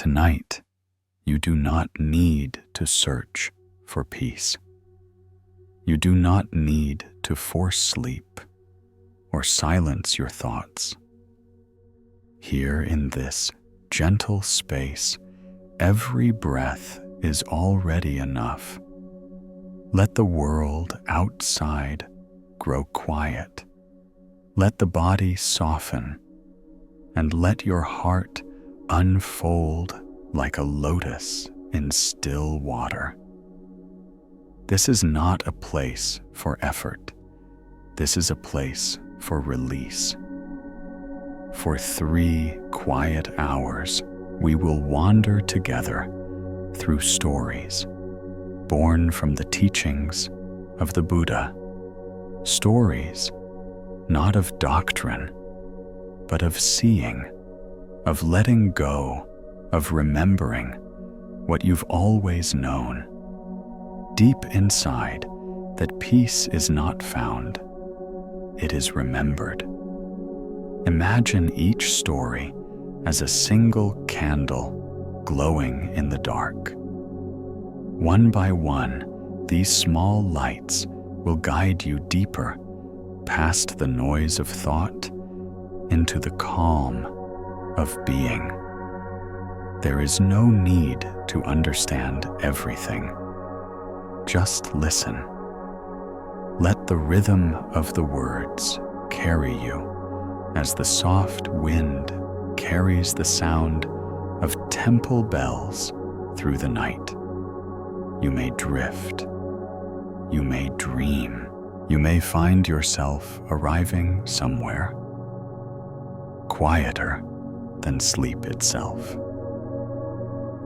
Tonight, you do not need to search for peace. You do not need to force sleep or silence your thoughts. Here in this gentle space, every breath is already enough. Let the world outside grow quiet. Let the body soften, and let your heart unfold like a lotus in still water. This is not a place for effort. This is a place for release. For 3 quiet hours, we will wander together through stories born from the teachings of the Buddha. Stories not of doctrine, but of seeing, of letting go, of remembering what you've always known. Deep inside, that peace is not found, it is remembered. Imagine each story as a single candle glowing in the dark. One by one, these small lights will guide you deeper past the noise of thought into the calm of being. There is no need to understand everything. Just listen. Let the rhythm of the words carry you as the soft wind carries the sound of temple bells through the night. You may drift. You may dream. You may find yourself arriving somewhere quieter than sleep itself.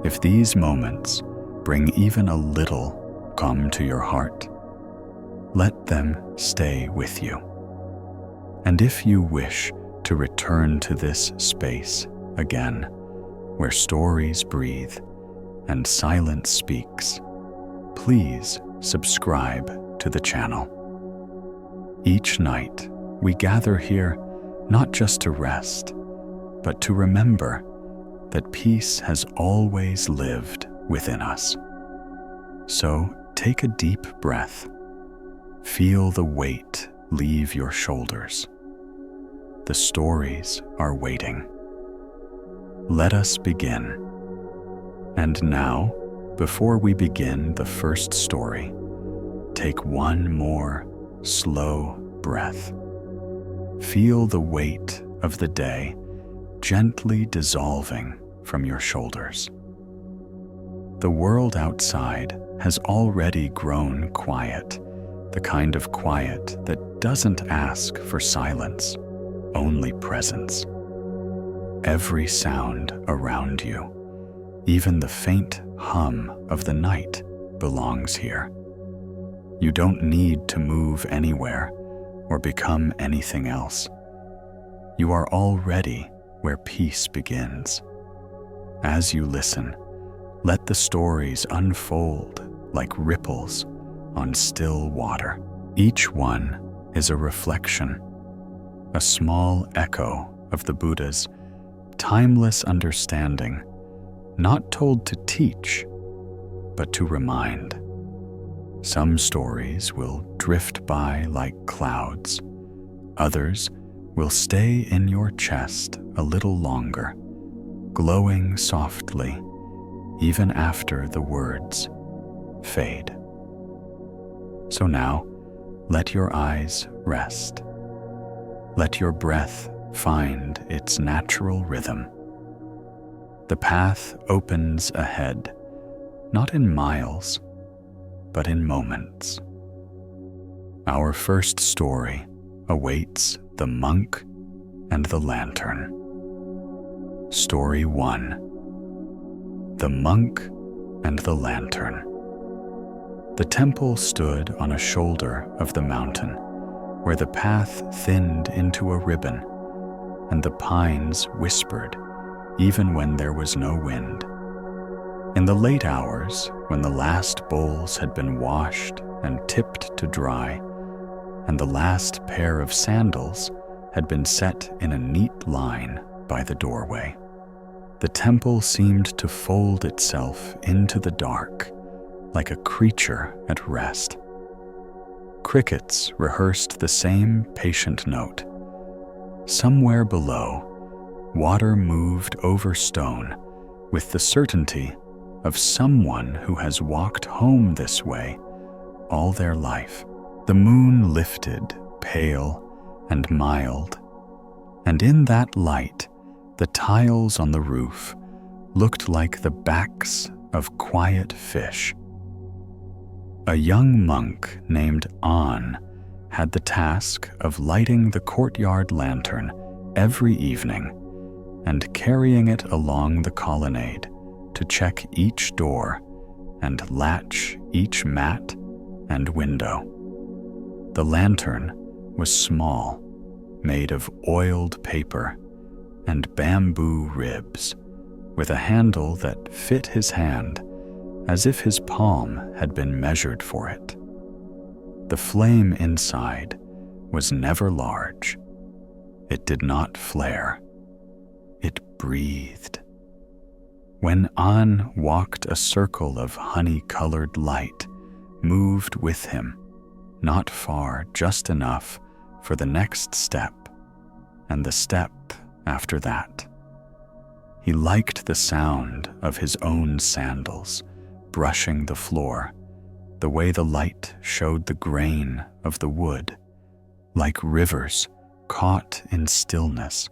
If these moments bring even a little calm to your heart, let them stay with you. And if you wish to return to this space again, where stories breathe and silence speaks, please subscribe to the channel. Each night, we gather here not just to rest, but to remember that peace has always lived within us. So take a deep breath. Feel the weight leave your shoulders. The stories are waiting. Let us begin. And now, before we begin the first story, take one more slow breath. Feel the weight of the day gently dissolving from your shoulders. The world outside has already grown quiet, the kind of quiet that doesn't ask for silence, only presence. Every sound around you, even the faint hum of the night, belongs here. You don't need to move anywhere or become anything else. You are already where peace begins. As you listen, let the stories unfold like ripples on still water. Each one is a reflection, a small echo of the Buddha's timeless understanding, not told to teach, but to remind. Some stories will drift by like clouds. Others will stay in your chest a little longer, glowing softly, even after the words fade. So now, let your eyes rest. Let your breath find its natural rhythm. The path opens ahead, not in miles, but in moments. Our first story awaits the monk and the lantern. Story 1. The Monk and the Lantern. The temple stood on a shoulder of the mountain, where the path thinned into a ribbon, and the pines whispered, even when there was no wind. In the late hours, when the last bowls had been washed and tipped to dry, and the last pair of sandals had been set in a neat line by the doorway, The temple seemed to fold itself into the dark, like a creature at rest. Crickets rehearsed the same patient note. Somewhere below, water moved over stone with the certainty of someone who has walked home this way all their life. The moon lifted, pale and mild, and in that light, the tiles on the roof looked like the backs of quiet fish. A young monk named An had the task of lighting the courtyard lantern every evening and carrying it along the colonnade to check each door and latch each mat and window. The lantern was small, made of oiled paper and bamboo ribs, with a handle that fit his hand as if his palm had been measured for it. The flame inside was never large. It did not flare. It breathed. When An walked, a circle of honey-colored light moved with him, not far, just enough for the next step, and the step after that. He liked the sound of his own sandals brushing the floor, the way the light showed the grain of the wood, like rivers caught in stillness,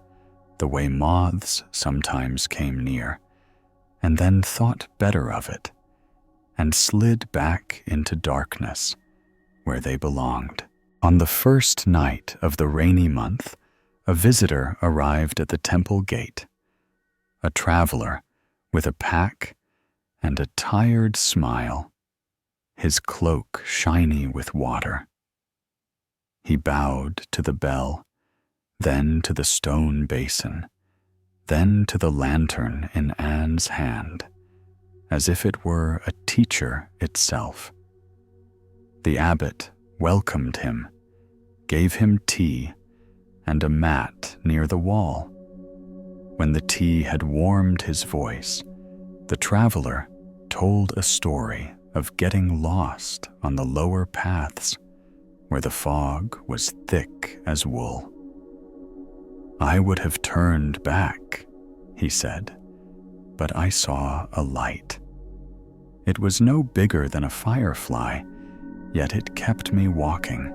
the way moths sometimes came near, and then thought better of it, and slid back into darkness where they belonged. On the first night of the rainy month, a visitor arrived at the temple gate, a traveler with a pack and a tired smile, his cloak shiny with water. He bowed to the bell, then to the stone basin, then to the lantern in Anne's hand, as if it were a teacher itself. The abbot welcomed him, gave him tea and a mat near the wall. When the tea had warmed his voice, the traveler told a story of getting lost on the lower paths where the fog was thick as wool. "I would have turned back," he said, "but I saw a light. It was no bigger than a firefly, yet it kept me walking.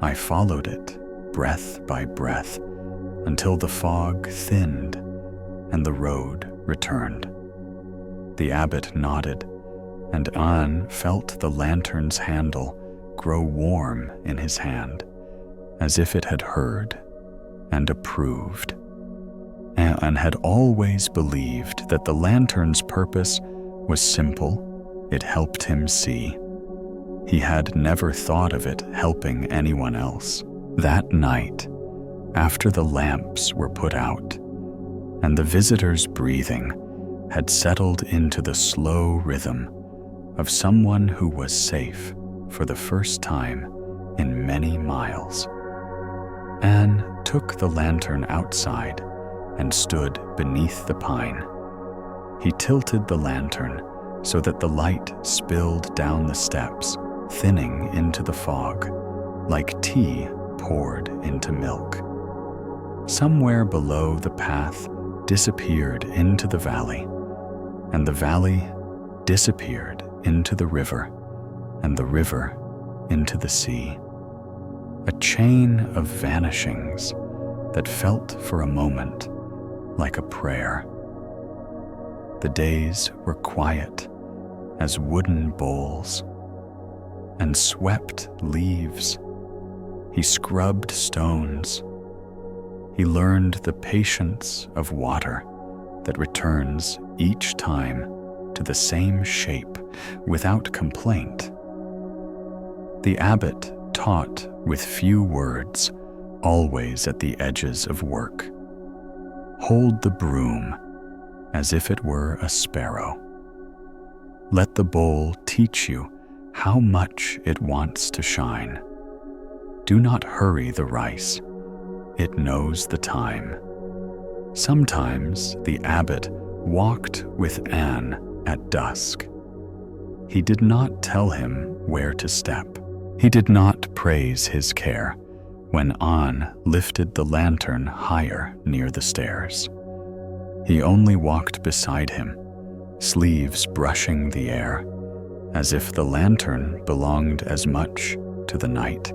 I followed it, breath by breath, until the fog thinned and the road returned." The abbot nodded, and An felt the lantern's handle grow warm in his hand, as if it had heard and approved. An had always believed that the lantern's purpose was simple. It helped him see. He had never thought of it helping anyone else. That night, after the lamps were put out, and the visitor's breathing had settled into the slow rhythm of someone who was safe for the first time in many miles, Anne took the lantern outside and stood beneath the pine. He tilted the lantern so that the light spilled down the steps, thinning into the fog, like tea poured into milk. Somewhere below, the path disappeared into the valley, and the valley disappeared into the river, and the river into the sea. A chain of vanishings that felt for a moment like a prayer. The days were quiet as wooden bowls, and swept leaves. He scrubbed stones. He learned the patience of water that returns each time to the same shape without complaint. The abbot taught with few words, always at the edges of work. Hold the broom as if it were a sparrow. Let the bowl teach you how much it wants to shine. Do not hurry the rice. It knows the time. Sometimes the abbot walked with Anne at dusk. He did not tell him where to step. He did not praise his care when Anne lifted the lantern higher near the stairs. He only walked beside him, sleeves brushing the air, as if the lantern belonged as much to the night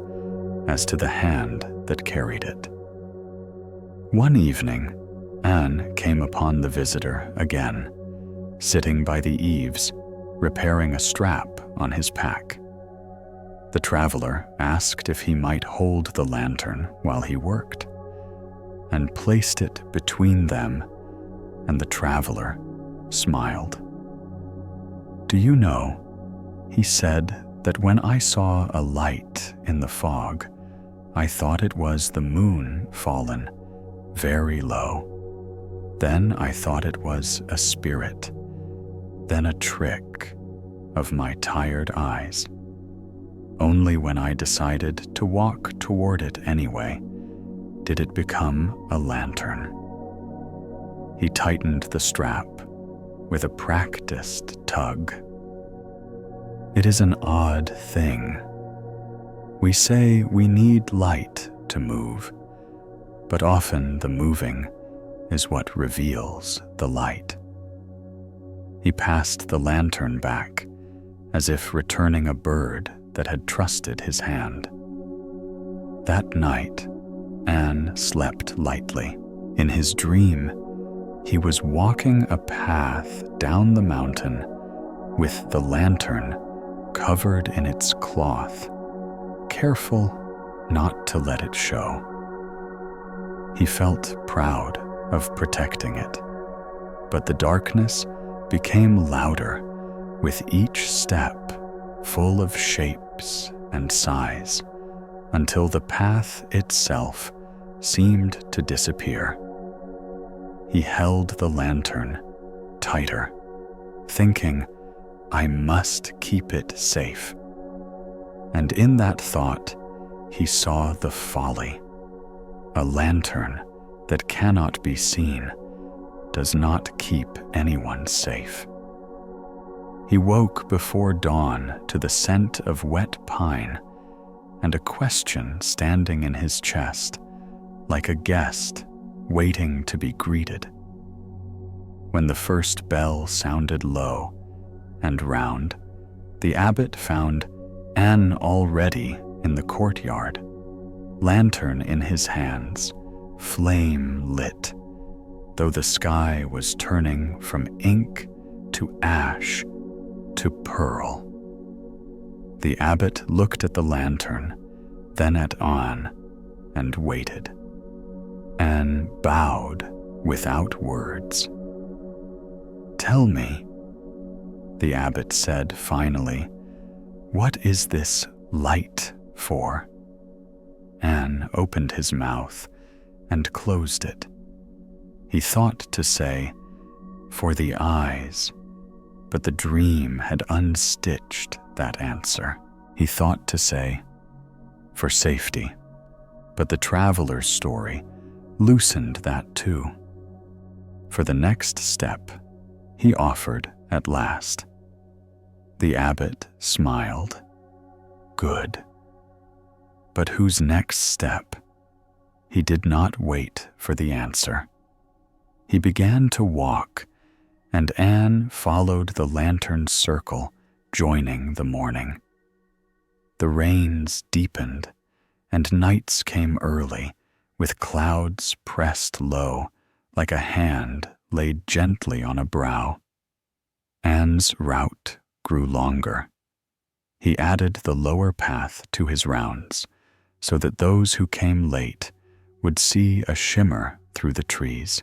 as to the hand that carried it. One evening, Anne came upon the visitor again, sitting by the eaves, repairing a strap on his pack. The traveler asked if he might hold the lantern while he worked, and placed it between them, and the traveler smiled. "Do you know," he said, "that when I saw a light in the fog, I thought it was the moon fallen very low. Then I thought it was a spirit, then a trick of my tired eyes. Only when I decided to walk toward it anyway, did it become a lantern." He tightened the strap with a practiced tug. It is an odd thing. We say we need light to move, but often the moving is what reveals the light. He passed the lantern back, as if returning a bird that had trusted his hand. That night, Anne slept lightly. In his dream, he was walking a path down the mountain with the lantern covered in its cloth, careful not to let it show. He felt proud of protecting it, but the darkness became louder with each step, full of shapes and size, until the path itself seemed to disappear. He held the lantern tighter, thinking, "I must keep it safe." And in that thought, he saw the folly. A lantern that cannot be seen does not keep anyone safe. He woke before dawn to the scent of wet pine and a question standing in his chest, like a guest waiting to be greeted. When the first bell sounded low and round, the abbot found Anne already in the courtyard, lantern in his hands, flame lit, though the sky was turning from ink to ash to pearl. The abbot looked at the lantern, then at Anne, and waited. Anne bowed without words. "Tell me," the abbot said finally, "what is this light for?" Anne opened his mouth and closed it. He thought to say, "For the eyes," but the dream had unstitched that answer. He thought to say, "For safety," but the traveler's story loosened that too. For the next step, he offered at last. The abbot smiled. Good. But whose next step? He did not wait for the answer. He began to walk, and Anne followed the lantern's circle, joining the morning. The rains deepened, and nights came early, with clouds pressed low, like a hand laid gently on a brow. Anne's route grew longer. He added the lower path to his rounds, so that those who came late would see a shimmer through the trees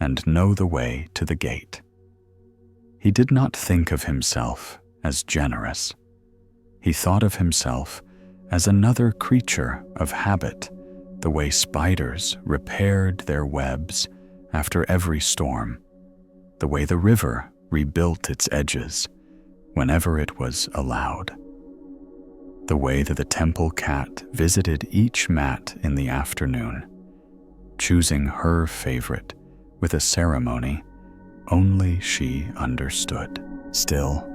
and know the way to the gate. He did not think of himself as generous. He thought of himself as another creature of habit, the way spiders repaired their webs after every storm, the way the river rebuilt its edges whenever it was allowed, the way that the temple cat visited each mat in the afternoon, choosing her favorite with a ceremony only she understood. Still,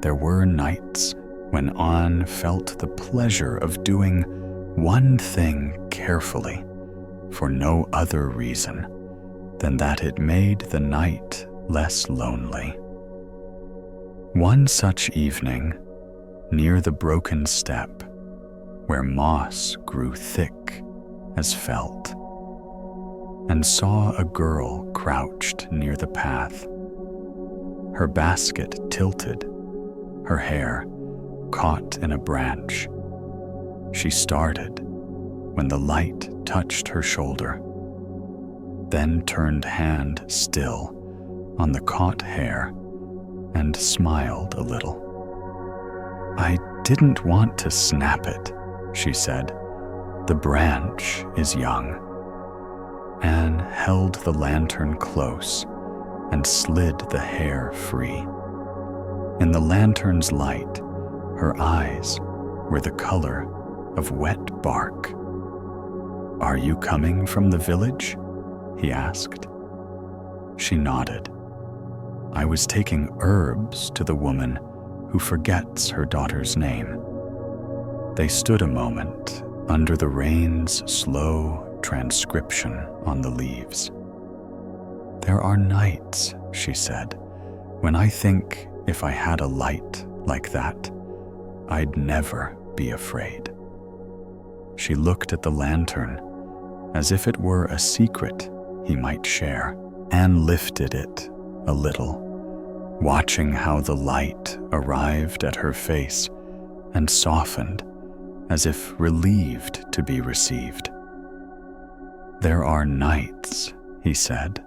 there were nights when An felt the pleasure of doing one thing carefully for no other reason than that it made the night less lonely. One such evening, near the broken step, where moss grew thick as felt, and saw a girl crouched near the path, her basket tilted, her hair caught in a branch. She started when the light touched her shoulder, then turned hand still on the caught hair and smiled a little. "I didn't want to snap it," she said. "The branch is young." Anne held the lantern close and slid the hair free. In the lantern's light, her eyes were the color of wet bark. "Are you coming from the village?" he asked. She nodded. "I was taking herbs to the woman who forgets her daughter's name." They stood a moment under the rain's slow transcription on the leaves. "There are nights," she said, "when I think if I had a light like that, I'd never be afraid." She looked at the lantern as if it were a secret he might share, and lifted it a little, watching how the light arrived at her face and softened as if relieved to be received. "There are nights," he said,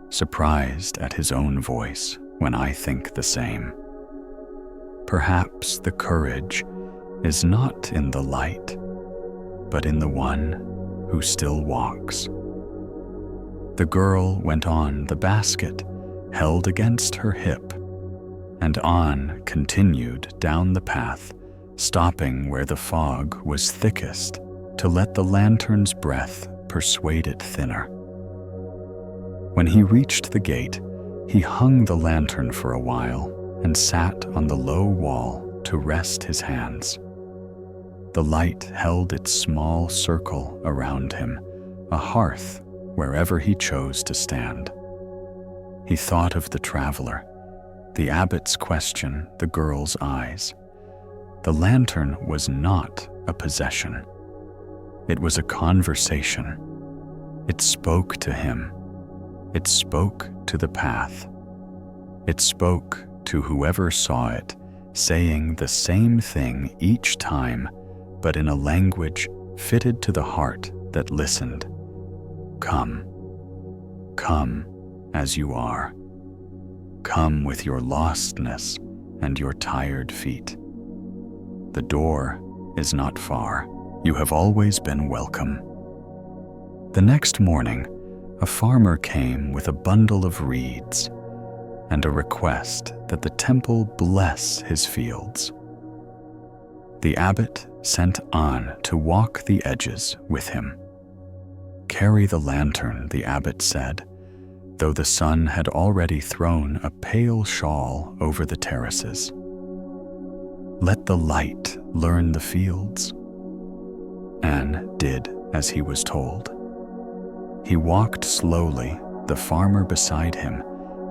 surprised at his own voice, "when I think the same. Perhaps the courage is not in the light, but in the one who still walks." The girl went on the basket held against her hip, and An continued down the path, stopping where the fog was thickest to let the lantern's breath persuade it thinner. When he reached the gate, he hung the lantern for a while and sat on the low wall to rest his hands. The light held its small circle around him, a hearth wherever he chose to stand. He thought of the traveler, the abbot's question, the girl's eyes. The lantern was not a possession. It was a conversation. It spoke to him. It spoke to the path. It spoke to whoever saw it, saying the same thing each time, but in a language fitted to the heart that listened. "Come. Come as you are. Come with your lostness and your tired feet. The door is not far. You have always been welcome." The next morning, a farmer came with a bundle of reeds and a request that the temple bless his fields. The abbot sent An to walk the edges with him. "Carry the lantern," the abbot said, though the sun had already thrown a pale shawl over the terraces. "Let the light learn the fields." An did as he was told. He walked slowly, the farmer beside him,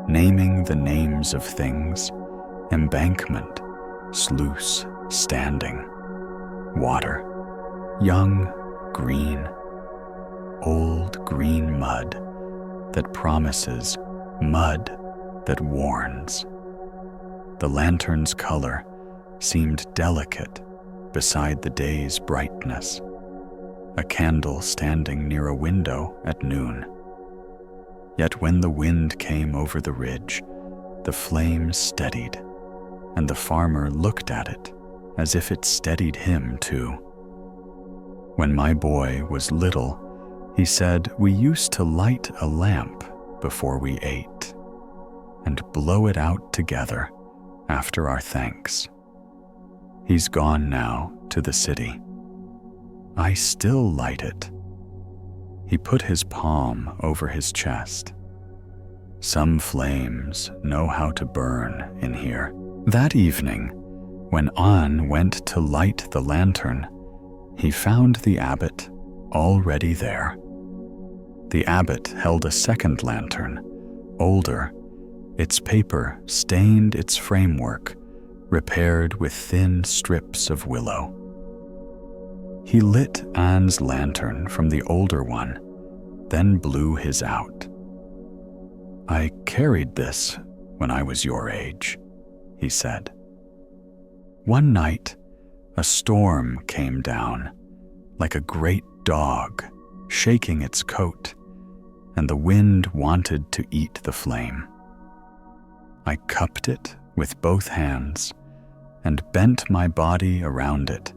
naming the names of things: embankment, sluice, standing, water, young, green, old green mud that promises, mud that warns. The lantern's color seemed delicate beside the day's brightness, a candle standing near a window at noon. Yet when the wind came over the ridge, the flame steadied, and the farmer looked at it as if it steadied him too. "When my boy was little," he said, "we used to light a lamp before we ate and blow it out together after our thanks. He's gone now to the city. I still light it." He put his palm over his chest. Some flames know how to burn in here. That evening, when An went to light the lantern, he found the abbot already there. The abbot held a second lantern, older. Its paper stained its framework, repaired with thin strips of willow. He lit Anne's lantern from the older one, then blew his out. "I carried this when I was your age," he said. One night, a storm came down, like a great dog shaking its coat, and the wind wanted to eat the flame. I cupped it with both hands and bent my body around it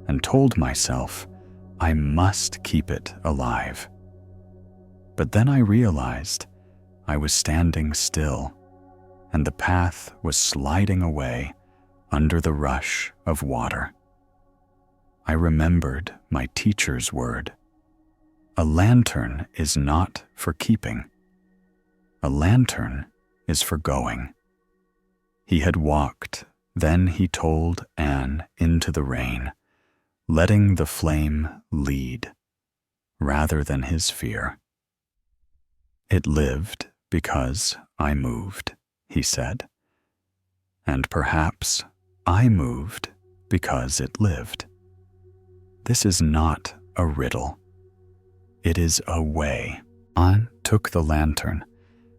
and told myself I must keep it alive. But then I realized I was standing still, and the path was sliding away under the rush of water. I remembered my teacher's word. A lantern is not for keeping. A lantern is for going. He had walked, then he told Anne into the rain, letting the flame lead, rather than his fear. "It lived because I moved," he said. "And perhaps I moved because it lived. This is not a riddle. It is a way." An took the lantern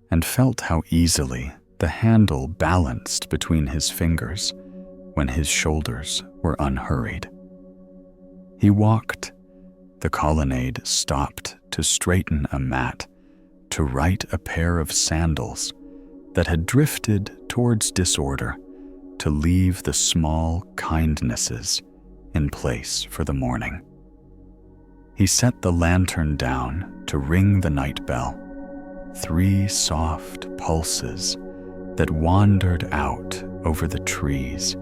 and felt how easily the handle balanced between his fingers when his shoulders were unhurried. He walked. The colonnade stopped to straighten a mat, to right a pair of sandals that had drifted towards disorder, to leave the small kindnesses in place for the morning. He set the lantern down to ring the night bell, 3 soft pulses that wandered out over the trees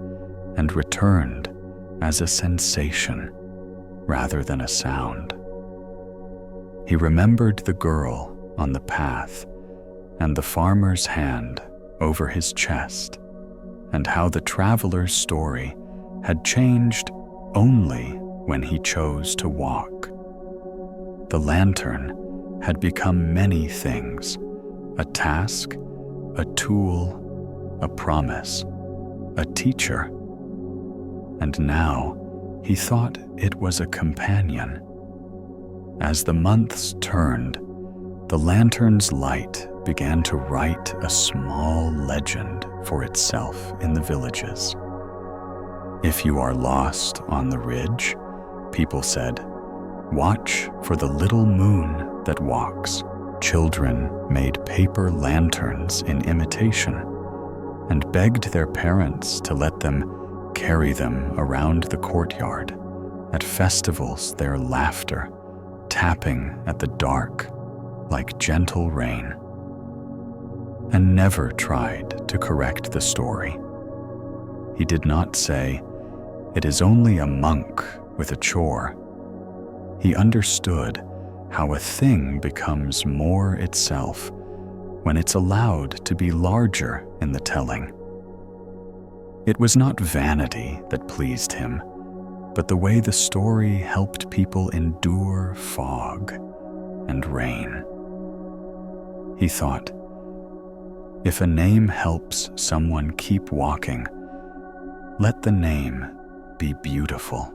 and returned as a sensation rather than a sound. He remembered the girl on the path and the farmer's hand over his chest, and how the traveler's story had changed only when he chose to walk. The lantern had become many things: a task, a tool, a promise, a teacher. And now he thought it was a companion. As the months turned, the lantern's light began to write a small legend for itself in the villages. If you are lost on the ridge, people said, watch for the little moon that walks. Children made paper lanterns in imitation and begged their parents to let them carry them around the courtyard. At festivals, their laughter tapping at the dark like gentle rain, and never tried to correct the story. He did not say, "It is only a monk with a chore." He understood how a thing becomes more itself when it's allowed to be larger in the telling. It was not vanity that pleased him, but the way the story helped people endure fog and rain. He thought, if a name helps someone keep walking, let the name be beautiful.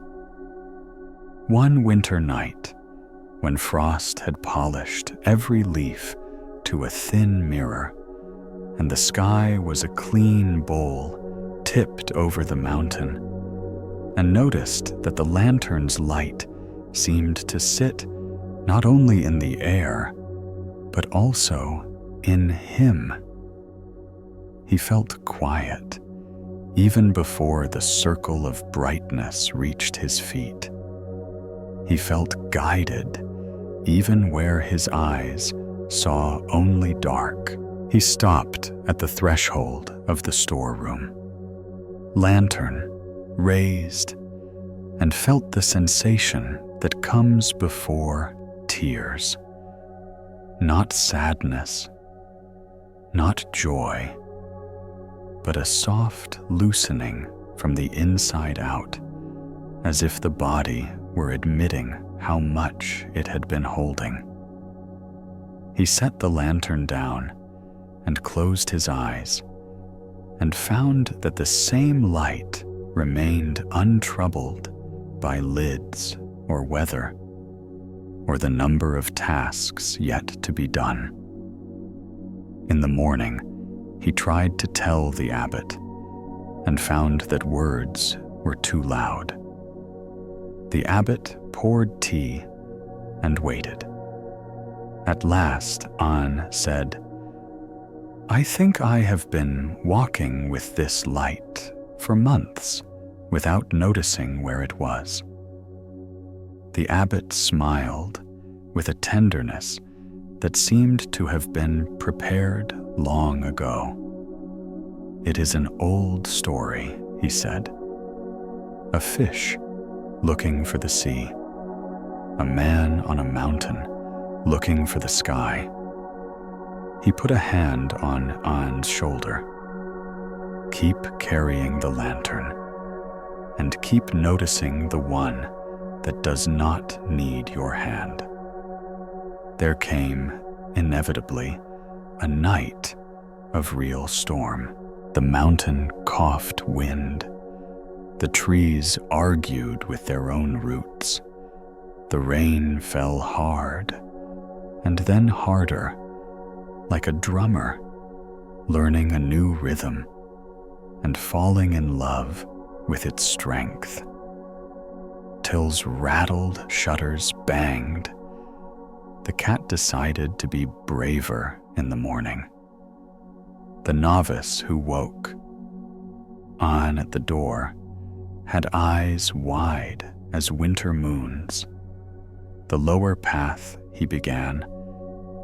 One winter night, when frost had polished every leaf to a thin mirror, and the sky was a clean bowl tipped over the mountain, and noticed that the lantern's light seemed to sit not only in the air, but also in him. He felt quiet, even before the circle of brightness reached his feet. He felt guided, even where his eyes saw only dark. He stopped at the threshold of the storeroom. Lantern raised, and felt the sensation that comes before tears. Not sadness, not joy, but a soft loosening from the inside out, as if the body were admitting how much it had been holding. He set the lantern down and closed his eyes, and found that the same light remained untroubled by lids or weather, or the number of tasks yet to be done. In the morning, he tried to tell the abbot, and found that words were too loud. The abbot poured tea and waited. At last, An said, "I think I have been walking with this light for months without noticing where it was." The abbot smiled with a tenderness that seemed to have been prepared long ago. "It is an old story," he said. "A fish looking for the sea, a man on a mountain looking for the sky." He put a hand on An's shoulder. "Keep carrying the lantern, and keep noticing the one that does not need your hand." There came, inevitably, a night of real storm. The mountain coughed wind. The trees argued with their own roots. The rain fell hard, and then harder, like a drummer learning a new rhythm and falling in love with its strength. Till's rattled shutters banged. The cat decided to be braver in the morning. The novice who woke, An at the door, had eyes wide as winter moons. The lower path, he began,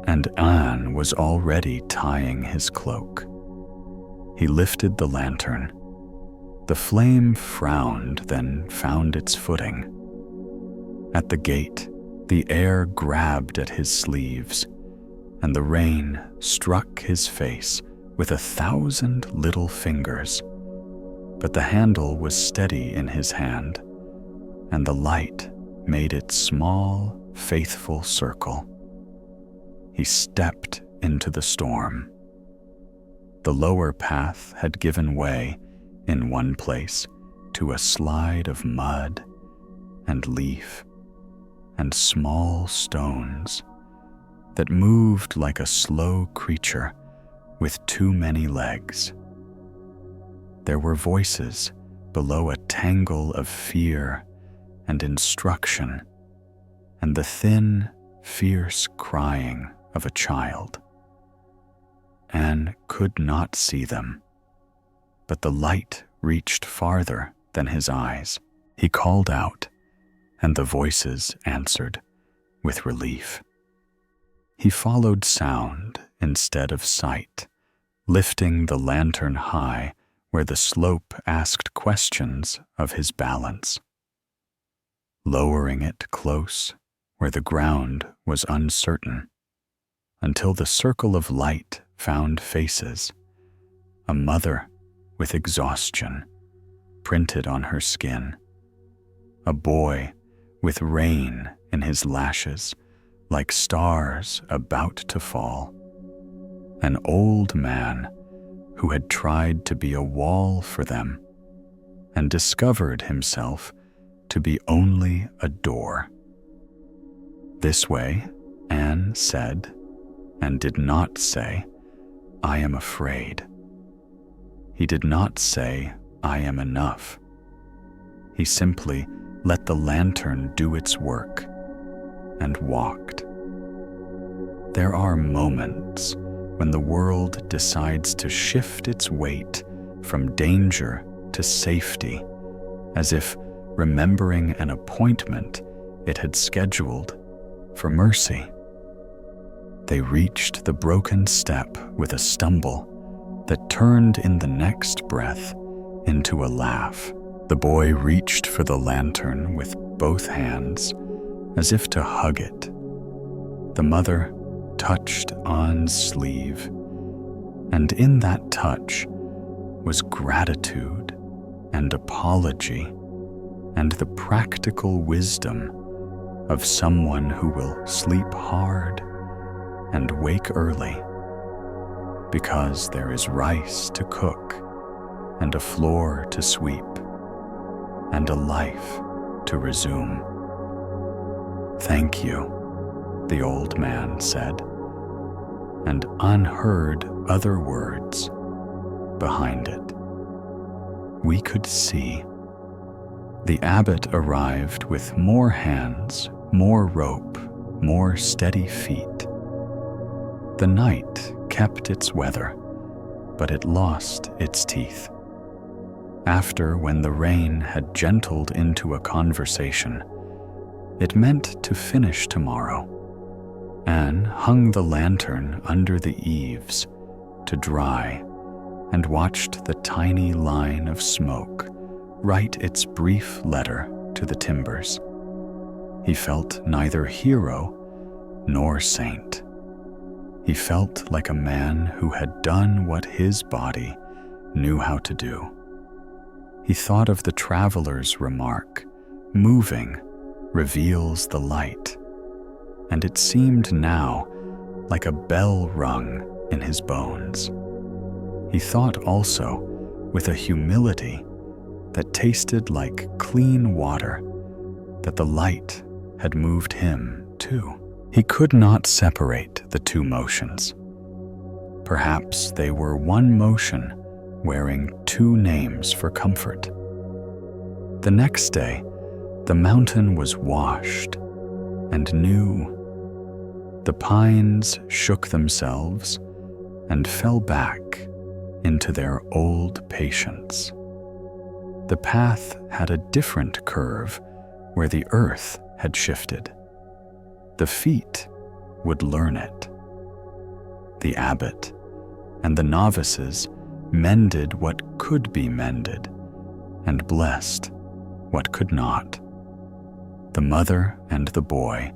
and An was already tying his cloak. He lifted the lantern. The flame frowned, then found its footing. At the gate, the air grabbed at his sleeves, and the rain struck his face with 1,000 little fingers. But the handle was steady in his hand, and the light made its small, faithful circle. He stepped into the storm. The lower path had given way in one place to a slide of mud and leaf and small stones that moved like a slow creature with too many legs. There were voices below a tangle of fear and instruction, and the thin, fierce crying of a child. Anne could not see them, but the light reached farther than his eyes. He called out, and the voices answered with relief. He followed sound instead of sight, lifting the lantern high where the slope asked questions of his balance, lowering it close where the ground was uncertain, until the circle of light found faces, a mother with exhaustion printed on her skin, a boy with rain in his lashes like stars about to fall, an old man who had tried to be a wall for them and discovered himself to be only a door. "This way," Anne said, and did not say, "I am afraid." He did not say, "I am enough." He simply let the lantern do its work and walked. There are moments when the world decides to shift its weight from danger to safety, as if remembering an appointment it had scheduled for mercy. They reached the broken step with a stumble that turned in the next breath into a laugh. The boy reached for the lantern with both hands, as if to hug it. The mother touched Anne's sleeve, And in that touch was gratitude and apology and the practical wisdom of someone who will sleep hard and wake early, because there is rice to cook and a floor to sweep and a life to resume. "Thank you," the old man said, and unheard other words behind it. We could see. The abbot arrived with more hands, more rope, more steady feet. The night kept its weather, but it lost its teeth. After, when the rain had gentled into a conversation, it meant to finish tomorrow. Anne hung the lantern under the eaves to dry and watched the tiny line of smoke write its brief letter to the timbers. He felt neither hero nor saint. He felt like a man who had done what his body knew how to do. He thought of the traveler's remark, "Moving reveals the light," and it seemed now like a bell rung in his bones. He thought also, with a humility that tasted like clean water, that the light had moved him too. He could not separate the two motions. Perhaps they were one motion wearing two names for comfort. The next day, the mountain was washed and new. The pines shook themselves and fell back into their old patience. The path had a different curve where the earth had shifted. The feet would learn it. The abbot and the novices mended what could be mended and blessed what could not. The mother and the boy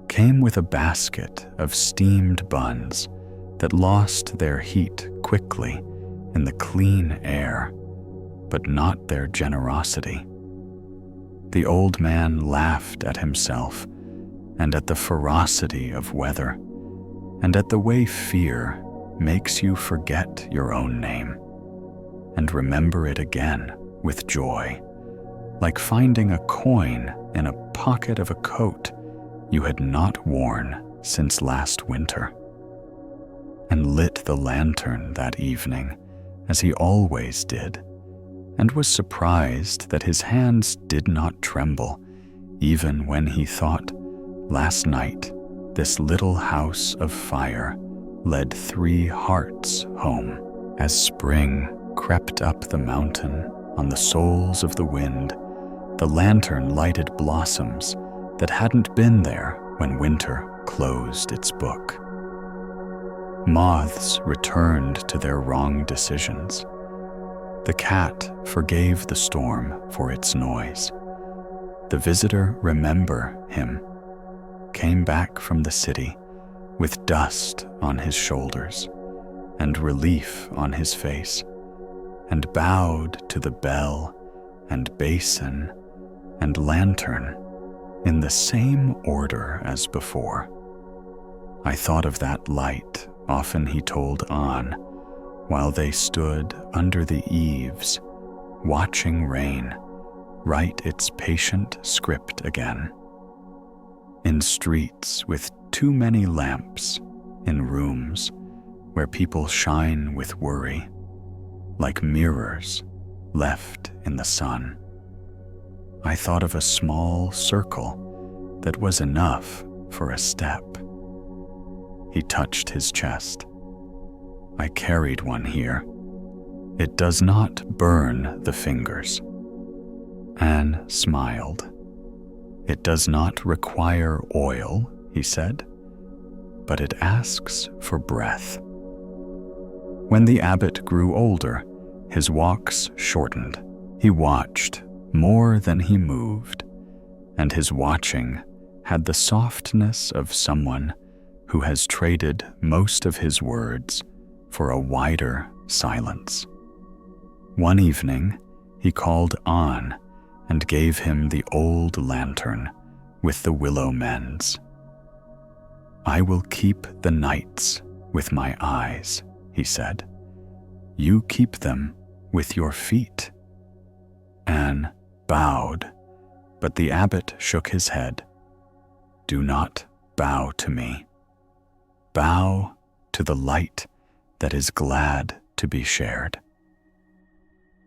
came with a basket of steamed buns that lost their heat quickly in the clean air, but not their generosity. The old man laughed at himself and at the ferocity of weather, and at the way fear makes you forget your own name and remember it again with joy, like finding a coin in a pocket of a coat you had not worn since last winter. And lit the lantern that evening, as he always did, and was surprised that his hands did not tremble, even when he thought, last night, this little house of fire led 3 hearts home. As spring crept up the mountain on the soles of the wind, the lantern lighted blossoms that hadn't been there when winter closed its book. Moths returned to their wrong decisions. The cat forgave the storm for its noise. The visitor remember him, came back from the city with dust on his shoulders and relief on his face, and bowed to the bell and basin and lantern in the same order as before. I thought of that light often, he told Anne, while they stood under the eaves, watching rain write its patient script again. In streets with too many lamps, in rooms where people shine with worry, like mirrors left in the sun. I thought of a small circle that was enough for a step. He touched his chest. I carried one here. It does not burn the fingers. Anne smiled. It does not require oil, he said, but it asks for breath. When the abbot grew older, his walks shortened. He watched more than he moved, and his watching had the softness of someone who has traded most of his words for a wider silence. One evening, he called An and gave him the old lantern with the willow mends. "I will keep the nights with my eyes," he said. "You keep them with your feet." An bowed, but the abbot shook his head. "Do not bow to me. Bow to the light that is glad to be shared."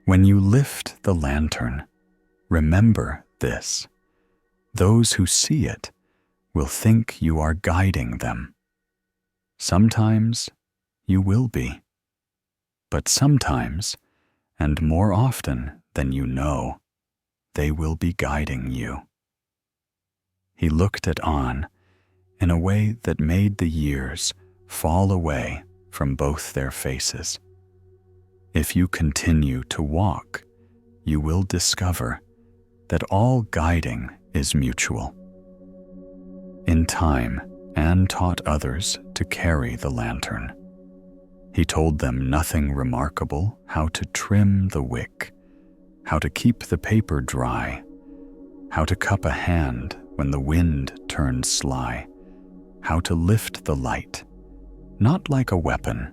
When you lift the lantern, remember this: those who see it will think you are guiding them. Sometimes you will be, but sometimes, and more often than you know, they will be guiding you. He looked at An in a way that made the years fall away from both their faces. If you continue to walk, you will discover that all guiding is mutual. In time, An taught others to carry the lantern. He told them nothing remarkable: how to trim the wick, how to keep the paper dry, how to cup a hand when the wind turned sly, how to lift the light, not like a weapon,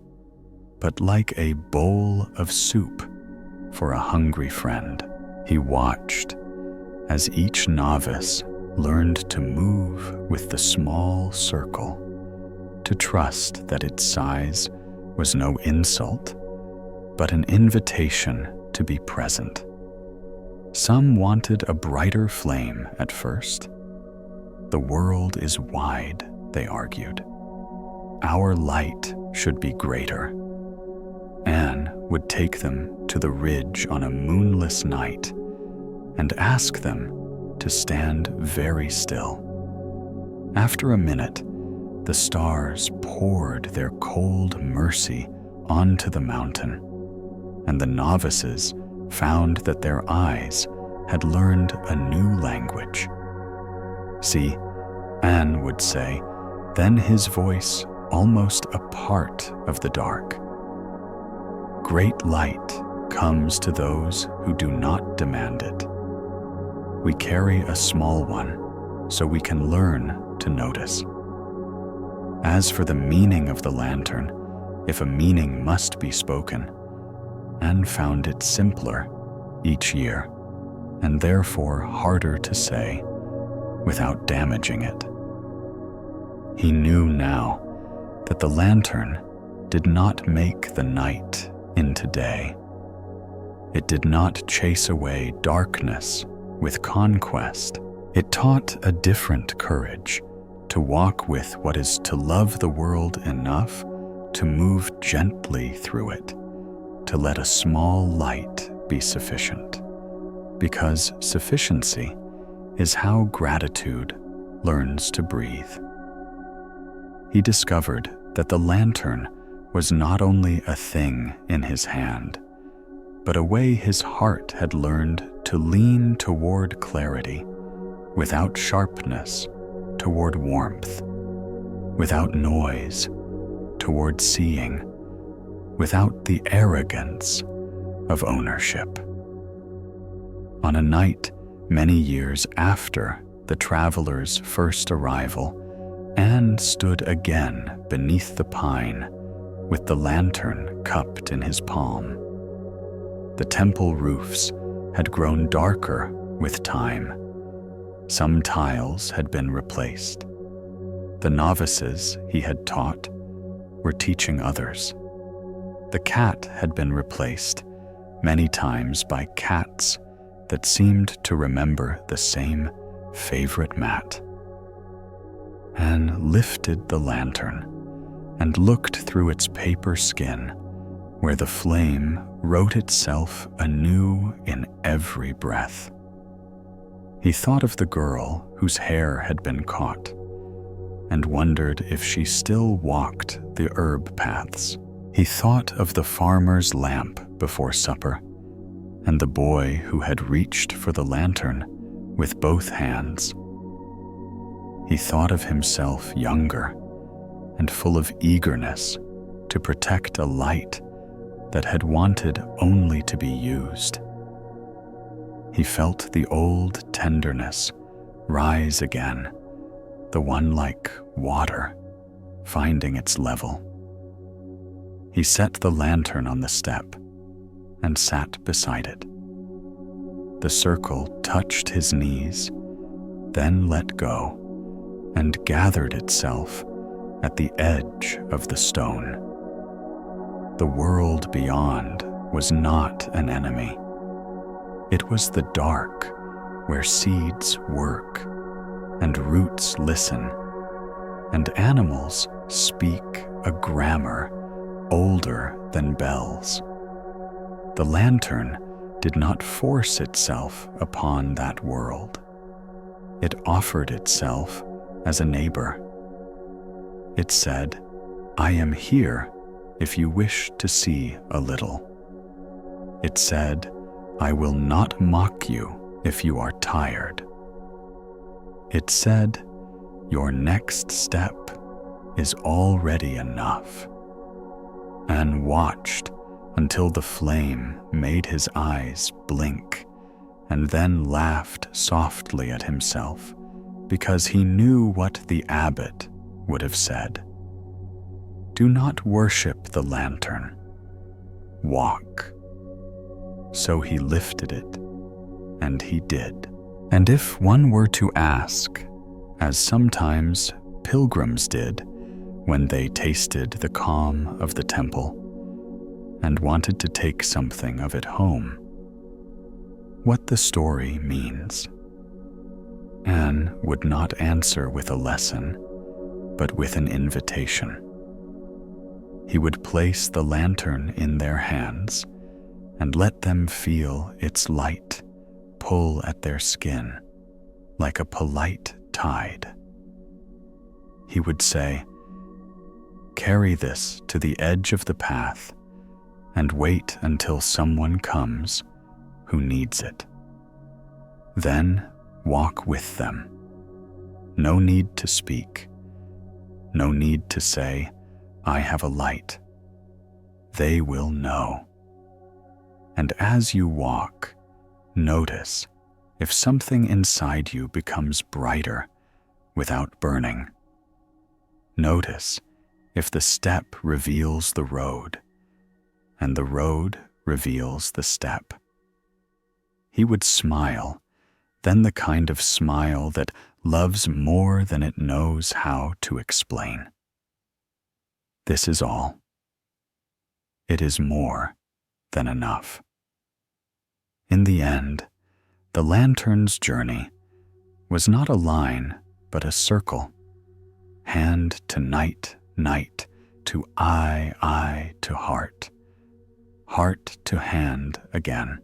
but like a bowl of soup for a hungry friend. He watched as each novice learned to move with the small circle, to trust that its size was no insult, but an invitation to be present. Some wanted a brighter flame at first. "The world is wide," they argued. "Our light should be greater." An would take them to the ridge on a moonless night and ask them to stand very still. After a minute, the stars poured their cold mercy onto the mountain, and the novices found that their eyes had learned a new language. "See," An would say, then his voice almost a part of the dark, "great light comes to those who do not demand it. We carry a small one so we can learn to notice." As for the meaning of the lantern, if a meaning must be spoken, An found it simpler each year, and therefore harder to say without damaging it. He knew now that the lantern did not make the night into day. It did not chase away darkness with conquest. It taught a different courage, to walk with what is to love the world enough to move gently through it, to let a small light be sufficient, because sufficiency is how gratitude learns to breathe. He discovered that the lantern was not only a thing in his hand, but a way his heart had learned to lean toward clarity, without sharpness toward warmth, without noise toward seeing, without the arrogance of ownership. On a night many years after the traveler's first arrival, An stood again beneath the pine with the lantern cupped in his palm. The temple roofs had grown darker with time. Some tiles had been replaced. The novices he had taught were teaching others. The cat had been replaced many times by cats that seemed to remember the same favorite mat. An lifted the lantern and looked through its paper skin, where the flame wrote itself anew in every breath. He thought of the girl whose hair had been caught, and wondered if she still walked the herb paths. He thought of the farmer's lamp before supper, and the boy who had reached for the lantern with both hands. He thought of himself younger and full of eagerness to protect a light that had wanted only to be used. He felt the old tenderness rise again, the one like water finding its level. He set the lantern on the step and sat beside it. The circle touched his knees, then let go and gathered itself at the edge of the stone. The world beyond was not an enemy. It was the dark where seeds work and roots listen and animals speak a grammar older than bells. The lantern did not force itself upon that world. It offered itself as a neighbor. It said, "I am here if you wish to see a little." It said, "I will not mock you if you are tired." It said, "Your next step is already enough," and watched until the flame made his eyes blink and then laughed softly at himself because he knew what the abbot would have said. Do not worship the lantern. Walk. So he lifted it, and he did. And if one were to ask, as sometimes pilgrims did when they tasted the calm of the temple and wanted to take something of it home, what the story means, Anne would not answer with a lesson, but with an invitation. He would place the lantern in their hands and let them feel its light pull at their skin like a polite tide. He would say, "Carry this to the edge of the path and wait until someone comes who needs it. Then walk with them. No need to speak. No need to say, 'I have a light.' They will know. And as you walk, notice if something inside you becomes brighter without burning. Notice if the step reveals the road, and the road reveals the step." He would smile, then the kind of smile that loves more than it knows how to explain. This is all. It is more than enough. In the end, the lantern's journey was not a line, but a circle. Hand to night, night to eye to heart, heart to hand again.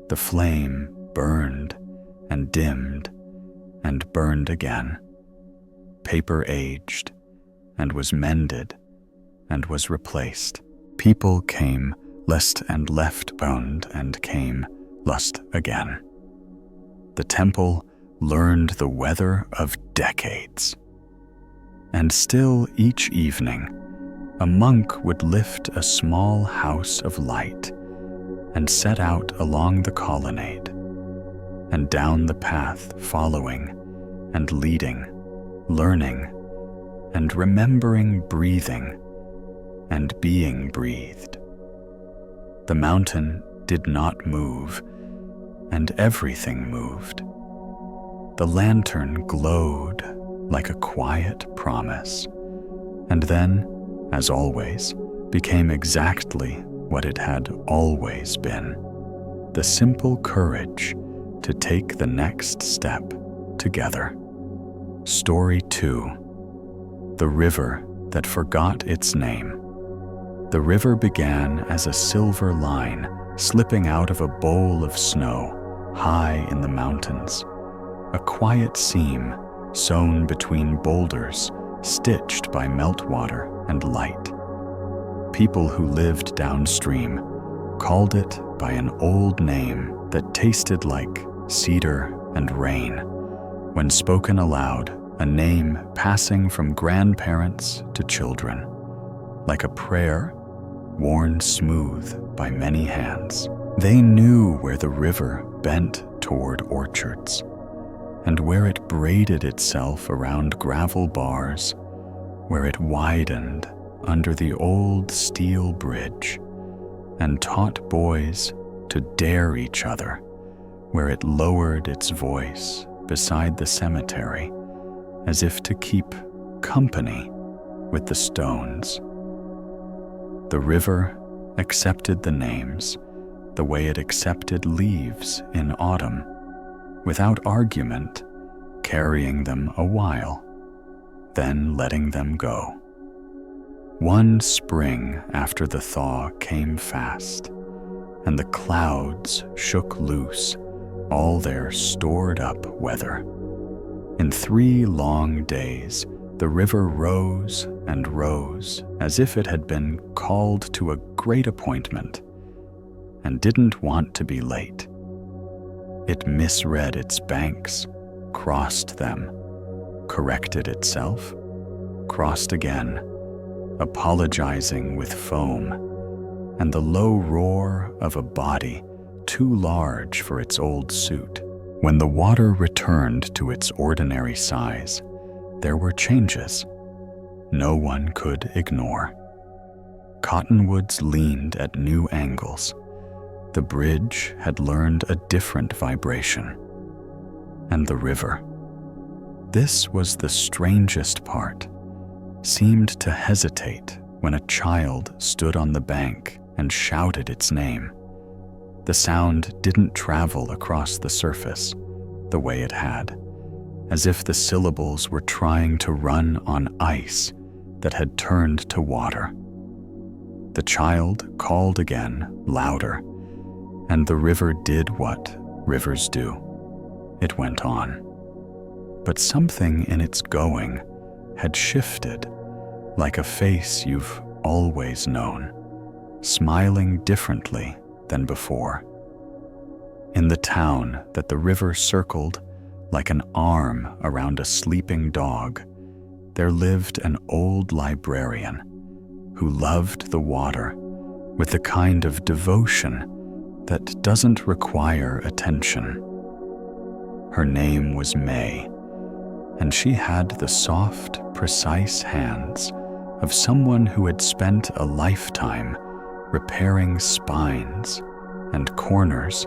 The flame burned and dimmed and burned again. Paper aged and was mended and was replaced. People came lest and left boned and came lust again. The temple learned the weather of decades. And still each evening, a monk would lift a small house of light and set out along the colonnade and down the path following and leading, learning and remembering breathing and being breathed. The mountain did not move, and everything moved. The lantern glowed like a quiet promise, and then, as always, became exactly what it had always been: the simple courage to take the next step together. Story 2: The River That Forgot Its Name. The river began as a silver line slipping out of a bowl of snow high in the mountains, a quiet seam sewn between boulders stitched by meltwater and light. People who lived downstream called it by an old name that tasted like cedar and rain. When spoken aloud, a name passing from grandparents to children. like a prayer worn smooth by many hands. They knew where the river bent toward orchards, and where it braided itself around gravel bars, where it widened under the old steel bridge and taught boys to dare each other, where it lowered its voice beside the cemetery as if to keep company with the stones. The river accepted the names the way it accepted leaves in autumn, without argument, carrying them a while, then letting them go. One spring after the thaw came fast, and the clouds shook loose all their stored-up weather. In 3 long days, the river rose and rose as if it had been called to a great appointment and didn't want to be late. It misread its banks, crossed them, corrected itself, crossed again, apologizing with foam, and the low roar of a body too large for its old suit. When the water returned to its ordinary size, there were changes no one could ignore. Cottonwoods leaned at new angles. The bridge had learned a different vibration. And the river, this was the strangest part, seemed to hesitate when a child stood on the bank and shouted its name. The sound didn't travel across the surface the way it had, as if the syllables were trying to run on ice that had turned to water. The child called again, louder, and the river did what rivers do. It went on. But something in its going had shifted, like a face you've always known, smiling differently than before. In the town that the river circled like an arm around a sleeping dog, there lived an old librarian who loved the water with the kind of devotion that doesn't require attention. Her name was May, and she had the soft, precise hands of someone who had spent a lifetime repairing spines and corners,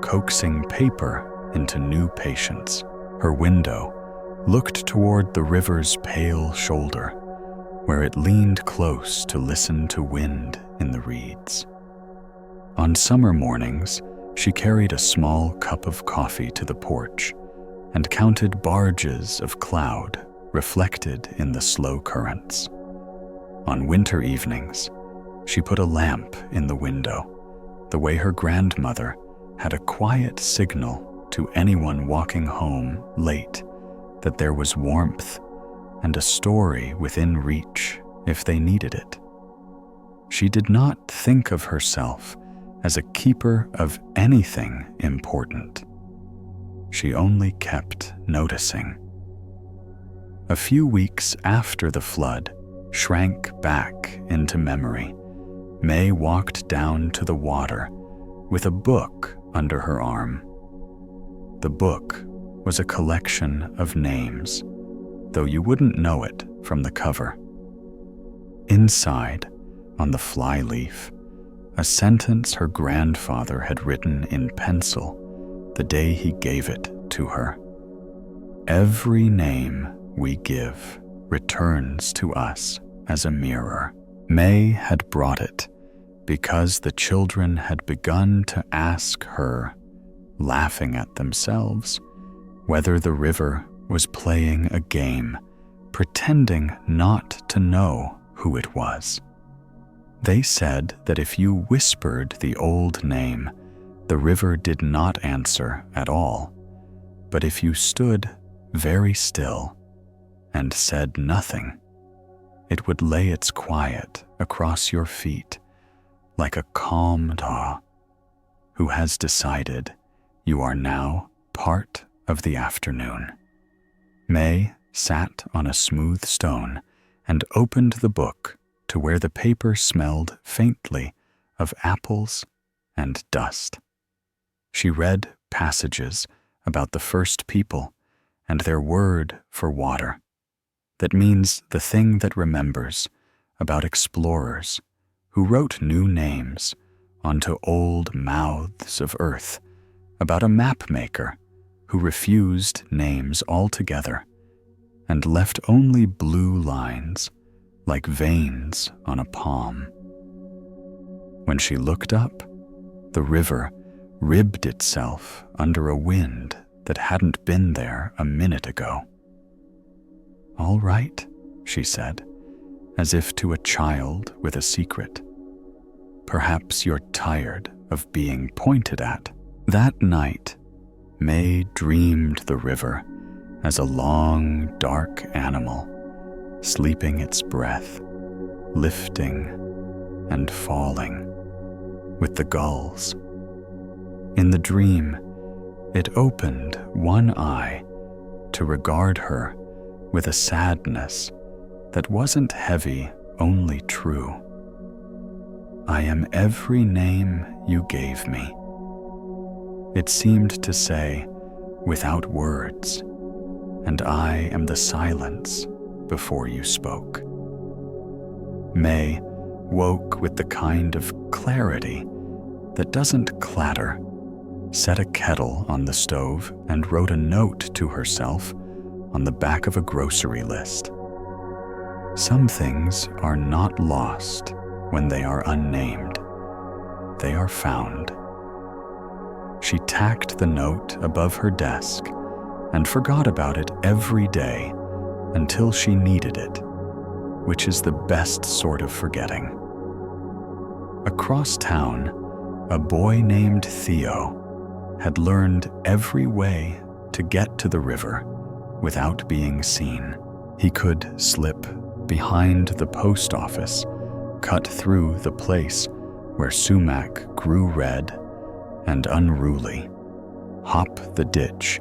coaxing paper into new patients. Her window looked toward the river's pale shoulder, where it leaned close to listen to wind in the reeds. On summer mornings, she carried a small cup of coffee to the porch and counted barges of cloud reflected in the slow currents. On winter evenings, she put a lamp in the window, the way her grandmother had a quiet signal to anyone walking home late that there was warmth and a story within reach if they needed it. She did not think of herself as a keeper of anything important. She only kept noticing. A few weeks after the flood shrank back into memory, May walked down to the water with a book under her arm. The book was a collection of names, though you wouldn't know it from the cover. Inside, on the flyleaf, a sentence her grandfather had written in pencil the day he gave it to her. Every name we give returns to us as a mirror. May had brought it because the children had begun to ask her, laughing at themselves, whether the river was playing a game, pretending not to know who it was. They said that if you whispered the old name, the river did not answer at all. But if you stood very still and said nothing, it would lay its quiet across your feet like a calm Taw who has decided you are now part of the afternoon. May sat on a smooth stone and opened the book to where the paper smelled faintly of apples and dust. She read passages about the first people and their word for water. That means the thing that remembers, about explorers who wrote new names onto old mouths of earth, about a map maker who refused names altogether and left only blue lines like veins on a palm. When she looked up, the river ribbed itself under a wind that hadn't been there a minute ago. "All right," she said, as if to a child with a secret. "Perhaps you're tired of being pointed at." That night, May dreamed the river as a long, dark animal, sleeping its breath, lifting and falling with the gulls. In the dream, it opened one eye to regard her with a sadness that wasn't heavy, only true. "I am every name you gave me," it seemed to say without words, "and I am the silence before you spoke." May woke with the kind of clarity that doesn't clatter, set a kettle on the stove, and wrote a note to herself on the back of a grocery list. Some things are not lost when they are unnamed. They are found. She tacked the note above her desk and forgot about it every day until she needed it, which is the best sort of forgetting. Across town, a boy named Theo had learned every way to get to the river without being seen. He could slip behind the post office, cut through the place where sumac grew red and unruly, hop the ditch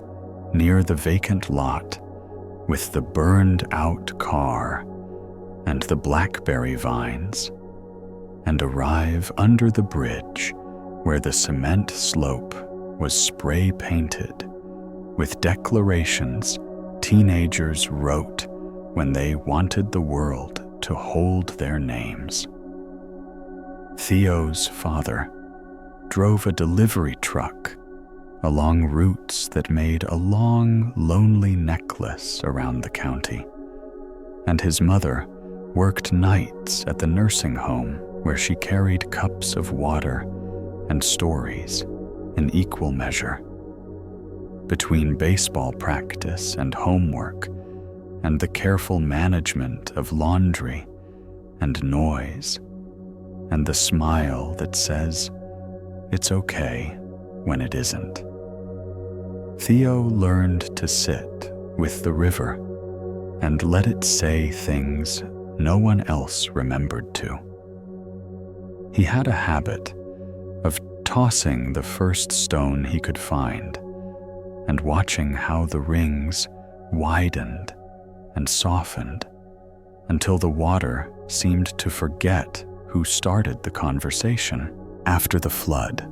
near the vacant lot with the burned-out car and the blackberry vines, and arrive under the bridge where the cement slope was spray-painted with declarations teenagers wrote when they wanted the world to hold their names. Theo's father drove a delivery truck along routes that made a long, lonely necklace around the county, and his mother worked nights at the nursing home where she carried cups of water and stories in equal measure. Between baseball practice and homework, and the careful management of laundry and noise, and the smile that says, "It's okay," when it isn't. Theo learned to sit with the river and let it say things no one else remembered to. He had a habit of tossing the first stone he could find and watching how the rings widened and softened until the water seemed to forget who started the conversation. After the flood,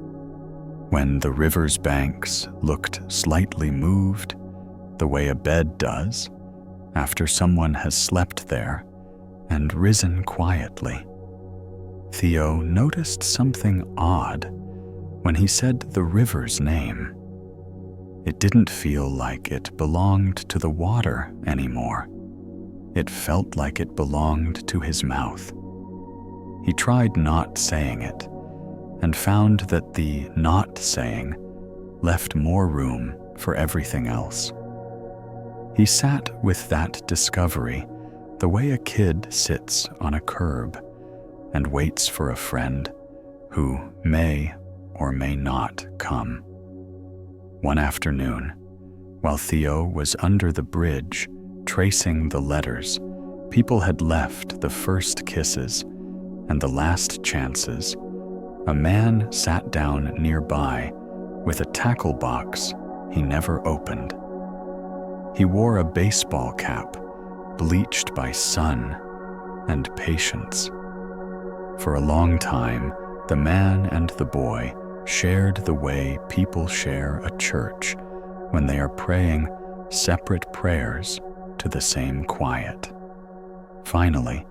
when the river's banks looked slightly moved, the way a bed does after someone has slept there and risen quietly, Theo noticed something odd when he said the river's name. It didn't feel like it belonged to the water anymore. It felt like it belonged to his mouth. He tried not saying it, and found that the not saying left more room for everything else. He sat with that discovery the way a kid sits on a curb and waits for a friend who may or may not come. One afternoon, while Theo was under the bridge tracing the letters, people had left the first kisses and the last chances. A man sat down nearby with a tackle box he never opened. He wore a baseball cap bleached by sun and patience, For a long time, the man and the boy shared the way people share a church when they are praying separate prayers to the same quiet. Finally,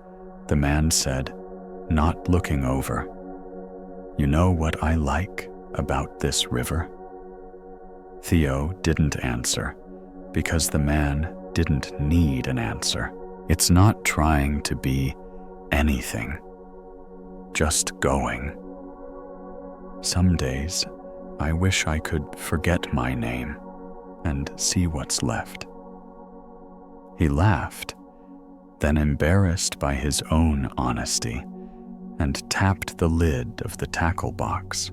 the man said, not looking over, "You know what I like about this river?" Theo didn't answer because the man didn't need an answer. It's not trying to be anything, just going. Some days, I wish I could forget my name and see what's left. He laughed, then embarrassed by his own honesty, and tapped the lid of the tackle box.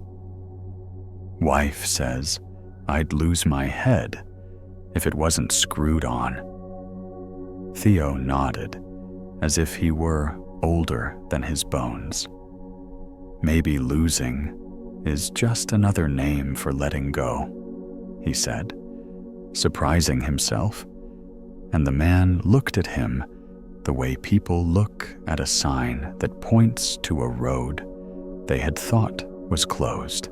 Wife says I'd lose my head if it wasn't screwed on. Theo nodded, as if he were older than his bones. Maybe losing is just another name for letting go, he said, surprising himself, and the man looked at him the way people look at a sign that points to a road they had thought was closed.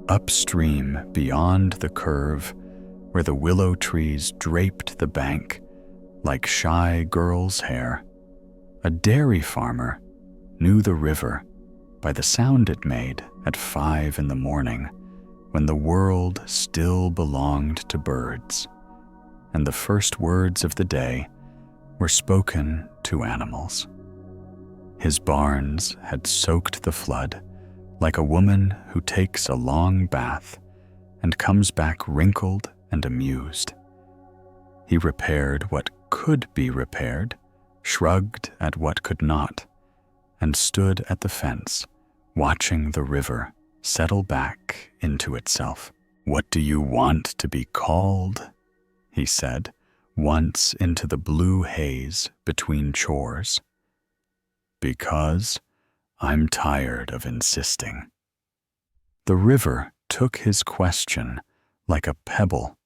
Upstream, beyond the curve, where the willow trees draped the bank like shy girl's hair, a dairy farmer knew the river by the sound it made at 5 a.m, when the world still belonged to birds, and the first words of the day were spoken to animals. His barns had soaked the flood like a woman who takes a long bath and comes back wrinkled and amused. He repaired what could be repaired, shrugged at what could not, and stood at the fence, watching the river settle back into itself. "What do you want to be called?" he said, once into the blue haze between chores. "Because I'm tired of insisting." The river took his question like a pebble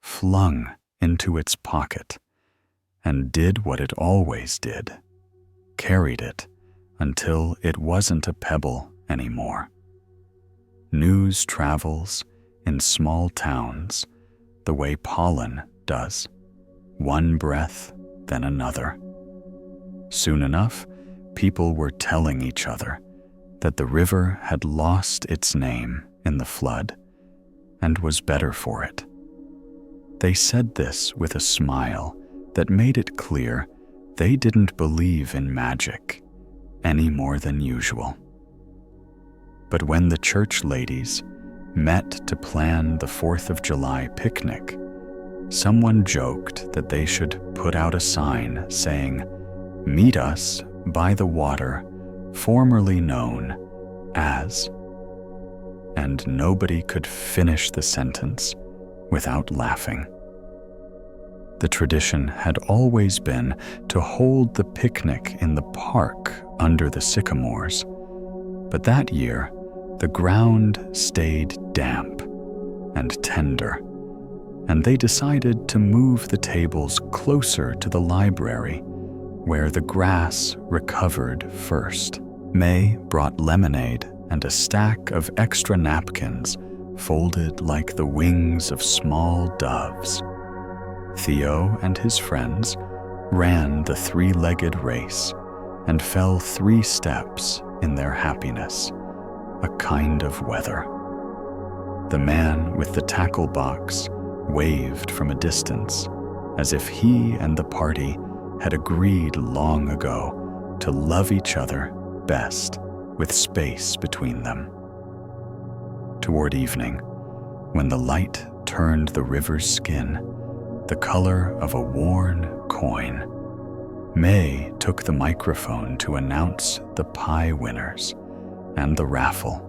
flung into its pocket and did what it always did, carried it until it wasn't a pebble anymore. News travels in small towns the way pollen does, one breath then another. Soon enough, people were telling each other that the river had lost its name in the flood and was better for it. They said this with a smile that made it clear they didn't believe in magic any more than usual. But when the church ladies met to plan the 4th of July picnic, someone joked that they should put out a sign saying, "Meet us by the water formerly known as," and nobody could finish the sentence without laughing. The tradition had always been to hold the picnic in the park under the sycamores, but that year the ground stayed damp and tender, and they decided to move the tables closer to the library, where the grass recovered first. May brought lemonade and a stack of extra napkins folded like the wings of small doves. Theo and his friends ran the 3-legged race and fell 3 steps in their happiness, a kind of weather. The man with the tackle box waved from a distance, as if he and the party had agreed long ago to love each other best with space between them. Toward evening, when the light turned the river's skin the color of a worn coin, May took the microphone to announce the pie winners and the raffle.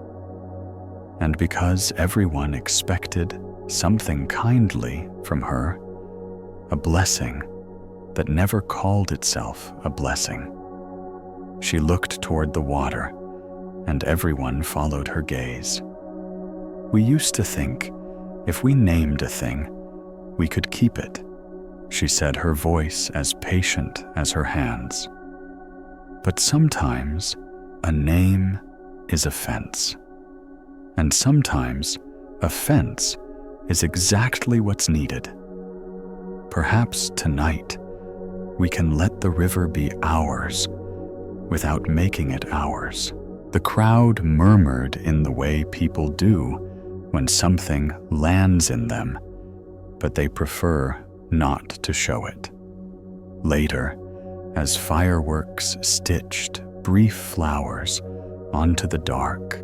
And because everyone expected something kindly from her, a blessing that never called itself a blessing, she looked toward the water, and everyone followed her gaze. We used to think if we named a thing, we could keep it, she said, her voice as patient as her hands. But sometimes a name is a fence. And sometimes a fence is exactly what's needed. Perhaps tonight we can let the river be ours without making it ours. The crowd murmured in the way people do when something lands in them, but they prefer not to show it. Later, as fireworks stitched brief flowers onto the dark,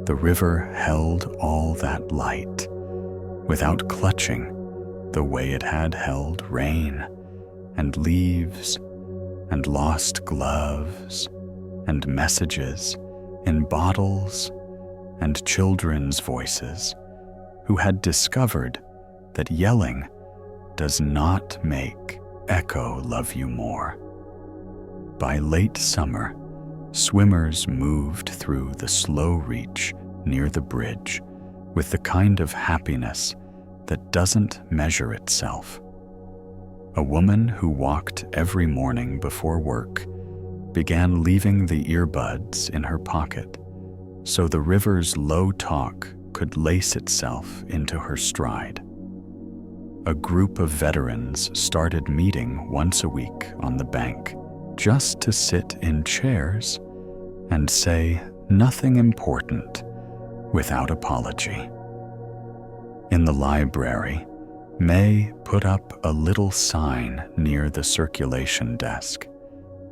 the river held all that light, without clutching the way it had held rain and leaves and lost gloves and messages in bottles and children's voices who had discovered that yelling does not make echo love you more. By late summer, swimmers moved through the slow reach near the bridge with the kind of happiness that doesn't measure itself. A woman who walked every morning before work began leaving the earbuds in her pocket so the river's low talk could lace itself into her stride. A group of veterans started meeting once a week on the bank just to sit in chairs and say nothing important without apology. In the library, May put up a little sign near the circulation desk.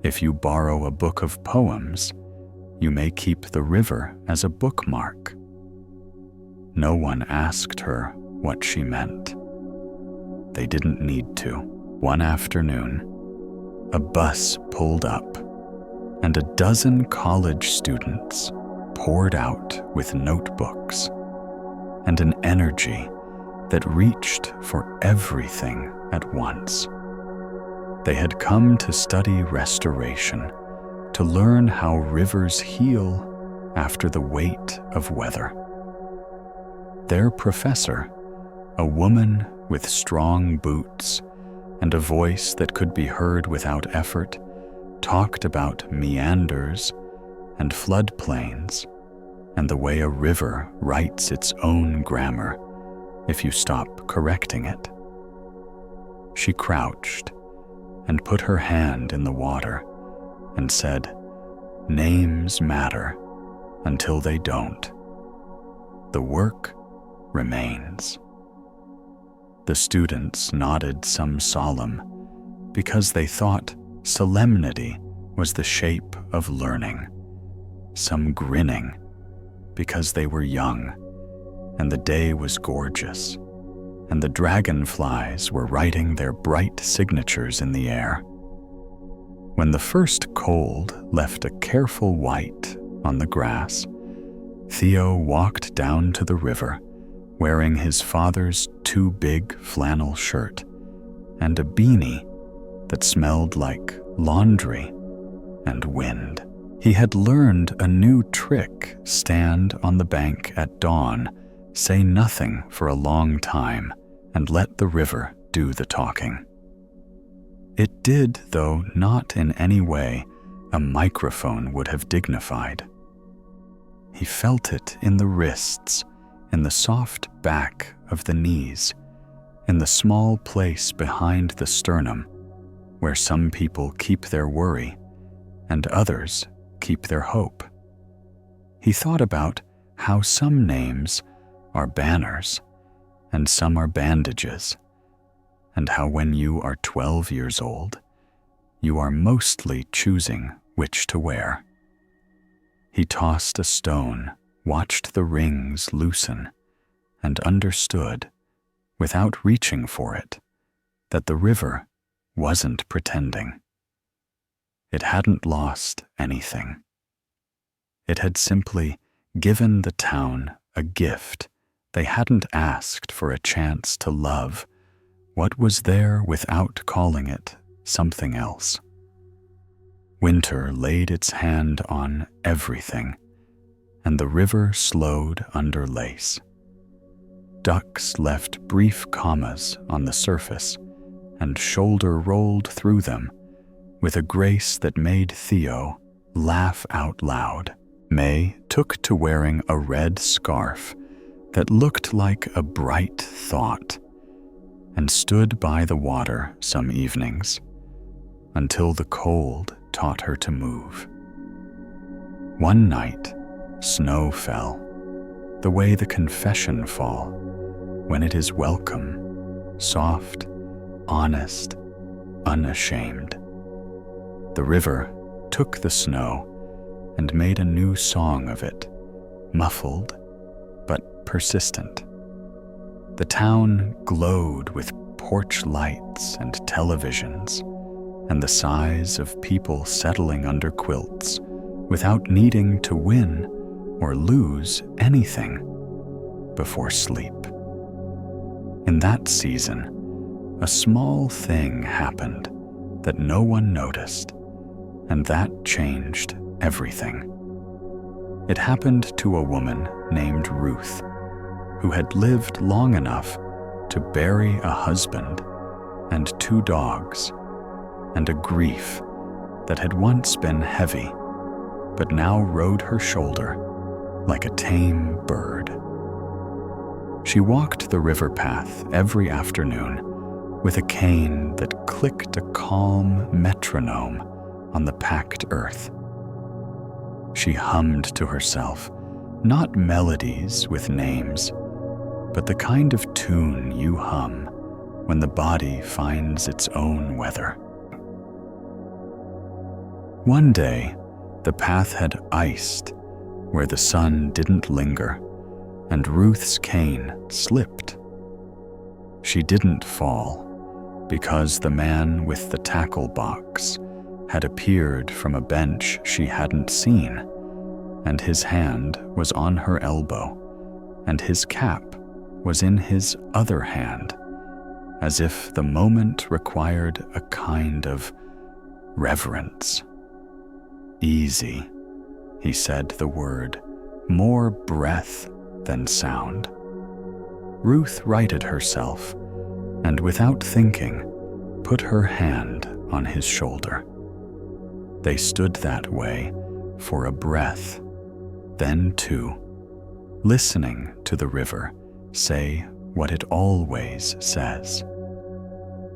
If you borrow a book of poems, you may keep the river as a bookmark. No one asked her what she meant. They didn't need to. One afternoon, a bus pulled up, and a dozen college students poured out with notebooks and an energy that reached for everything at once. They had come to study restoration, to learn how rivers heal after the weight of weather. Their professor, a woman with strong boots and a voice that could be heard without effort, talked about meanders and floodplains and the way a river writes its own grammar if you stop correcting it. She crouched and put her hand in the water and said, "Names matter until they don't. The work remains." The students nodded some solemn because they thought solemnity was the shape of learning, some grinning because they were young and the day was gorgeous and the dragonflies were writing their bright signatures in the air. When the first cold left a careful white on the grass, Theo walked down to the river wearing his father's too big flannel shirt and a beanie that smelled like laundry and wind. He had learned a new trick: stand on the bank at dawn, say nothing for a long time, and let the river do the talking. It did, though not in any way a microphone would have dignified. He felt it in the wrists, in the soft back of the knees, in the small place behind the sternum, where some people keep their worry and others keep their hope. He thought about how some names are banners and some are bandages, and how when you are 12 years old, you are mostly choosing which to wear. He tossed a stone, watched the rings loosen, and understood, without reaching for it, that the river wasn't pretending. It hadn't lost anything. It had simply given the town a gift they hadn't asked for, a chance to love what was there without calling it something else. Winter laid its hand on everything, and the river slowed under lace. Ducks left brief commas on the surface and shoulder rolled through them with a grace that made Theo laugh out loud. May took to wearing a red scarf that looked like a bright thought and stood by the water some evenings until the cold taught her to move. One night, snow fell, the way the confession fall, when it is welcome, soft, honest, unashamed. The river took the snow and made a new song of it, muffled but persistent. The town glowed with porch lights and televisions, and the sighs of people settling under quilts without needing to win or lose anything before sleep. In that season, a small thing happened that no one noticed, and that changed everything. It happened to a woman named Ruth, who had lived long enough to bury a husband and 2 dogs, and a grief that had once been heavy, but now rode her shoulder like a tame bird. She walked the river path every afternoon with a cane that clicked a calm metronome on the packed earth. She hummed to herself, not melodies with names, but the kind of tune you hum when the body finds its own weather. One day, the path had iced where the sun didn't linger, and Ruth's cane slipped. She didn't fall because the man with the tackle box had appeared from a bench she hadn't seen, and his hand was on her elbow, and his cap was in his other hand, as if the moment required a kind of reverence. Easy, he said the word, more breath than sound. Ruth righted herself, and without thinking, put her hand on his shoulder. They stood that way for a breath, then 2, listening to the river say what it always says.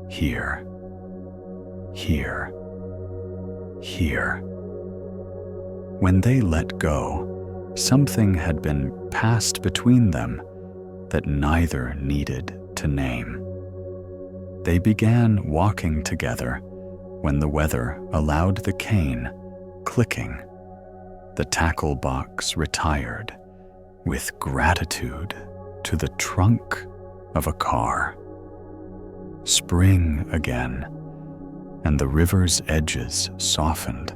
Here, here, here. When they let go, something had been passed between them that neither needed to name. They began walking together when the weather allowed the cane clicking. The tackle box retired with gratitude to the trunk of a car. Spring again, and the river's edges softened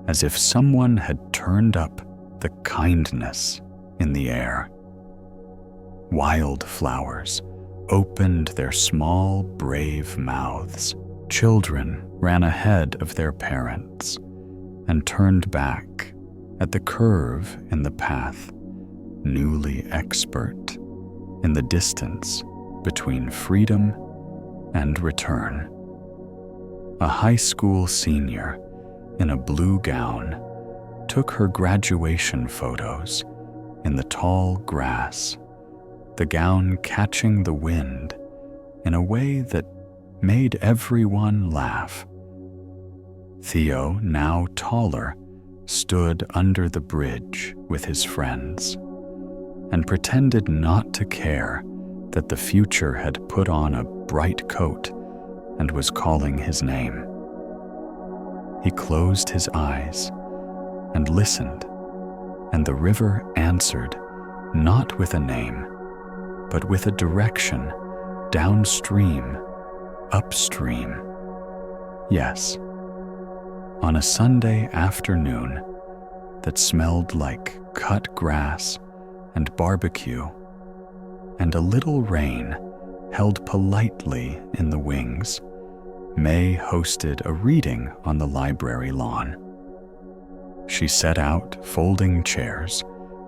as if someone had turned up the kindness in the air. Wildflowers opened their small, brave mouths. Children ran ahead of their parents and turned back at the curve in the path, newly expert in the distance between freedom and return. A high school senior in a blue gown took her graduation photos in the tall grass, the gown catching the wind in a way that made everyone laugh. Theo, now taller, stood under the bridge with his friends and pretended not to care that the future had put on a bright coat and was calling his name. He closed his eyes and listened, and the river answered not with a name, but with a direction downstream, upstream. Yes, on a Sunday afternoon that smelled like cut grass and barbecue, and a little rain held politely in the wings, May hosted a reading on the library lawn. She set out folding chairs,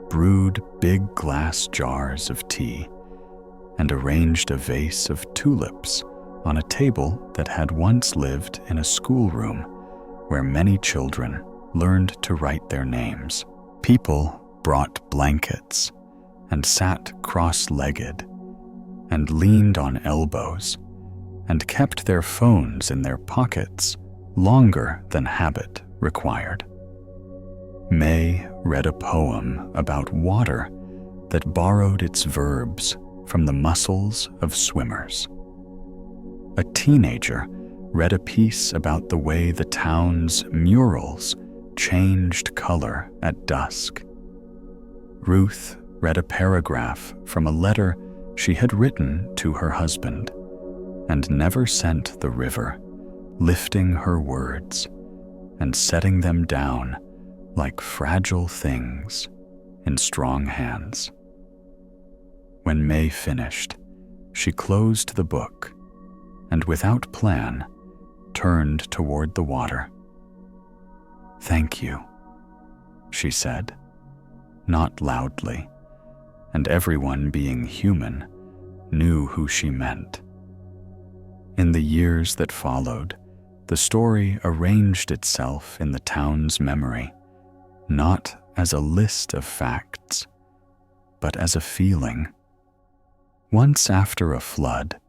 brewed big glass jars of tea, and arranged a vase of tulips on a table that had once lived in a schoolroom where many children learned to write their names. People brought blankets and sat cross-legged and leaned on elbows and kept their phones in their pockets longer than habit required. May read a poem about water that borrowed its verbs from the muscles of swimmers. A teenager read a piece about the way the town's murals changed color at dusk. Ruth read a paragraph from a letter she had written to her husband and never sent the river, lifting her words and setting them down like fragile things in strong hands. When May finished, she closed the book and without plan turned toward the water. "Thank you," she said, not loudly, and everyone being human knew who she meant. In the years that followed, the story arranged itself in the town's memory, not as a list of facts, but as a feeling. Once after a flood,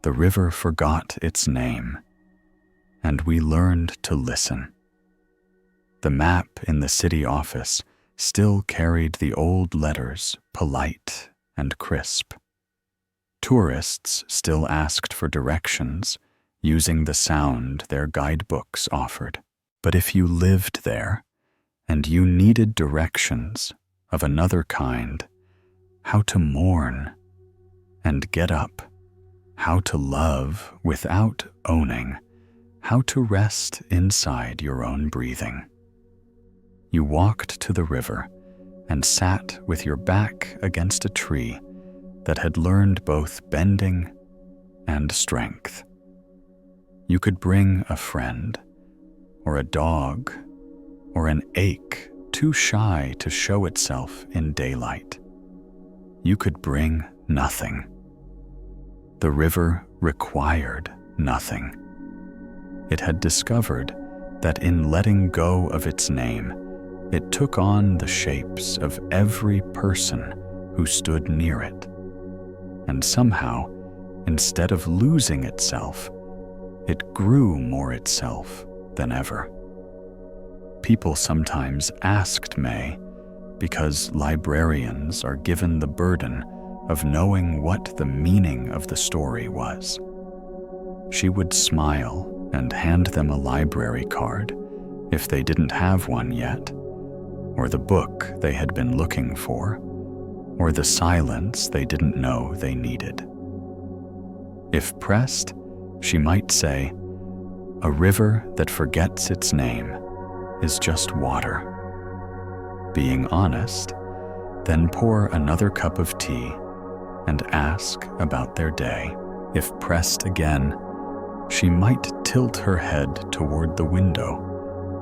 the river forgot its name, and we learned to listen. The map in the city office still carried the old letters, polite and crisp. Tourists still asked for directions, using the sound their guidebooks offered. But if you lived there, and you needed directions of another kind, how to mourn and get up, how to love without owning, how to rest inside your own breathing. You walked to the river and sat with your back against a tree that had learned both bending and strength. You could bring a friend, or a dog, or an ache too shy to show itself in daylight. You could bring nothing. The river required nothing. It had discovered that in letting go of its name, it took on the shapes of every person who stood near it. And somehow, instead of losing itself, it grew more itself than ever. People sometimes asked May, because librarians are given the burden of knowing what the meaning of the story was. She would smile and hand them a library card if they didn't have one yet, or the book they had been looking for, or the silence they didn't know they needed. If pressed, she might say, "A river that forgets its name is just water." Being honest, then pour another cup of tea and ask about their day. If pressed again, she might tilt her head toward the window,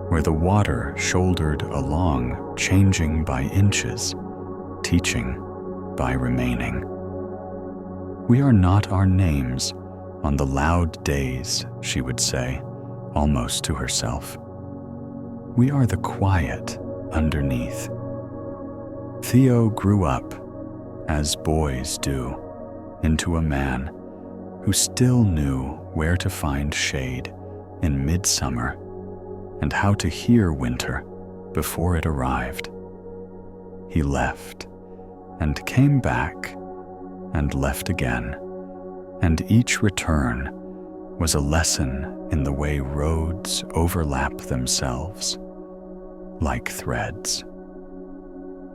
where the water shouldered along, changing by inches, teaching by remaining. "We are not our names on the loud days," she would say, almost to herself. "We are the quiet underneath." Theo grew up, as boys do, into a man who still knew where to find shade in midsummer and how to hear winter before it arrived. He left and came back and left again, and each return was a lesson in the way roads overlap themselves like threads.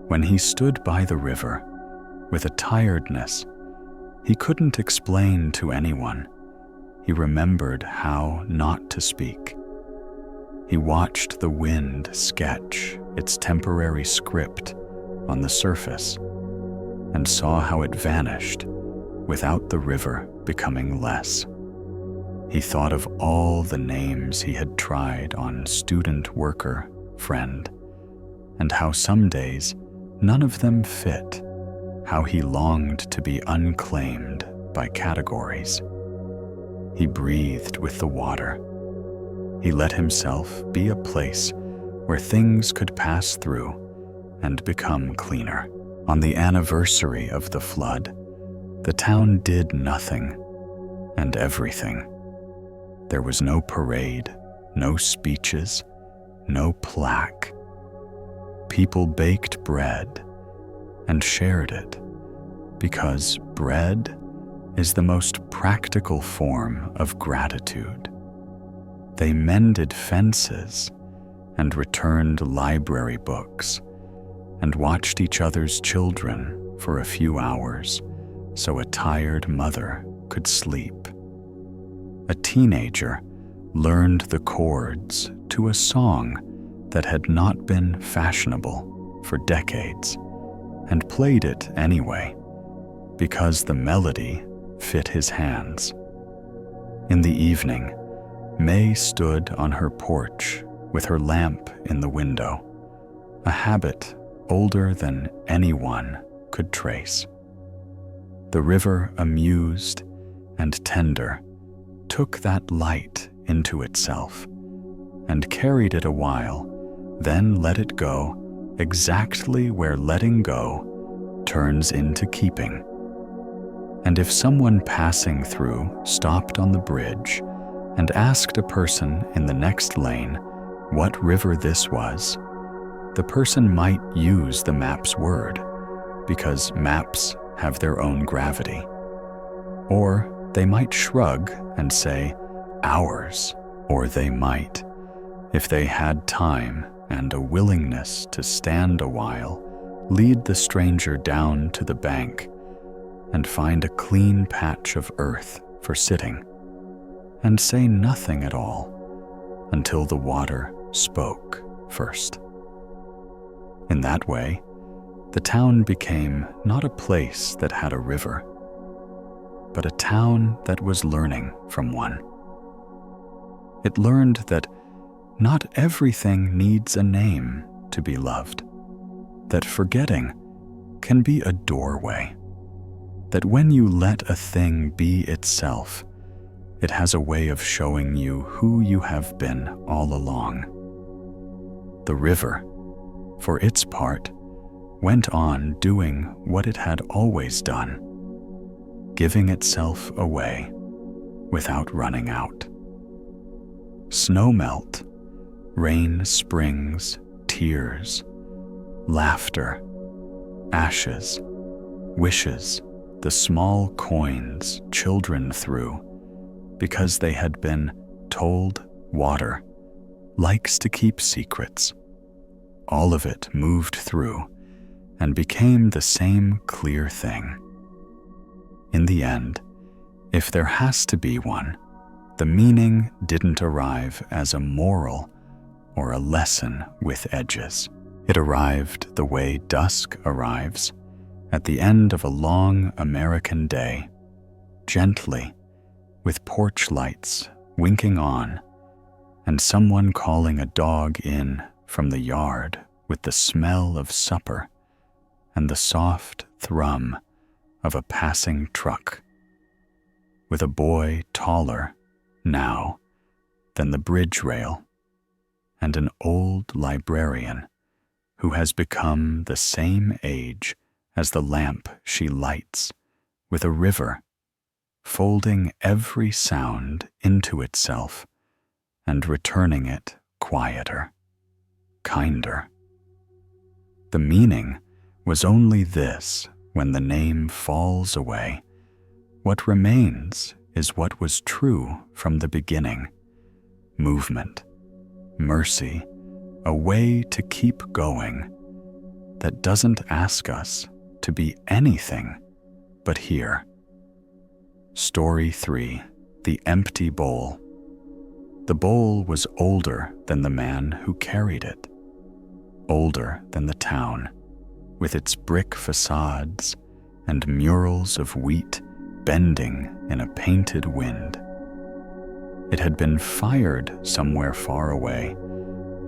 When he stood by the river with a tiredness he couldn't explain to anyone, he remembered how not to speak. He watched the wind sketch its temporary script on the surface and saw how it vanished without the river becoming less. He thought of all the names he had tried on student, worker, friend, and how some days none of them fit, how he longed to be unclaimed by categories. He breathed with the water. He let himself be a place where things could pass through and become cleaner. On the anniversary of the flood, the town did nothing and everything. There was no parade, no speeches, no plaque. People baked bread and shared it because bread is the most practical form of gratitude. They mended fences and returned library books and watched each other's children for a few hours so a tired mother could sleep. A teenager learned the chords to a song that had not been fashionable for decades and played it anyway because the melody fit his hands. In the evening, May stood on her porch with her lamp in the window, a habit older than anyone could trace. The river, amused and tender, took that light into itself and carried it a while, then let it go exactly where letting go turns into keeping. And if someone passing through stopped on the bridge and asked a person in the next lane what river this was, the person might use the map's word because maps have their own gravity. Or they might shrug and say, ours. Or they might, if they had time and a willingness to stand a while, lead the stranger down to the bank and find a clean patch of earth for sitting, and say nothing at all until the water spoke first. In that way, the town became not a place that had a river, but a town that was learning from one. It learned that not everything needs a name to be loved, that forgetting can be a doorway, that when you let a thing be itself, it has a way of showing you who you have been all along. The river, for its part, went on doing what it had always done, giving itself away without running out. Snow melt, rain springs, tears, laughter, ashes, wishes, the small coins children threw because they had been told water likes to keep secrets. All of it moved through and became the same clear thing. In the end, if there has to be one, the meaning didn't arrive as a moral or a lesson with edges. It arrived the way dusk arrives at the end of a long American day, gently, with porch lights winking on, and someone calling a dog in from the yard with the smell of supper and the soft thrum of a passing truck, with a boy taller now than the bridge rail, and an old librarian who has become the same age as the lamp she lights, with a river folding every sound into itself and returning it quieter, kinder. The meaning was only this: when the name falls away, what remains is what was true from the beginning: movement, mercy, a way to keep going that doesn't ask us to be anything but here. Story 3: The Empty Bowl. The bowl was older than the man who carried it, older than the town, with its brick facades and murals of wheat bending in a painted wind. It had been fired somewhere far away,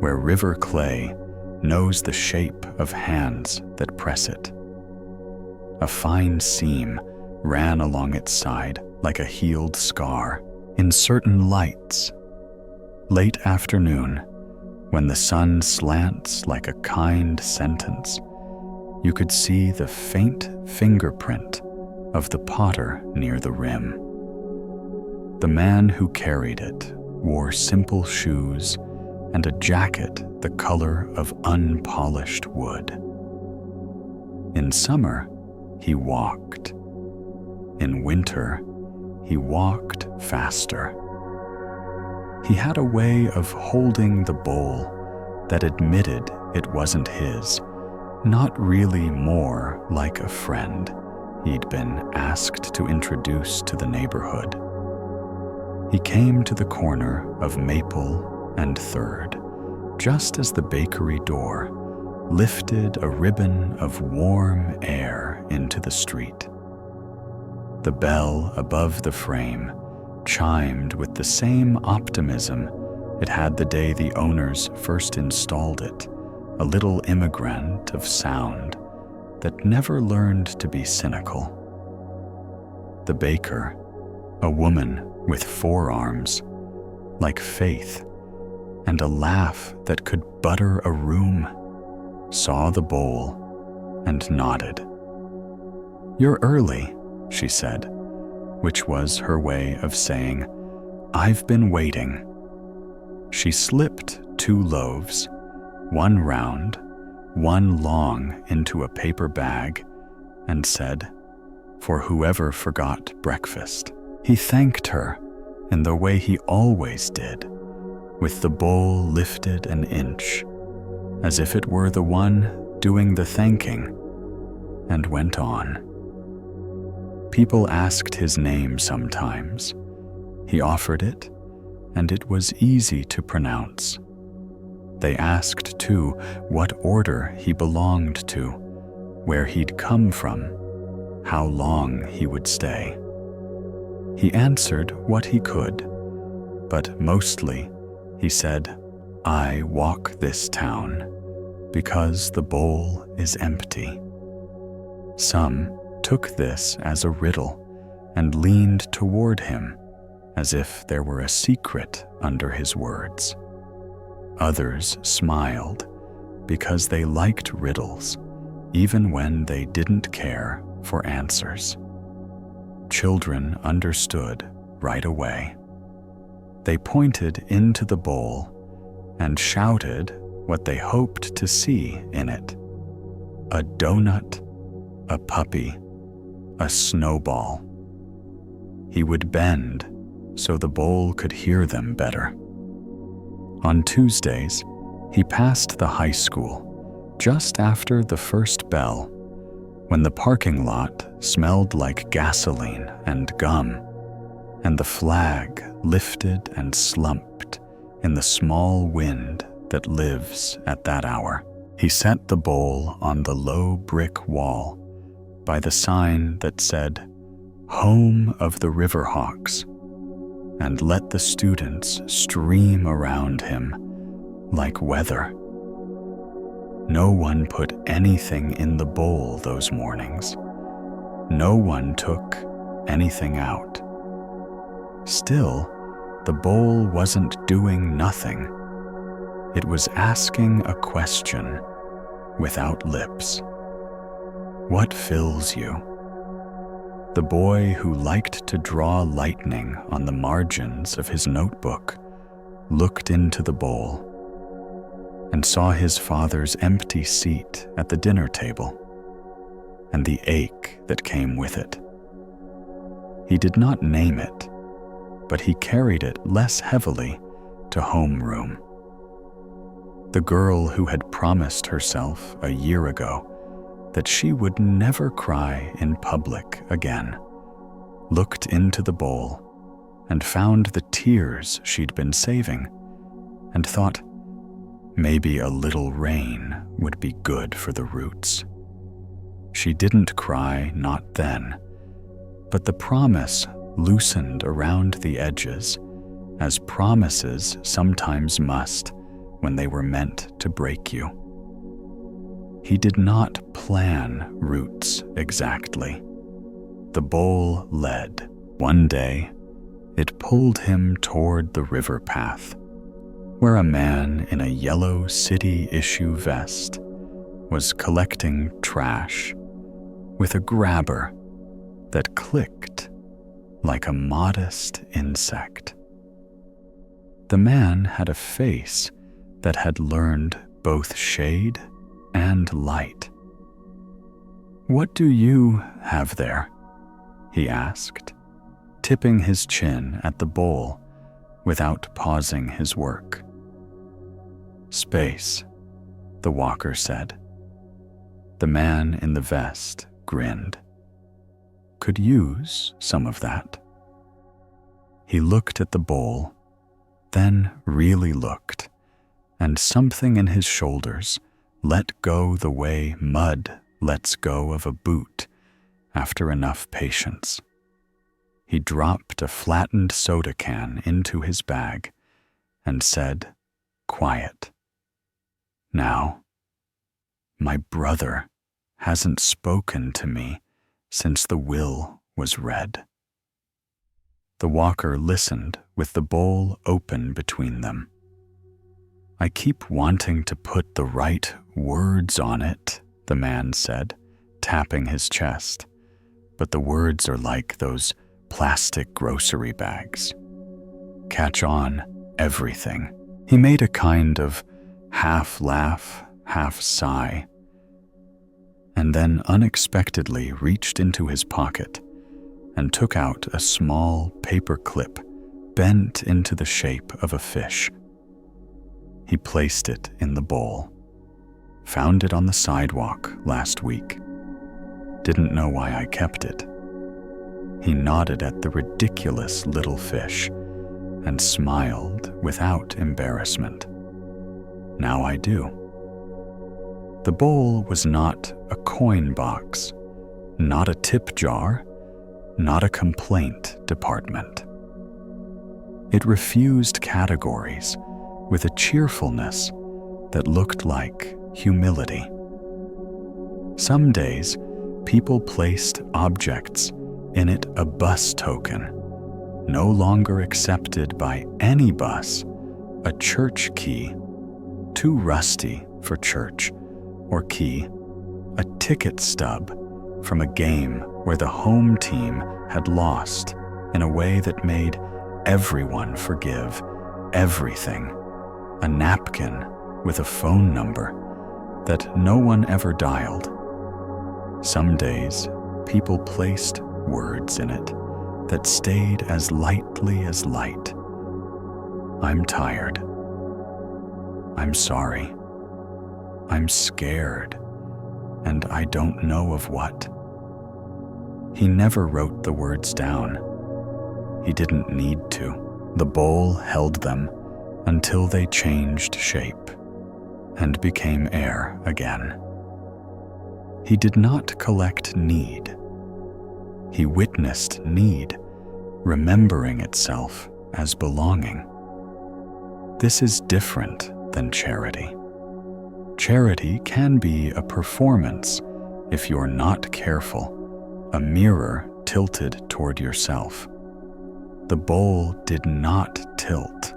where river clay knows the shape of hands that press it. A fine seam ran along its side like a healed scar. In certain lights, late afternoon, When the sun slants like a kind sentence, you could see the faint fingerprint of the potter near the rim. The man who carried it wore simple shoes and a jacket the color of unpolished wood. In summer, he walked. In winter, he walked faster. He had a way of holding the bowl that admitted it wasn't his, not really more like a friend he'd been asked to introduce to the neighborhood. He came to the corner of Maple and 3rd, just as the bakery door lifted a ribbon of warm air into the street. The bell above the frame chimed with the same optimism it had the day the owners first installed it, a little immigrant of sound that never learned to be cynical. The baker, a woman with 4 arms, like faith, and a laugh that could butter a room, saw the bowl and nodded. "You're early," she said, which was her way of saying, "I've been waiting." She slipped 2 loaves, one round, one long, into a paper bag and said, "For whoever forgot breakfast." He thanked her in the way he always did, with the bowl lifted an inch, as if it were the one doing the thanking, and went on. People asked his name sometimes. He offered it, and it was easy to pronounce. They asked, too, what order he belonged to, where he'd come from, how long he would stay. He answered what he could, but mostly he said, "I walk this town because the bowl is empty." Some took this as a riddle and leaned toward him as if there were a secret under his words. Others smiled because they liked riddles, even when they didn't care for answers. Children understood right away. They pointed into the bowl and shouted what they hoped to see in it: a donut, a puppy, a snowball. He would bend so the bowl could hear them better. On Tuesdays, he passed the high school just after the first bell, when the parking lot smelled like gasoline and gum, and the flag lifted and slumped in the small wind that lives at that hour. He set the bowl on the low brick wall by the sign that said, "Home of the Riverhawks," and let the students stream around him like weather. No one put anything in the bowl those mornings. No one took anything out. Still, the bowl wasn't doing nothing. It was asking a question without lips. What fills you? The boy who liked to draw lightning on the margins of his notebook looked into the bowl and saw his father's empty seat at the dinner table and the ache that came with it. He did not name it, but he carried it less heavily to homeroom. The girl who had promised herself a year ago that she would never cry in public again looked into the bowl and found the tears she'd been saving and thought, maybe a little rain would be good for the roots. She didn't cry, not then, but the promise loosened around the edges, as promises sometimes must when they were meant to break you. He did not plan roots exactly. The bowl led. One day, it pulled him toward the river path, where a man in a yellow city-issue vest was collecting trash with a grabber that clicked like a modest insect. The man had a face that had learned both shade and light. "What do you have there?" he asked, tipping his chin at the bowl without pausing his work. "Space," the walker said. The man in the vest grinned. "Could use some of that." He looked at the bowl, then really looked, and something in his shoulders let go the way mud lets go of a boot after enough patience. He dropped a flattened soda can into his bag and said, quiet, "Now, my brother hasn't spoken to me since the will was read." The walker listened with the bowl open between them. "I keep wanting to put the right words on it," the man said, tapping his chest, "but the words are like those plastic grocery bags. Catch on everything." He made a kind of half laugh, half sigh, and then unexpectedly reached into his pocket and took out a small paper clip bent into the shape of a fish. He placed it in the bowl. "Found it on the sidewalk last week. Didn't know why I kept it." He nodded at the ridiculous little fish and smiled without embarrassment. "Now I do." The bowl was not a coin box, not a tip jar, not a complaint department. It refused categories with a cheerfulness that looked like humility. Some days, people placed objects in it, a bus token, no longer accepted by any bus, a church key, too rusty for church, or key, a ticket stub from a game where the home team had lost in a way that made everyone forgive everything, a napkin with a phone number that no one ever dialed. Some days, people placed words in it that stayed as lightly as light. "I'm tired. I'm sorry. I'm scared, and I don't know of what." He never wrote the words down. He didn't need to. The bowl held them until they changed shape and became air again. He did not collect need. He witnessed need, remembering itself as belonging. This is different than charity. Charity can be a performance if you're not careful, a mirror tilted toward yourself. The bowl did not tilt.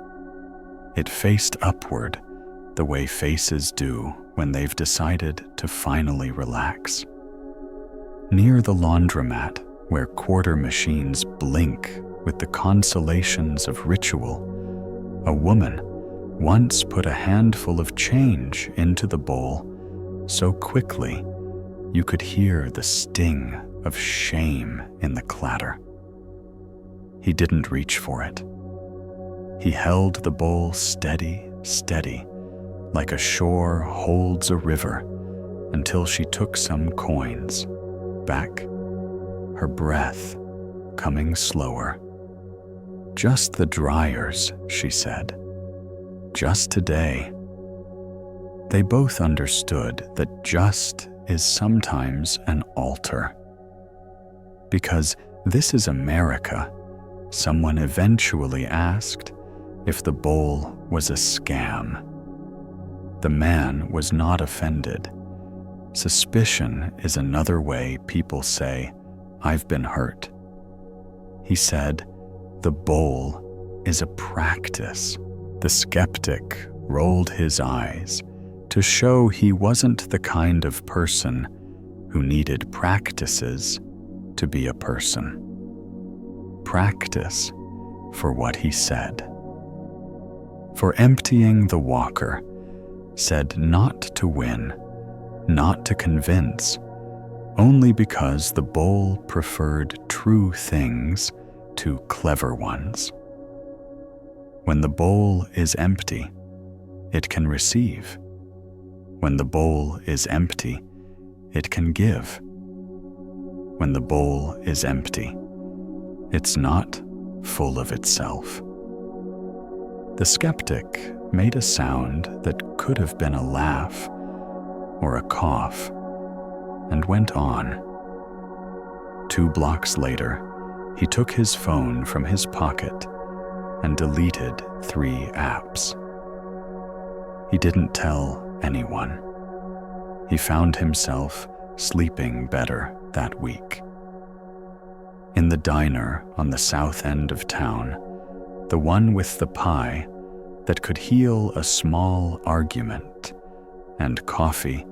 It faced upward the way faces do when they've decided to finally relax. Near the laundromat, where quarter machines blink with the consolations of ritual, a woman once put a handful of change into the bowl so quickly you could hear the sting of shame in the clatter. He didn't reach for it. He held the bowl steady, steady, like a shore holds a river, until she took some coins back, her breath coming slower. "Just the dryers," she said. "Just today." They both understood that just is sometimes an altar. Because this is America, someone eventually asked if the bowl was a scam. The man was not offended. Suspicion is another way people say, "I've been hurt." He said, "The bowl is a practice, The skeptic rolled his eyes to show he wasn't the kind of person who needed practices to be a person. Practice for what he said. For emptying the walker said not to win, not to convince, only because the bowl preferred true things to clever ones. When the bowl is empty, it can receive. When the bowl is empty, it can give. When the bowl is empty, it's not full of itself. The skeptic made a sound that could have been a laugh or a cough and went on. 2 blocks later, he took his phone from his pocket and deleted 3 apps. He didn't tell anyone. He found himself sleeping better that week. In the diner on the south end of town, the one with the pie that could heal a small argument, and coffee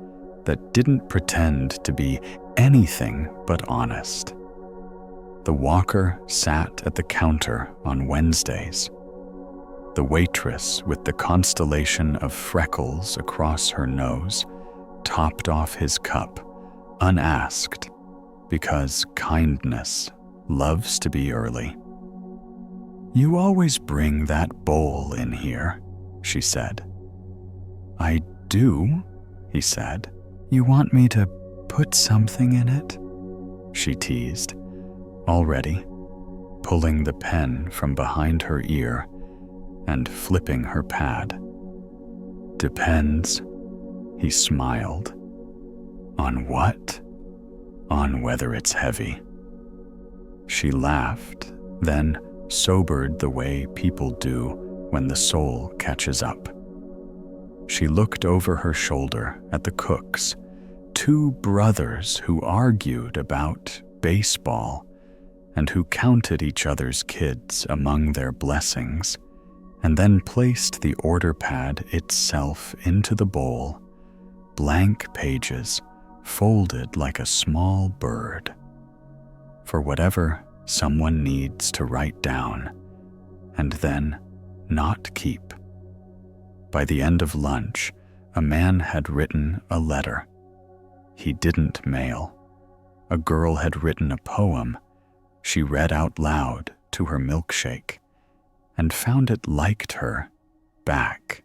that didn't pretend to be anything but honest. The walker sat at the counter on Wednesdays. The waitress with the constellation of freckles across her nose topped off his cup, unasked, because kindness loves to be early. "You always bring that bowl in here," she said. "I do," he said. "You want me to put something in it?" she teased, already pulling the pen from behind her ear and flipping her pad. "Depends," he smiled. "On what?" "On whether it's heavy." She laughed, then sobered the way people do when the soul catches up. She looked over her shoulder at the cooks, 2 brothers who argued about baseball and who counted each other's kids among their blessings, and then placed the order pad itself into the bowl, blank pages folded like a small bird, for whatever someone needs to write down and then not keep. By the end of lunch, a man had written a letter. He didn't mail. A girl had written a poem she read out loud to her milkshake and found it liked her back.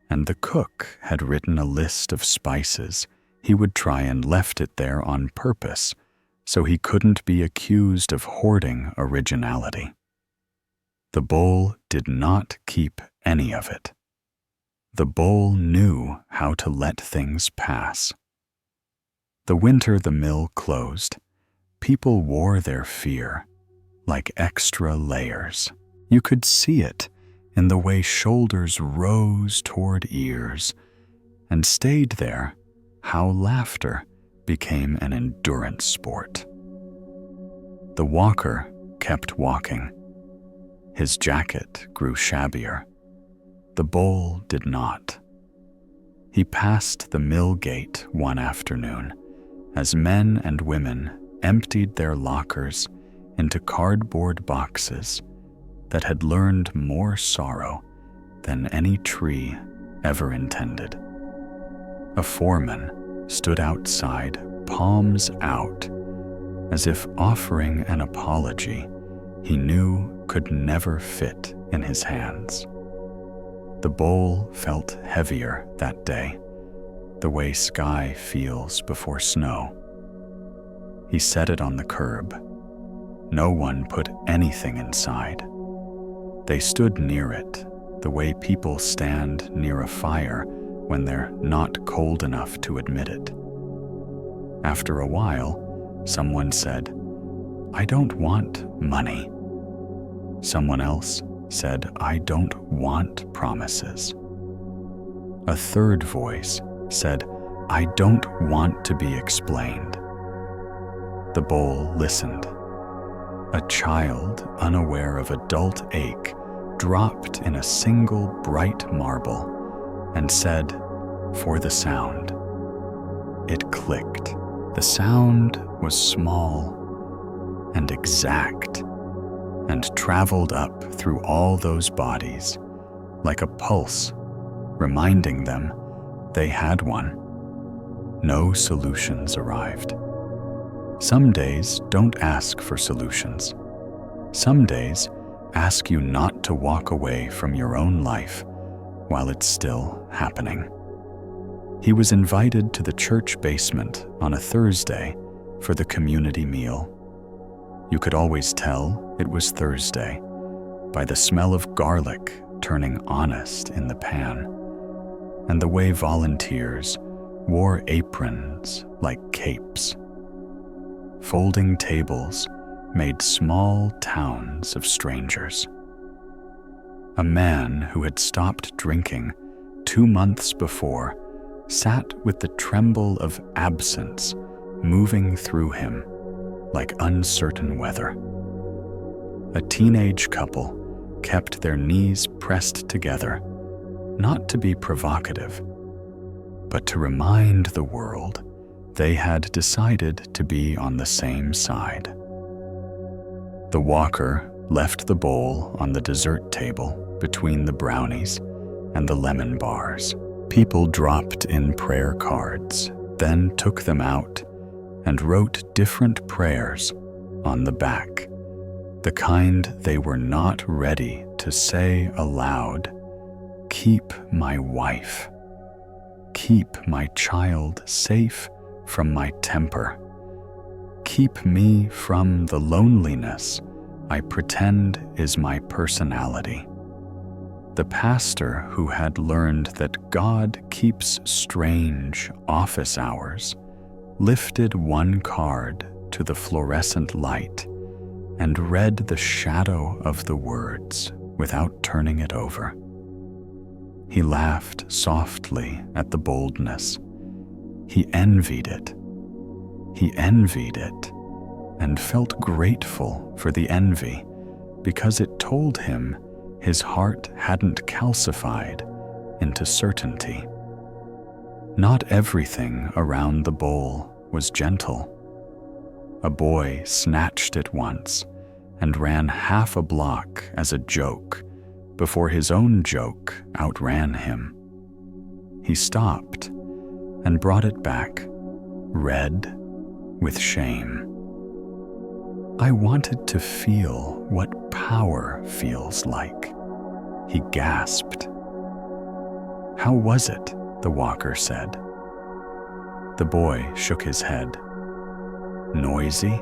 And the cook had written a list of spices he would try and left it there on purpose so he couldn't be accused of hoarding originality. The bowl did not keep any of it. The bowl knew how to let things pass. The winter the mill closed, people wore their fear like extra layers. You could see it in the way shoulders rose toward ears and stayed there, how laughter became an endurance sport. The walker kept walking. His jacket grew shabbier. The bowl did not. He passed the mill gate one afternoon as men and women emptied their lockers into cardboard boxes that had learned more sorrow than any tree ever intended. A foreman stood outside, palms out, as if offering an apology he knew could never fit in his hands. The bowl felt heavier that day, the way sky feels before snow. He set it on the curb. No one put anything inside. They stood near it, the way people stand near a fire when they're not cold enough to admit it. After a while, someone said, "I don't want money." Someone else said, "I don't want promises." A third voice said, "I don't want to be explained." The bowl listened. A child, unaware of adult ache, dropped in a single bright marble and said, "For the sound." It clicked. The sound was small and exact and traveled up through all those bodies like a pulse, reminding them they had one. No solutions arrived. Some days don't ask for solutions. Some days ask you not to walk away from your own life while it's still happening. He was invited to the church basement on a Thursday for the community meal. You could always tell it was Thursday by the smell of garlic turning honest in the pan, and the way volunteers wore aprons like capes. Folding tables made small towns of strangers. A man who had stopped drinking 2 months before sat with the tremble of absence moving through him like uncertain weather. A teenage couple kept their knees pressed together, not to be provocative, but to remind the world they had decided to be on the same side. The walker left the bowl on the dessert table between the brownies and the lemon bars. People dropped in prayer cards, then took them out and wrote different prayers on the back, the kind they were not ready to say aloud. Keep my wife. Keep my child safe from my temper. Keep me from the loneliness I pretend is my personality. The pastor who had learned that God keeps strange office hours lifted one card to the fluorescent light and read the shadow of the words without turning it over. He laughed softly at the boldness. He envied it. He envied it and felt grateful for the envy because it told him his heart hadn't calcified into certainty. Not everything around the bowl was gentle. A boy snatched it once and ran half a block as a joke before his own joke outran him. He stopped and brought it back, red with shame. I wanted to feel what power feels like, he gasped. How was it? The walker said. The boy shook his head. Noisy?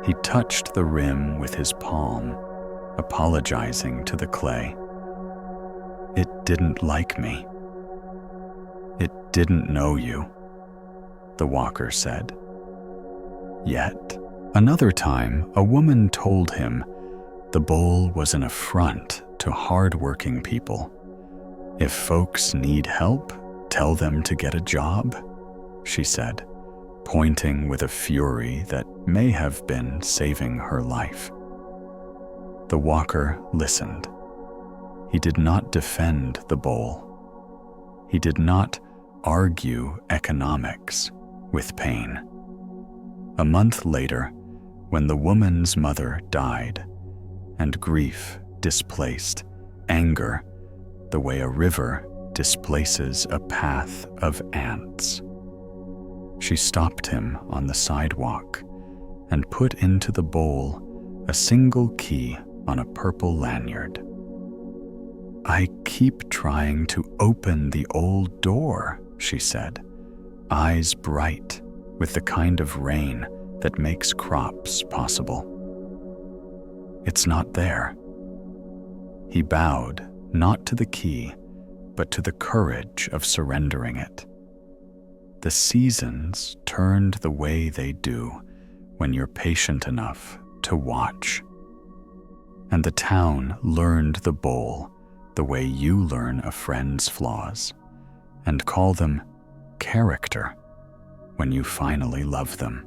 He touched the rim with his palm, apologizing to the clay. It didn't like me. It didn't know you, the walker said. Yet, another time, a woman told him the bowl was an affront to hard-working people. If folks need help, tell them to get a job, she said, pointing with a fury that may have been saving her life. The walker listened. He did not defend the bowl. He did not argue economics with pain. A month later, when the woman's mother died, and grief displaced anger the way a river displaces a path of ants, she stopped him on the sidewalk and put into the bowl a single key on a purple lanyard. I keep trying to open the old door, she said, eyes bright with the kind of rain that makes crops possible. It's not there. He bowed not to the key, but to the courage of surrendering it. The seasons turned the way they do when you're patient enough to watch. And the town learned the bowl the way you learn a friend's flaws and call them character when you finally love them.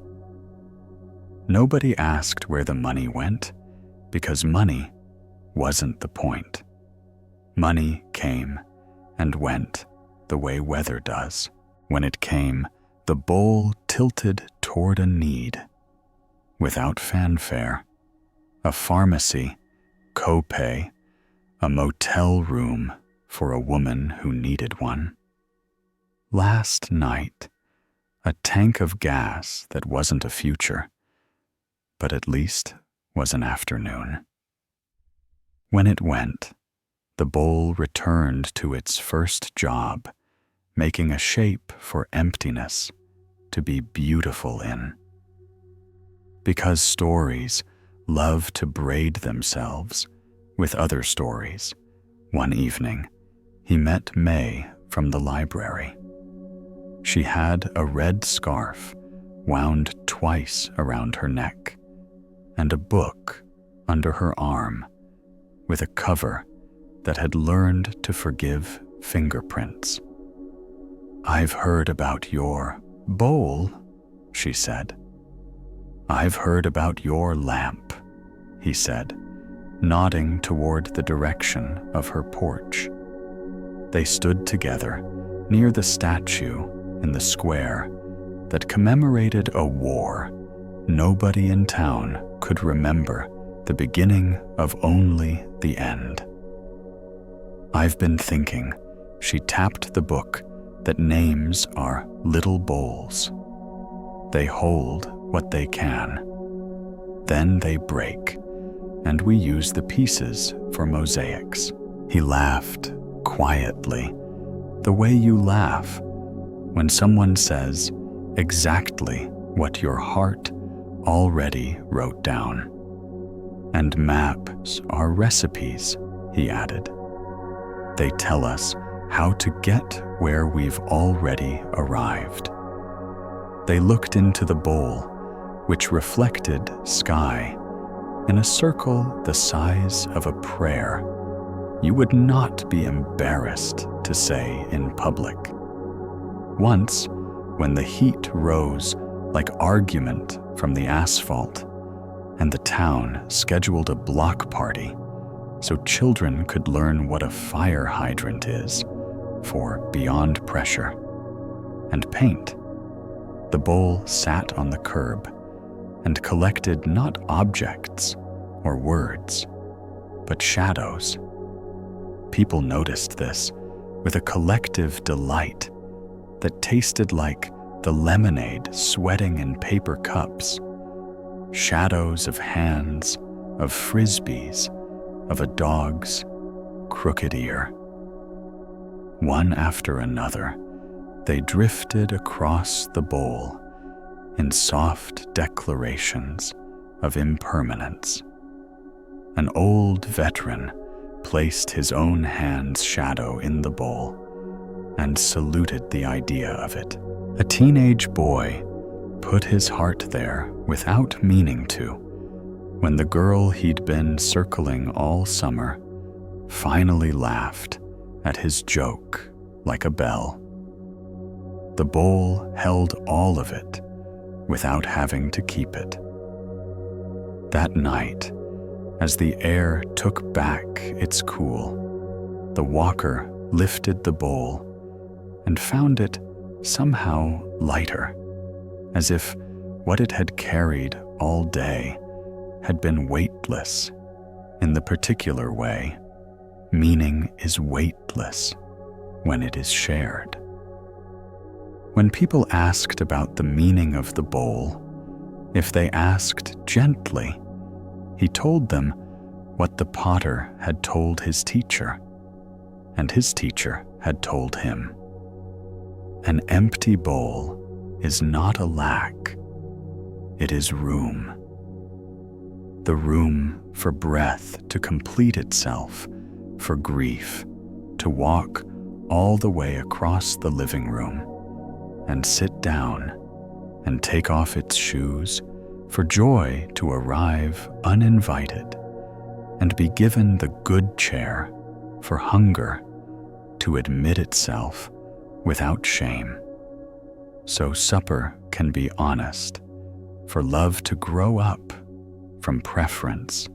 Nobody asked where the money went because money wasn't the point. Money came and went the way weather does. When it came, the bowl tilted toward a need. Without fanfare, a pharmacy, copay, a motel room for a woman who needed one. Last night, a tank of gas that wasn't a future, but at least was an afternoon. When it went, the bowl returned to its first job, making a shape for emptiness to be beautiful in. Because stories love to braid themselves with other stories, one evening, he met May from the library. She had a red scarf wound twice around her neck and a book under her arm with a cover that had learned to forgive fingerprints. "I've heard about your bowl," she said. "I've heard about your lamp," he said, nodding toward the direction of her porch. They stood together near the statue in the square that commemorated a war nobody in town could remember the beginning of only the end. "I've been thinking," she tapped the book, "that names are little bowls. They hold what they can. Then they break, and we use the pieces for mosaics." He laughed quietly, the way you laugh when someone says exactly what your heart already wrote down. "And maps are recipes," he added. "They tell us how to get where we've already arrived." They looked into the bowl, which reflected sky, in a circle the size of a prayer you would not be embarrassed to say in public. Once, when the heat rose like argument from the asphalt, and the town scheduled a block party so children could learn what a fire hydrant is for beyond pressure, and paint, the bowl sat on the curb and collected not objects or words, but shadows. People noticed this with a collective delight that tasted like the lemonade sweating in paper cups, shadows of hands, of frisbees, of a dog's crooked ear. One after another, they drifted across the bowl in soft declarations of impermanence. An old veteran placed his own hand's shadow in the bowl and saluted the idea of it. A teenage boy put his heart there without meaning to, when the girl he'd been circling all summer finally laughed at his joke like a bell. The bowl held all of it without having to keep it. That night, as the air took back its cool, the walker lifted the bowl and found it somehow lighter, as if what it had carried all day had been weightless in the particular way meaning is weightless when it is shared. When people asked about the meaning of the bowl, if they asked gently, he told them what the potter had told his teacher, and his teacher had told him. An empty bowl is not a lack, it is room. The room for breath to complete itself, for grief to walk all the way across the living room and sit down and take off its shoes, for joy to arrive uninvited and be given the good chair, for hunger to admit itself without shame, so supper can be honest, for love to grow up from preference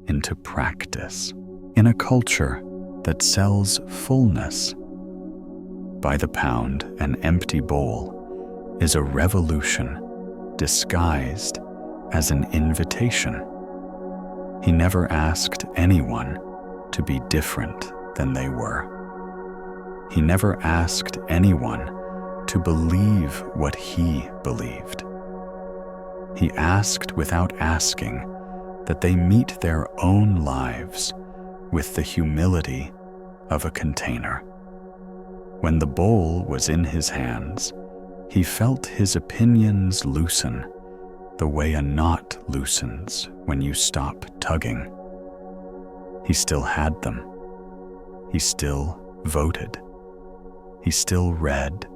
into practice in a culture that sells fullness. By the pound, an empty bowl is a revolution disguised as an invitation. He never asked anyone to be different than they were. He never asked anyone to believe what he believed. He asked without asking that they meet their own lives with the humility of a container. When the bowl was in his hands, he felt his opinions loosen the way a knot loosens when you stop tugging. He still had them. He still voted. He still read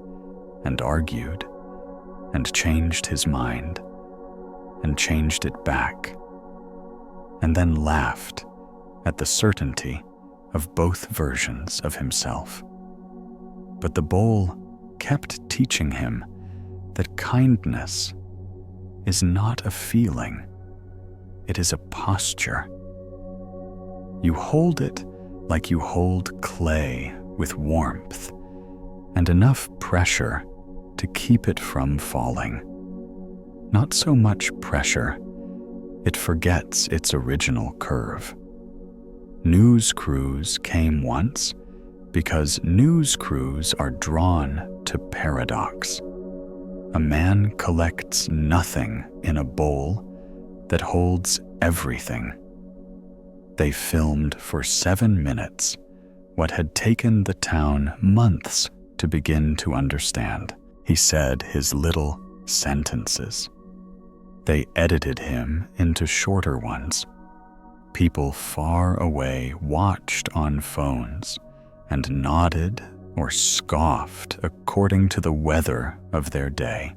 and argued and changed his mind and changed it back, and then laughed at the certainty of both versions of himself. But the bowl kept teaching him that kindness is not a feeling, it is a posture. You hold it like you hold clay with warmth and enough pressure to keep it from falling. Not so much pressure, it forgets its original curve. News crews came once because news crews are drawn to paradox. A man collects nothing in a bowl that holds everything. They filmed for 7 minutes what had taken the town months to begin to understand. He said his little sentences. They edited him into shorter ones. People far away watched on phones and nodded or scoffed according to the weather of their day.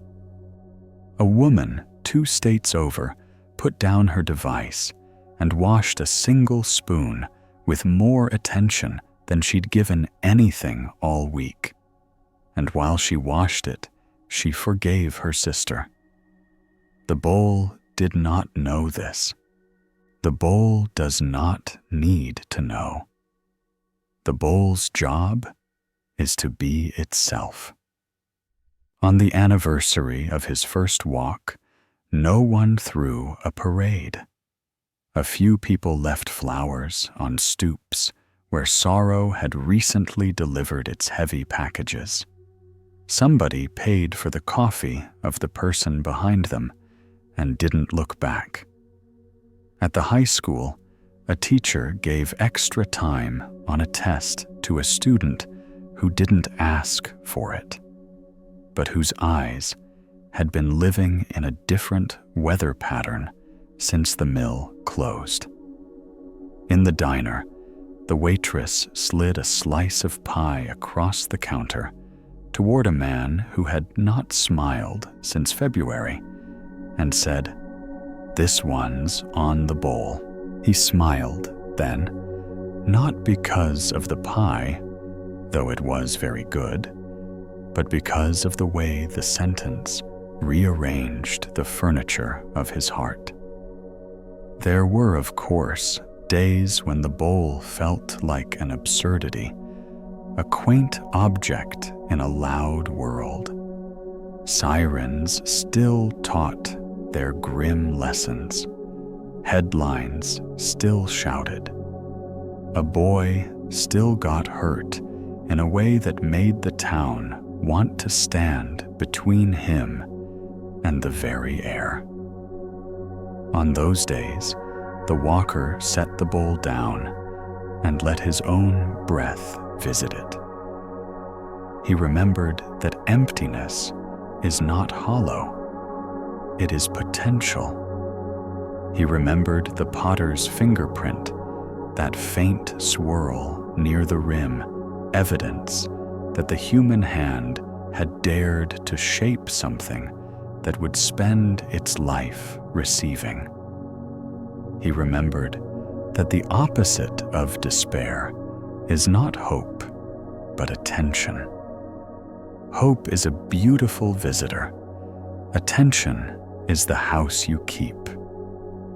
A woman 2 states over put down her device and washed a single spoon with more attention than she'd given anything all week. And while she washed it, she forgave her sister. The bowl did not know this. The bowl does not need to know. The bowl's job is to be itself. On the anniversary of his first walk, no one threw a parade. A few people left flowers on stoops where sorrow had recently delivered its heavy packages. Somebody paid for the coffee of the person behind them and didn't look back. At the high school, a teacher gave extra time on a test to a student who didn't ask for it, but whose eyes had been living in a different weather pattern since the mill closed. In the diner, the waitress slid a slice of pie across the counter toward a man who had not smiled since February and said, "This one's on the bowl." He smiled then, not because of the pie, though it was very good, but because of the way the sentence rearranged the furniture of his heart. There were, of course, days when the bowl felt like an absurdity, a quaint object in a loud world. Sirens still taught their grim lessons. Headlines still shouted. A boy still got hurt in a way that made the town want to stand between him and the very air. On those days, the walker set the bowl down and let his own breath visit it. He remembered that emptiness is not hollow, it is potential. He remembered the potter's fingerprint, that faint swirl near the rim, evidence that the human hand had dared to shape something that would spend its life receiving. He remembered that the opposite of despair is not hope, but attention. Hope is a beautiful visitor. Attention is the house you keep.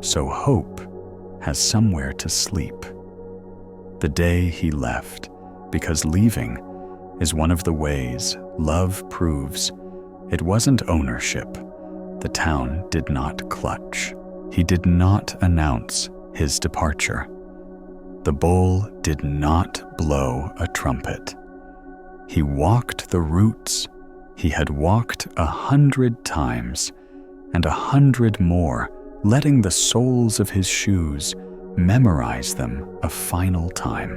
So hope has somewhere to sleep. The day he left, because leaving is one of the ways love proves it wasn't ownership. The town did not clutch. He did not announce his departure. The bull did not blow a trumpet. He walked the routes he had walked 100 times, and 100 more, letting the soles of his shoes memorize them a final time.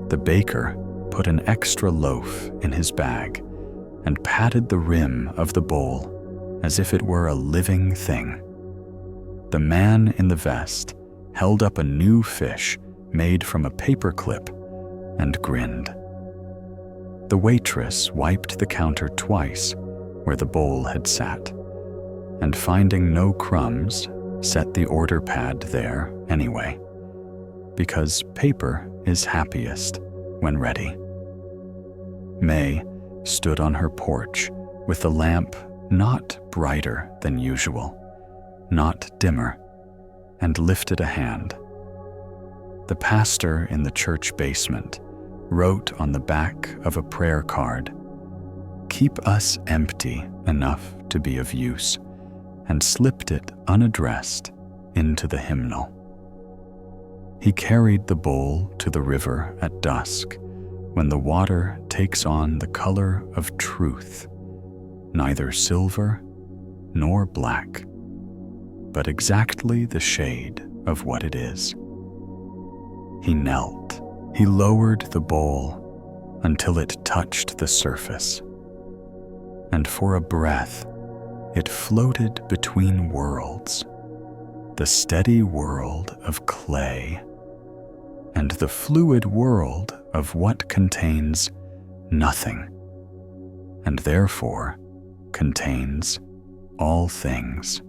The baker put an extra loaf in his bag and patted the rim of the bowl as if it were a living thing. The man in the vest held up a new fish made from a paperclip and grinned. The waitress wiped the counter twice where the bowl had sat, and finding no crumbs, set the order pad there anyway, because paper is happiest when ready. May stood on her porch with the lamp not brighter than usual, not dimmer, and lifted a hand. The pastor in the church basement wrote on the back of a prayer card, "Keep us empty enough to be of use," and slipped it unaddressed into the hymnal. He carried the bowl to the river at dusk, when the water takes on the color of truth, neither silver nor black, but exactly the shade of what it is. He knelt. He lowered the bowl until it touched the surface, and for a breath, it floated between worlds, the steady world of clay and the fluid world of what contains nothing, and therefore contains all things.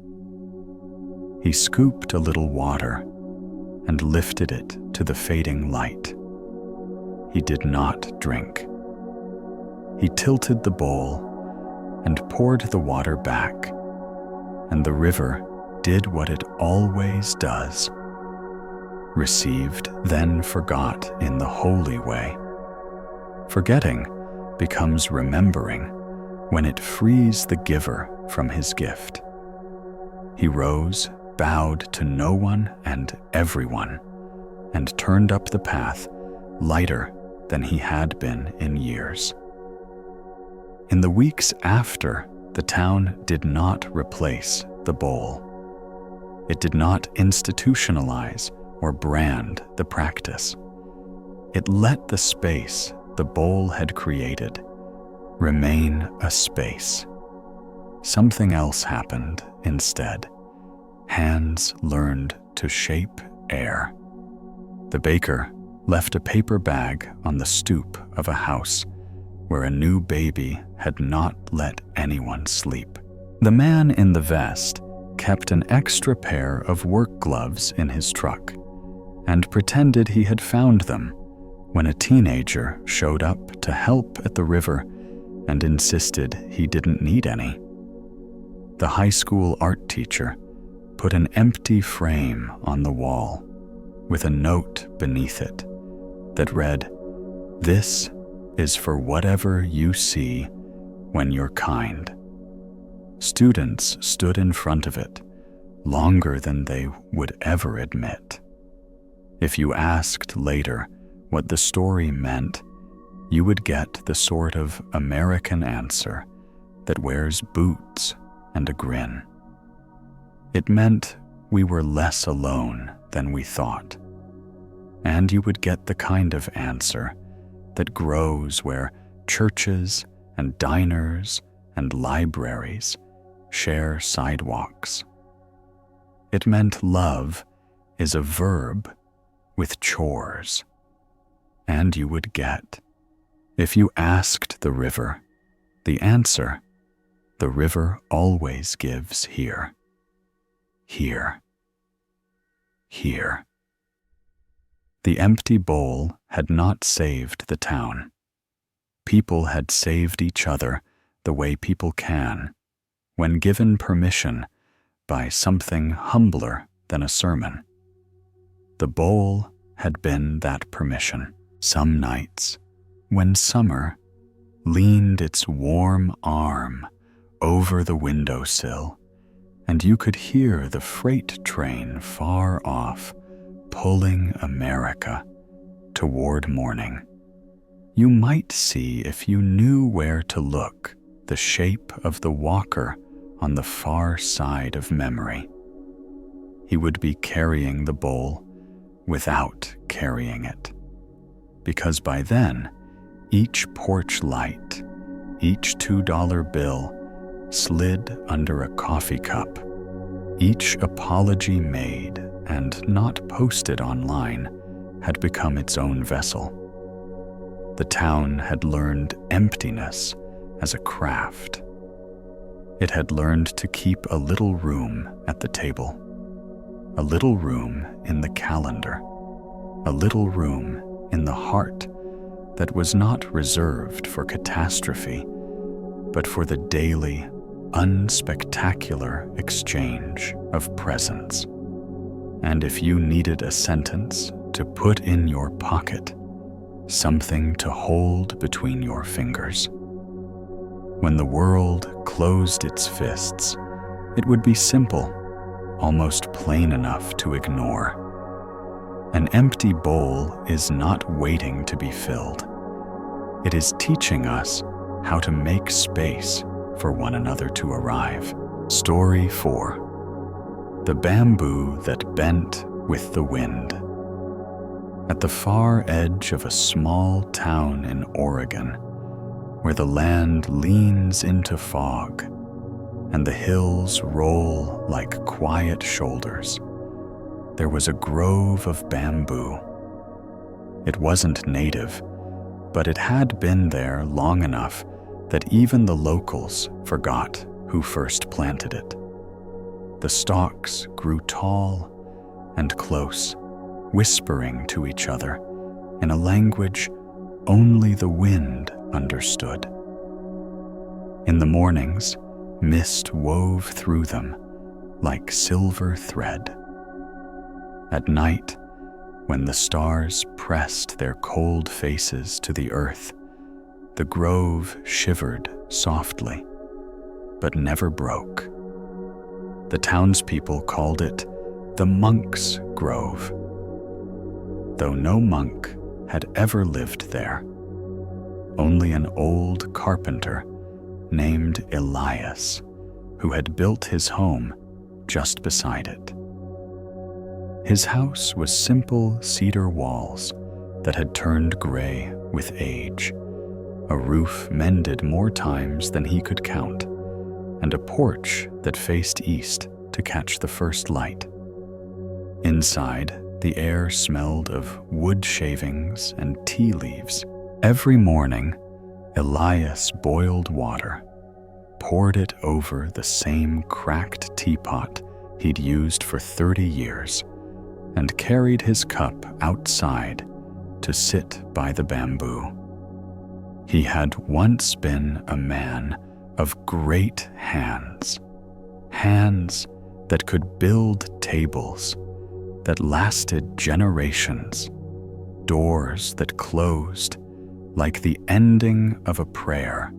He scooped a little water and lifted it to the fading light. He did not drink. He tilted the bowl and poured the water back, and the river did what it always does. Received, then forgot in the holy way. Forgetting becomes remembering when it frees the giver from his gift. He rose, bowed to no one and everyone, and turned up the path lighter than he had been in years. In the weeks after, the town did not replace the bowl. It did not institutionalize or brand the practice. It let the space the bowl had created remain a space. Something else happened instead. Hands learned to shape air. The baker left a paper bag on the stoop of a house where a new baby had not let anyone sleep. The man in the vest kept an extra pair of work gloves in his truck and pretended he had found them when a teenager showed up to help at the river and insisted he didn't need any. The high school art teacher put an empty frame on the wall with a note beneath it that read, "This is for whatever you see when you're kind." Students stood in front of it longer than they would ever admit. If you asked later what the story meant, you would get the sort of American answer that wears boots and a grin. It meant we were less alone than we thought. And you would get the kind of answer that grows where churches and diners and libraries share sidewalks. It meant love is a verb with chores. And you would get, if you asked the river, the answer the river always gives here. Here. Here. The empty bowl had not saved the town. People had saved each other the way people can, when given permission by something humbler than a sermon. The bowl had been that permission. Some nights, when summer leaned its warm arm over the windowsill, and you could hear the freight train far off pulling America toward morning, you might see, if you knew where to look, the shape of the walker on the far side of memory. He would be carrying the bowl without carrying it, because by then, each porch light, each $2 bill slid under a coffee cup, each apology made and not posted online had become its own vessel. The town had learned emptiness as a craft. It had learned to keep a little room at the table, a little room in the calendar, a little room in the heart that was not reserved for catastrophe, but for the daily, unspectacular exchange of presence. And if you needed a sentence to put in your pocket, something to hold between your fingers, when the world closed its fists, it would be simple, almost plain enough to ignore. An empty bowl is not waiting to be filled. It is teaching us how to make space for one another to arrive. Story 4. The bamboo that bent with the wind. At the far edge of a small town in Oregon, where the land leans into fog and the hills roll like quiet shoulders, there was a grove of bamboo. It wasn't native, but it had been there long enough that even the locals forgot who first planted it. The stalks grew tall and close, whispering to each other in a language only the wind understood. In the mornings, mist wove through them like silver thread. At night, when the stars pressed their cold faces to the earth, the grove shivered softly, but never broke. The townspeople called it the monk's grove, though no monk had ever lived there. Only an old carpenter named Elias, who had built his home just beside it. His house was simple cedar walls that had turned gray with age, a roof mended more times than he could count, and a porch that faced east to catch the first light. Inside, the air smelled of wood shavings and tea leaves. Every morning, Elias boiled water, poured it over the same cracked teapot he'd used for 30 years, and carried his cup outside to sit by the bamboo. He had once been a man of great hands, hands that could build tables that lasted generations, doors that closed like the ending of a prayer,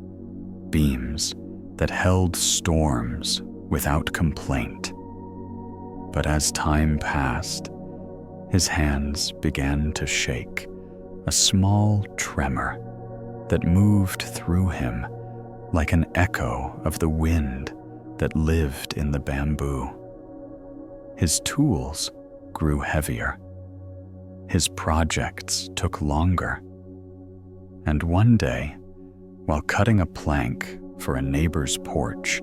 beams that held storms without complaint. But as time passed, his hands began to shake, a small tremor that moved through him like an echo of the wind that lived in the bamboo. His tools grew heavier. His projects took longer. And one day, while cutting a plank for a neighbor's porch,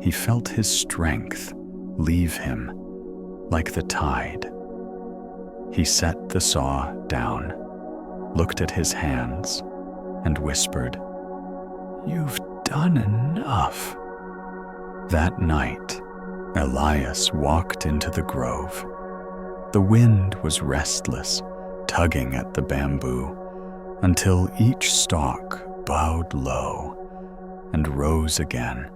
he felt his strength leave him like the tide. He set the saw down, looked at his hands, and whispered, "You've done enough." That night, Elias walked into the grove. The wind was restless, tugging at the bamboo, until each stalk bowed low and rose again,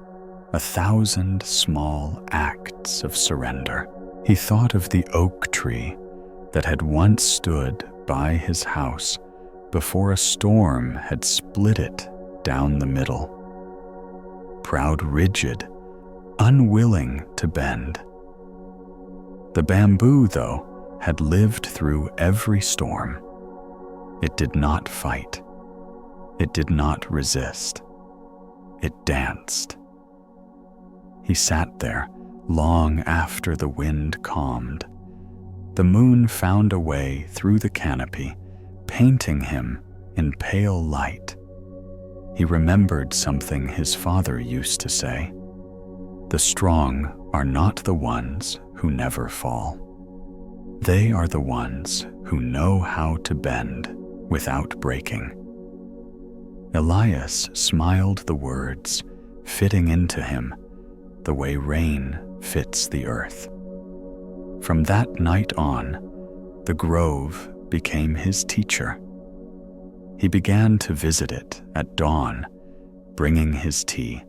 1,000 small acts of surrender. He thought of the oak tree that had once stood by his house before a storm had split it down the middle. Proud, rigid, unwilling to bend. The bamboo, though, had lived through every storm. It did not fight. It did not resist. It danced. He sat there long after the wind calmed. The moon found a way through the canopy, painting him in pale light. He remembered something his father used to say: "The strong are not the ones who never fall. They are the ones who know how to bend without breaking." Elias smiled the words, fitting into him the way rain fits the earth. From that night on, the grove became his teacher. He began to visit it at dawn, bringing his tea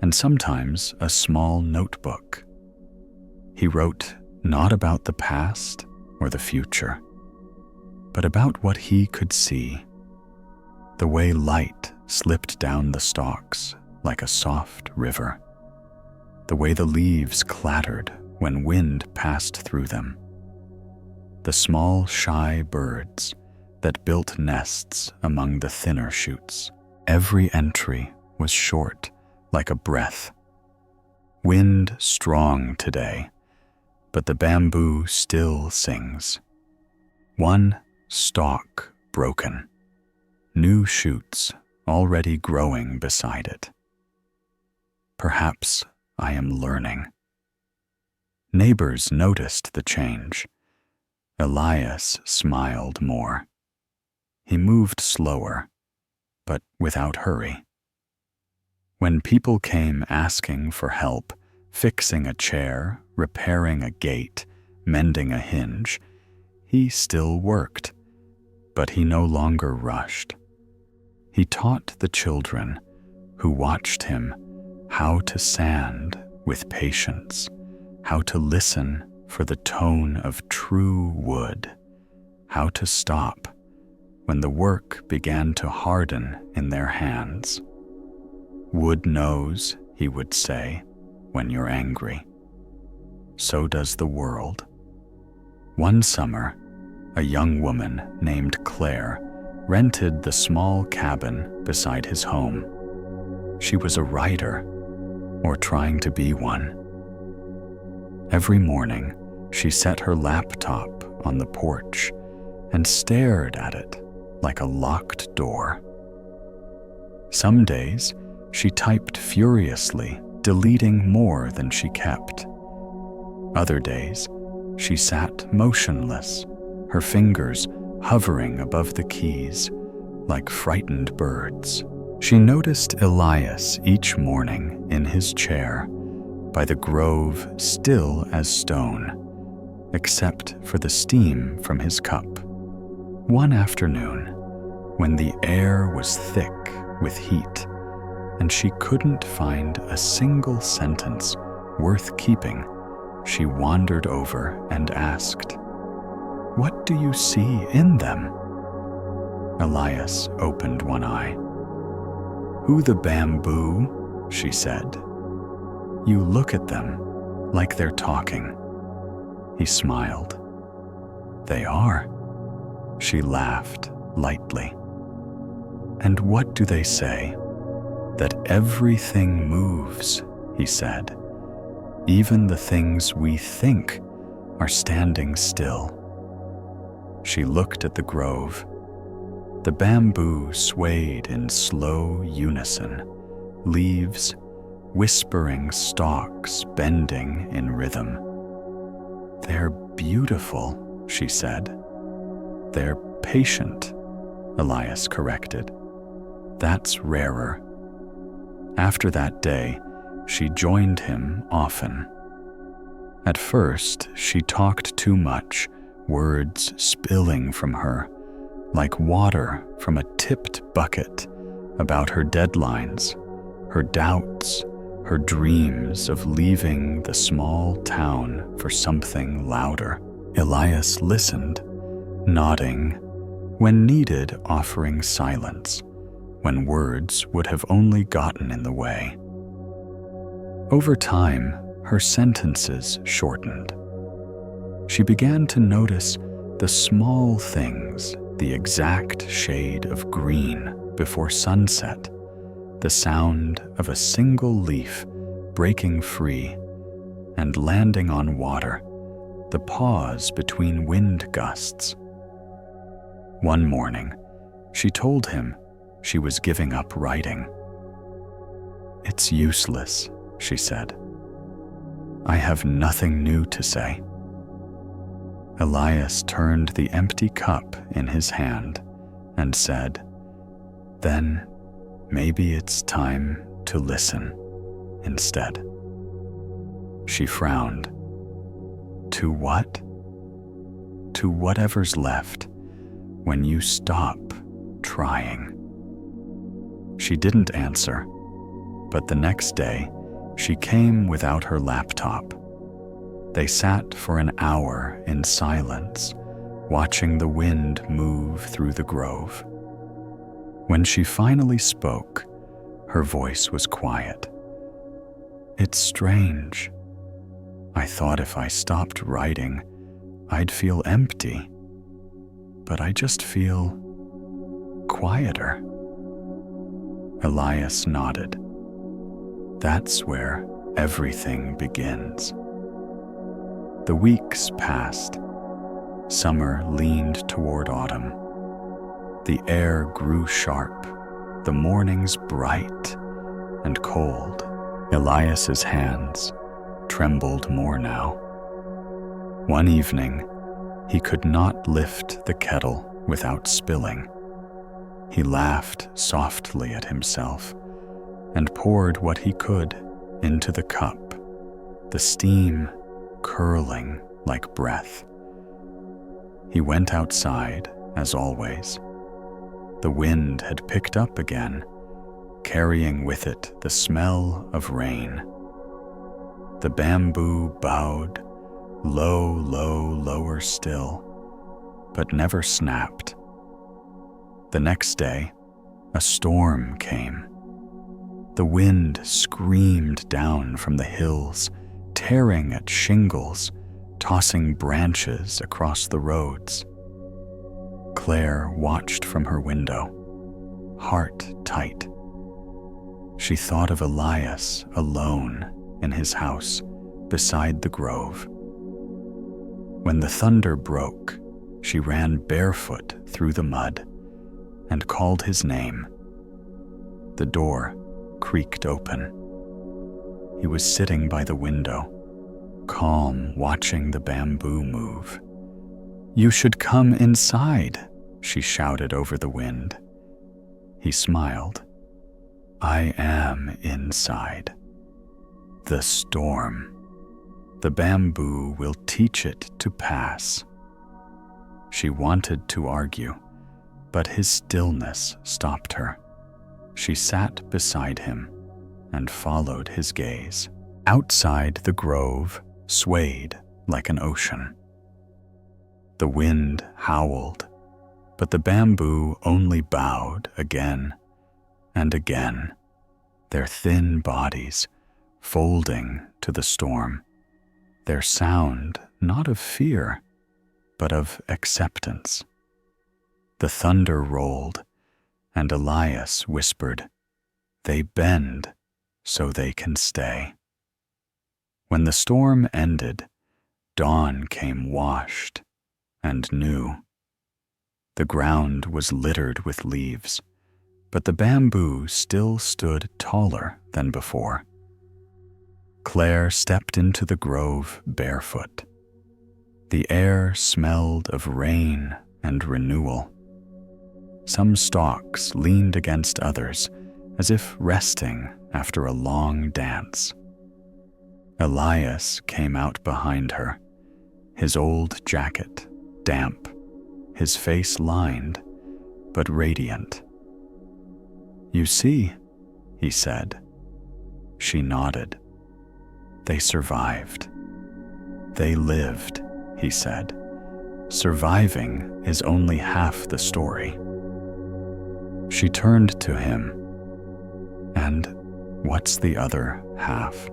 and sometimes a small notebook. He wrote not about the past or the future, but about what he could see, the way light slipped down the stalks like a soft river, the way the leaves clattered when wind passed through them, the small shy birds that built nests among the thinner shoots. Every entry was short like a breath. Wind strong today, but the bamboo still sings. One stalk broken, new shoots already growing beside it. Perhaps I am learning. Neighbors noticed the change. Elias smiled more. He moved slower, but without hurry. When people came asking for help, fixing a chair, repairing a gate, mending a hinge, he still worked, but he no longer rushed. He taught the children who watched him how to sand with patience, how to listen for the tone of true wood, how to stop when the work began to harden in their hands. "Wood knows," he would say, "when you're angry. So does the world." One summer, a young woman named Claire rented the small cabin beside his home. She was a writer, or trying to be one. Every morning, she set her laptop on the porch and stared at it like a locked door. Some days, she typed furiously, deleting more than she kept. Other days, she sat motionless, her fingers hovering above the keys like frightened birds. She noticed Elias each morning in his chair, by the grove still as stone, except for the steam from his cup. One afternoon, when the air was thick with heat, and she couldn't find a single sentence worth keeping, she wandered over and asked, "What do you see in them?" Elias opened one eye. "Who the bamboo?" she said. "You look at them like they're talking." He smiled. "They are." She laughed lightly. "And what do they say?" "That everything moves," he said. "Even the things we think are standing still." She looked at the grove. The bamboo swayed in slow unison, leaves, whispering stalks bending in rhythm. "They're beautiful," she said. "They're patient," Elias corrected. "That's rarer." After that day, she joined him often. At first, she talked too much, words spilling from her, like water from a tipped bucket, about her deadlines, her doubts, her dreams of leaving the small town for something louder. Elias listened, nodding, when needed offering silence, when words would have only gotten in the way. Over time, her sentences shortened. She began to notice the small things, the exact shade of green before sunset, the sound of a single leaf breaking free and landing on water, the pause between wind gusts. One morning, she told him she was giving up writing. "It's useless," she said. "I have nothing new to say." Elias turned the empty cup in his hand and said, "Then maybe it's time to listen instead." She frowned. "To what?" "To whatever's left when you stop trying." She didn't answer, but the next day she came without her laptop. They sat for an hour in silence, watching the wind move through the grove. When she finally spoke, her voice was quiet. "It's strange. I thought if I stopped writing, I'd feel empty, but I just feel quieter." Elias nodded. "That's where everything begins." The weeks passed. Summer leaned toward autumn. The air grew sharp, the mornings bright and cold. Elias's hands trembled more now. One evening, he could not lift the kettle without spilling. He laughed softly at himself and poured what he could into the cup, the steam curling like breath. He went outside, as always. The wind had picked up again, carrying with it the smell of rain. The bamboo bowed, lower still, but never snapped. The next day, a storm came. The wind screamed down from the hills, tearing at shingles, tossing branches across the roads. Claire watched from her window, heart tight. She thought of Elias alone in his house beside the grove. When the thunder broke, she ran barefoot through the mud and called his name. The door creaked open. He was sitting by the window, calm, watching the bamboo move. "You should come inside," she shouted over the wind. He smiled. "I am inside. The storm. The bamboo will teach it to pass." She wanted to argue, but his stillness stopped her. She sat beside him and followed his gaze. Outside, the grove swayed like an ocean. The wind howled, but the bamboo only bowed again and again, their thin bodies folding to the storm, their sound not of fear, but of acceptance. The thunder rolled, and Elias whispered, "They bend so they can stay." When the storm ended, dawn came washed and new. The ground was littered with leaves, but the bamboo still stood taller than before. Claire stepped into the grove barefoot. The air smelled of rain and renewal. Some stalks leaned against others, as if resting after a long dance. Elias came out behind her, his old jacket damp, his face lined, but radiant. "You see," he said. She nodded. "They survived. They lived," he said, surviving is only half the story. She turned to him, and what's the other half?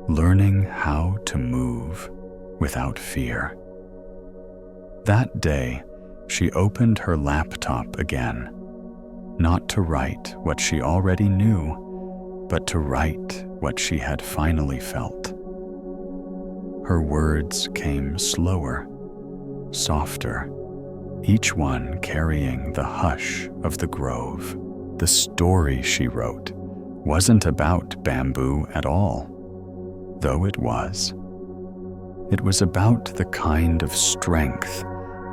Learning how to move without fear. That day, she opened her laptop again, not to write what she already knew, but to write what she had finally felt. Her words came slower, softer, each one carrying the hush of the grove. The story she wrote wasn't about bamboo at all, though it was. It was about the kind of strength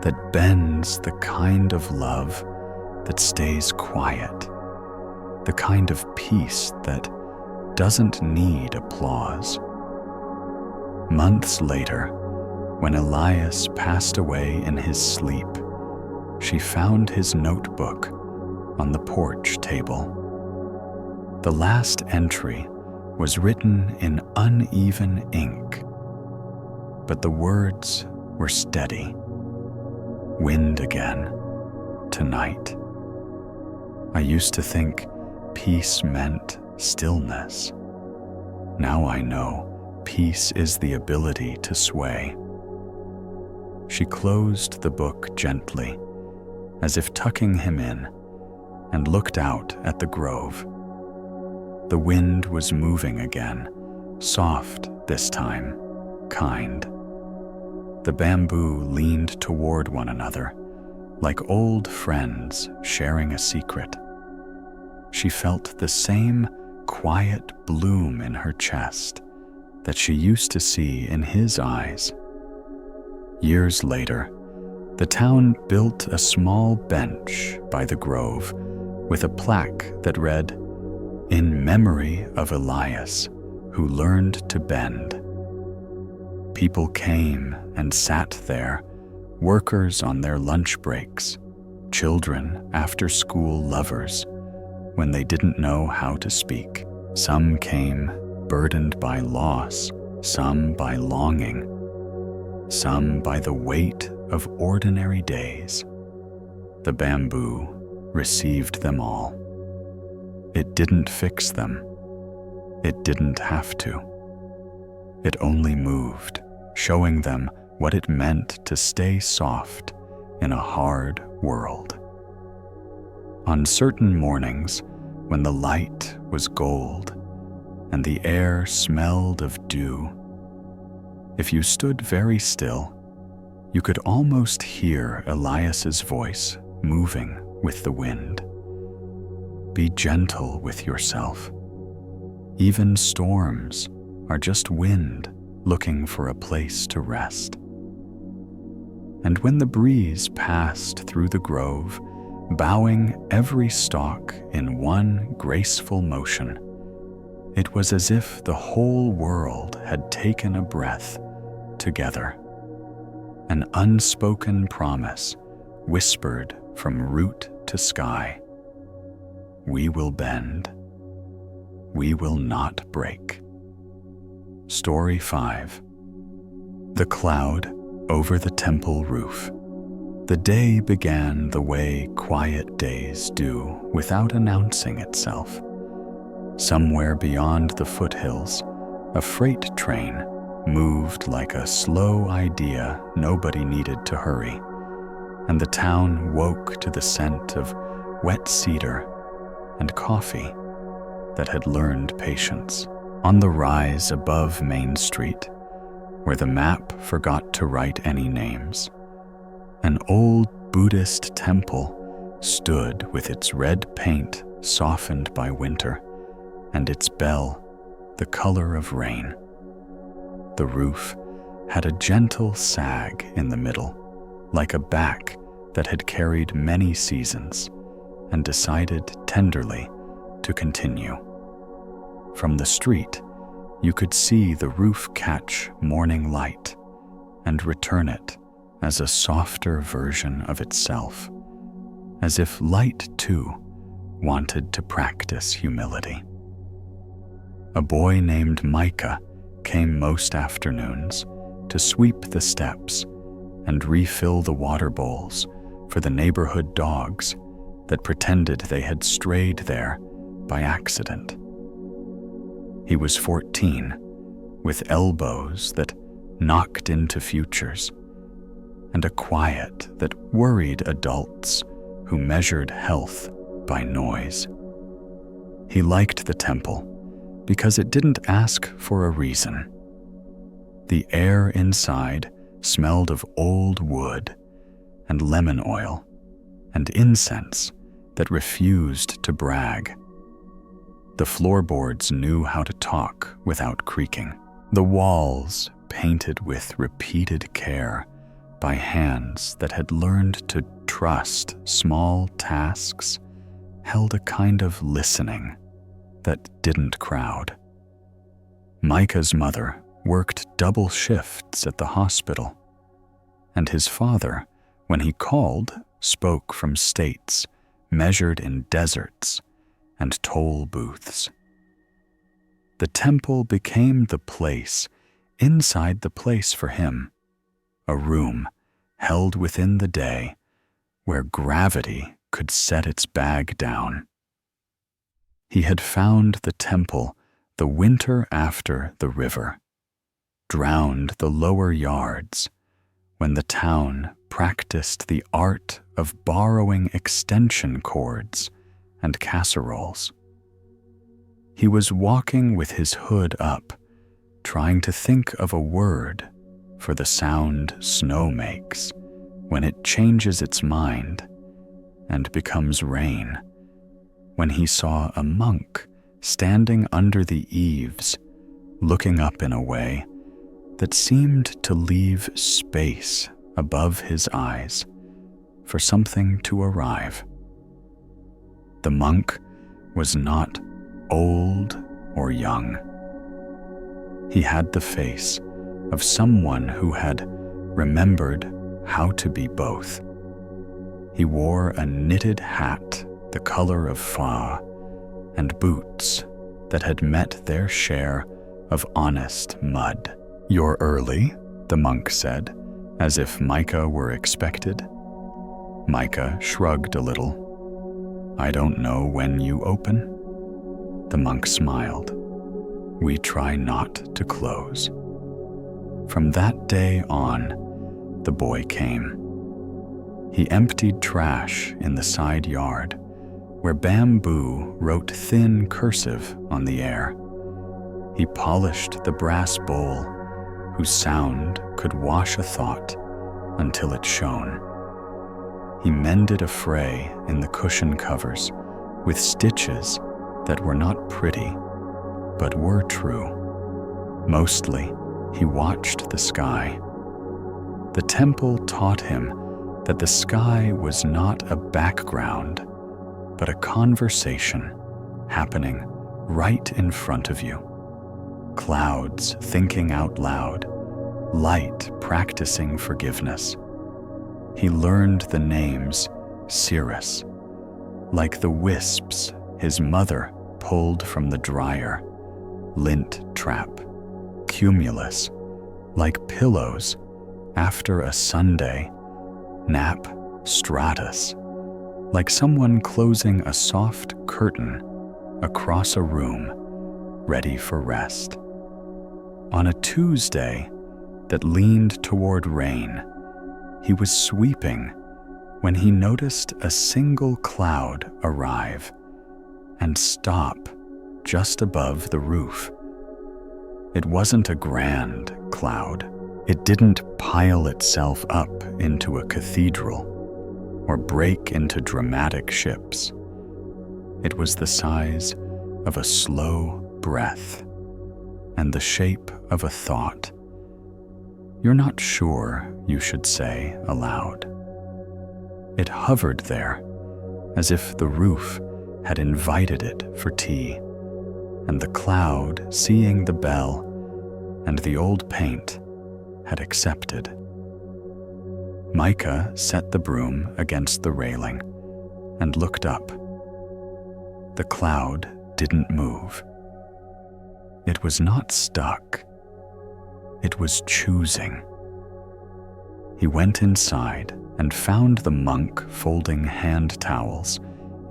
that bends, the kind of love that stays quiet, the kind of peace that doesn't need applause. Months later, when Elias passed away in his sleep, she found his notebook on the porch table. The last entry was written in uneven ink, but the words were steady. Wind again, tonight. I used to think peace meant stillness. Now I know peace is the ability to sway. She closed the book gently, as if tucking him in, and looked out at the grove. The wind was moving again, soft this time, kind. The bamboo leaned toward one another, like old friends sharing a secret. She felt the same quiet bloom in her chest that she used to see in his eyes. Years later, the town built a small bench by the grove with a plaque that read, "In memory of Elias, who learned to bend." People came and sat there, workers on their lunch breaks, children after-school lovers, when they didn't know how to speak. Some came burdened by loss, some by longing, some by the weight of ordinary days. The bamboo received them all. It didn't fix them. It didn't have to. It only moved, showing them what it meant to stay soft in a hard world. On certain mornings, when the light was gold and the air smelled of dew, if you stood very still, you could almost hear Elias's voice moving with the wind. Be gentle with yourself. Even storms are just wind looking for a place to rest. And when the breeze passed through the grove, bowing every stalk in one graceful motion, it was as if the whole world had taken a breath together. An unspoken promise whispered from root to sky. We will bend. We will not break. Story 5. The cloud over the temple roof. The day began the way quiet days do without announcing itself. Somewhere beyond the foothills, a freight train moved like a slow idea nobody needed to hurry, and the town woke to the scent of wet cedar and coffee that had learned patience. On the rise above Main Street, where the map forgot to write any names, an old Buddhist temple stood with its red paint softened by winter and its bell the color of rain. The roof had a gentle sag in the middle, like a back that had carried many seasons and decided tenderly to continue. From the street, you could see the roof catch morning light and return it as a softer version of itself, as if light too wanted to practice humility. A boy named Micah came most afternoons to sweep the steps and refill the water bowls for the neighborhood dogs that pretended they had strayed there by accident. He was 14, with elbows that knocked into futures, and a quiet that worried adults who measured health by noise. He liked the temple because it didn't ask for a reason. The air inside smelled of old wood and lemon oil and incense that refused to brag. The floorboards knew how to talk without creaking. The walls, painted with repeated care by hands that had learned to trust small tasks, held a kind of listening that didn't crowd. Micah's mother worked double shifts at the hospital, and his father, when he called, spoke from states measured in deserts and toll booths. The temple became the place inside the place for him, a room held within the day where gravity could set its bag down. He had found the temple the winter after the river drowned the lower yards when the town practiced the art of borrowing extension cords and casseroles. He was walking with his hood up, trying to think of a word for the sound snow makes when it changes its mind and becomes rain, when he saw a monk standing under the eaves, looking up in a way that seemed to leave space above his eyes for something to arrive. The monk was not old or young. He had the face of someone who had remembered how to be both. He wore a knitted hat the color of fur and boots that had met their share of honest mud. "You're early," the monk said, as if Micah were expected. Micah shrugged a little. "I don't know when you open." The monk smiled. "We try not to close." From that day on, the boy came. He emptied trash in the side yard, where bamboo wrote thin cursive on the air. He polished the brass bowl, whose sound could wash a thought until it shone. He mended a fray in the cushion covers with stitches that were not pretty, but were true. Mostly, he watched the sky. The temple taught him that the sky was not a background, but a conversation happening right in front of you. Clouds thinking out loud, light practicing forgiveness. He learned the names Cirrus, like the wisps his mother pulled from the dryer, lint trap, cumulus, like pillows after a Sunday, nap stratus, like someone closing a soft curtain across a room, ready for rest. On a Tuesday that leaned toward rain, he was sweeping when he noticed a single cloud arrive and stop just above the roof. It wasn't a grand cloud. It didn't pile itself up into a cathedral or break into dramatic ships. It was the size of a slow breath and the shape of a thought you're not sure you should say aloud. It hovered there as if the roof had invited it for tea, and the cloud, seeing the bell and the old paint, had accepted. Micah set the broom against the railing and looked up. The cloud didn't move. It was not stuck. It was choosing. He went inside and found the monk folding hand towels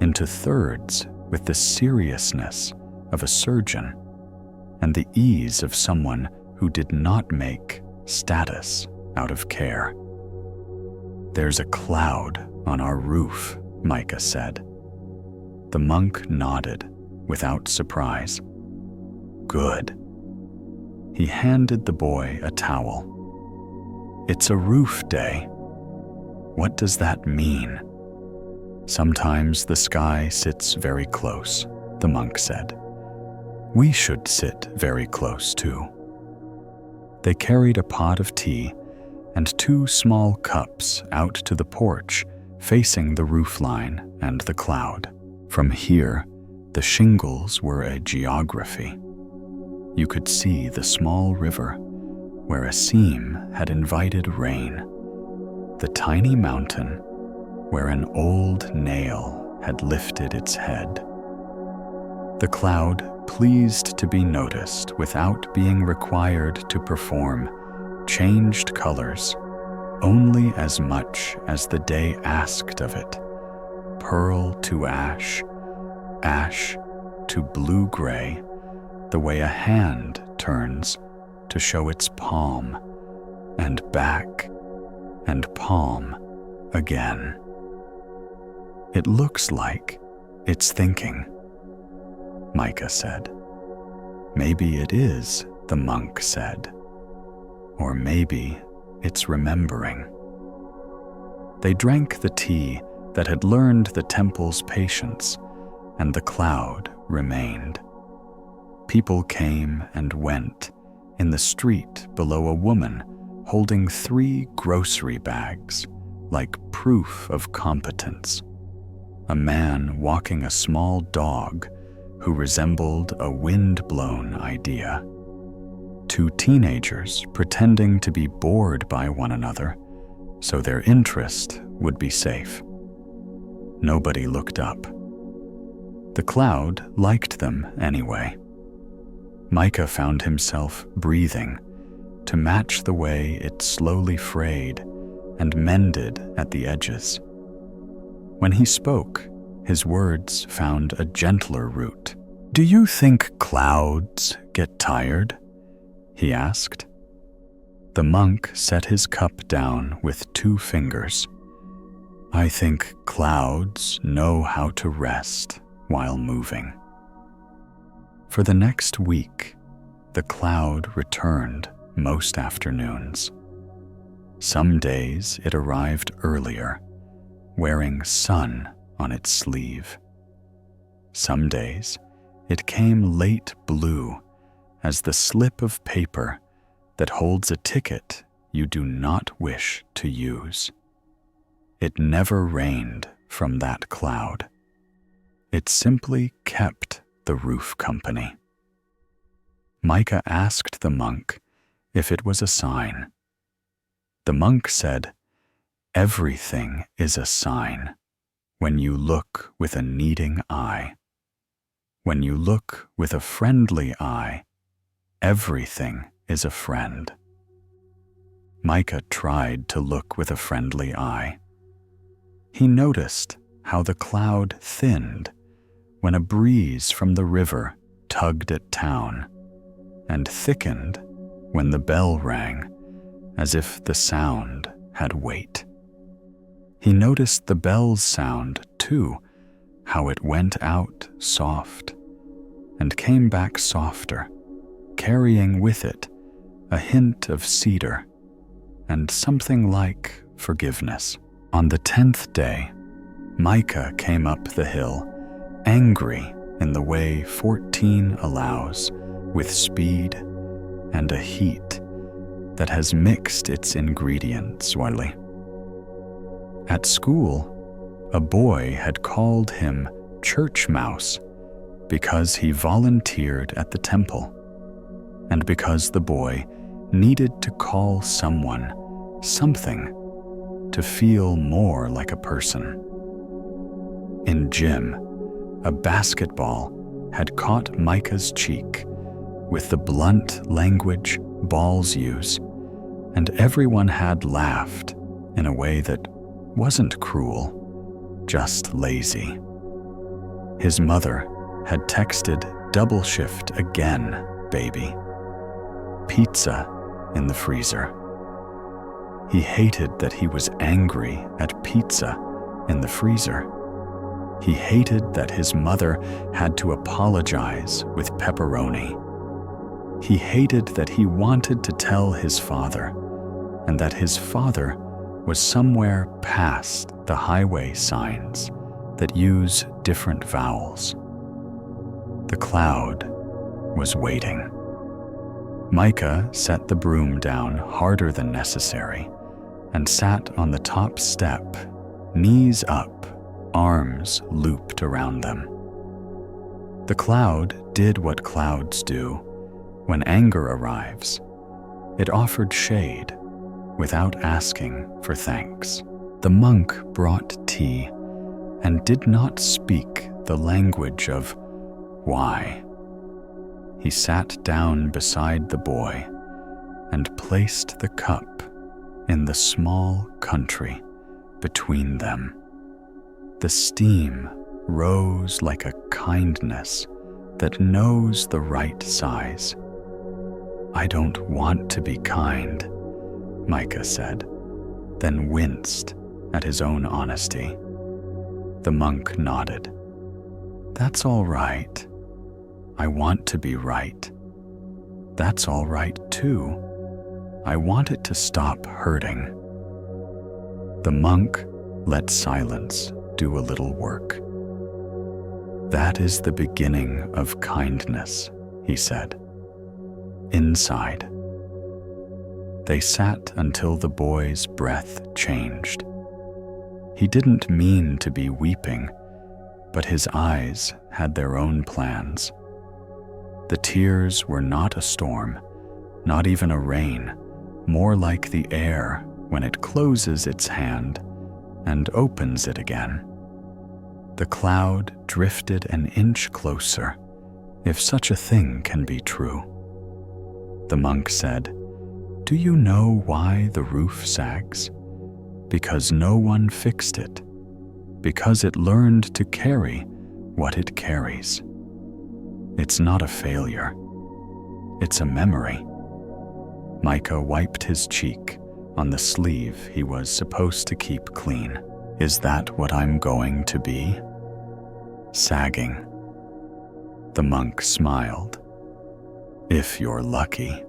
into thirds with the seriousness of a surgeon and the ease of someone who did not make status out of care. "There's a cloud on our roof," Micah said. The monk nodded without surprise. "Good." He handed the boy a towel. "It's a roof day." "What does that mean?" "Sometimes the sky sits very close," the monk said. "We should sit very close too." They carried a pot of tea and 2 small cups out to the porch facing the roofline and the cloud. From here, the shingles were a geography. You could see the small river where a seam had invited rain, the tiny mountain where an old nail had lifted its head. The cloud, pleased to be noticed without being required to perform, changed colors only as much as the day asked of it, pearl to ash, ash to blue-gray, the way a hand turns to show its palm, and back, and palm again. "It looks like it's thinking," Micah said. "Maybe it is," the monk said. "Or maybe it's remembering." They drank the tea that had learned the temple's patience, and the cloud remained. People came and went in the street below a woman holding 3 grocery bags, like proof of competence. A man walking a small dog who resembled a wind-blown idea. 2 teenagers pretending to be bored by one another so their interest would be safe. Nobody looked up. The cloud liked them anyway. Micah found himself breathing to match the way it slowly frayed and mended at the edges. When he spoke, his words found a gentler root. "Do you think clouds get tired?" he asked. The monk set his cup down with 2 fingers. "I think clouds know how to rest while moving." For the next week, the cloud returned most afternoons. Some days it arrived earlier, wearing sun on its sleeve. Some days it came late blue as the slip of paper that holds a ticket you do not wish to use. It never rained from that cloud. It simply kept the roof company. Micah asked the monk if it was a sign. The monk said, "Everything is a sign when you look with a needing eye. When you look with a friendly eye, everything is a friend." Micah tried to look with a friendly eye. He noticed how the cloud thinned when a breeze from the river tugged at town, and thickened when the bell rang, as if the sound had weight. He noticed the bell's sound, too, how it went out soft and came back softer, carrying with it a hint of cedar and something like forgiveness. On the 10th day, Micah came up the hill, angry in the way 14 allows, with speed and a heat that has mixed its ingredients widely. At school, a boy had called him Church Mouse because he volunteered at the temple, and because the boy needed to call someone something to feel more like a person. In gym, a basketball had caught Micah's cheek with the blunt language balls use, and everyone had laughed in a way that wasn't cruel, just lazy. His mother had texted, "Double shift again, baby." Pizza in the freezer. He hated that he was angry at pizza in the freezer. He hated that his mother had to apologize with pepperoni. He hated that he wanted to tell his father, and that his father was somewhere past the highway signs that use different vowels. The cloud was waiting. Micah set the broom down harder than necessary and sat on the top step, knees up, arms looped around them. The cloud did what clouds do when anger arrives. It offered shade without asking for thanks. The monk brought tea and did not speak the language of why. He sat down beside the boy and placed the cup in the small country between them. The steam rose like a kindness that knows the right size. "I don't want to be kind," Micah said, then winced at his own honesty. The monk nodded. "That's all right. I want to be right. That's all right too. I want it to stop hurting." The monk let silence do a little work. "That is the beginning of kindness," he said. "Inside." They sat until the boy's breath changed. He didn't mean to be weeping, but his eyes had their own plans. The tears were not a storm, not even a rain, more like the air when it closes its hand and opens it again. The cloud drifted an inch closer, if such a thing can be true. The monk said, "Do you know why the roof sags? Because no one fixed it. Because it learned to carry what it carries. It's not a failure. It's a memory." Micah wiped his cheek on the sleeve he was supposed to keep clean. "Is that what I'm going to be? Sagging?" The monk smiled. "If you're lucky."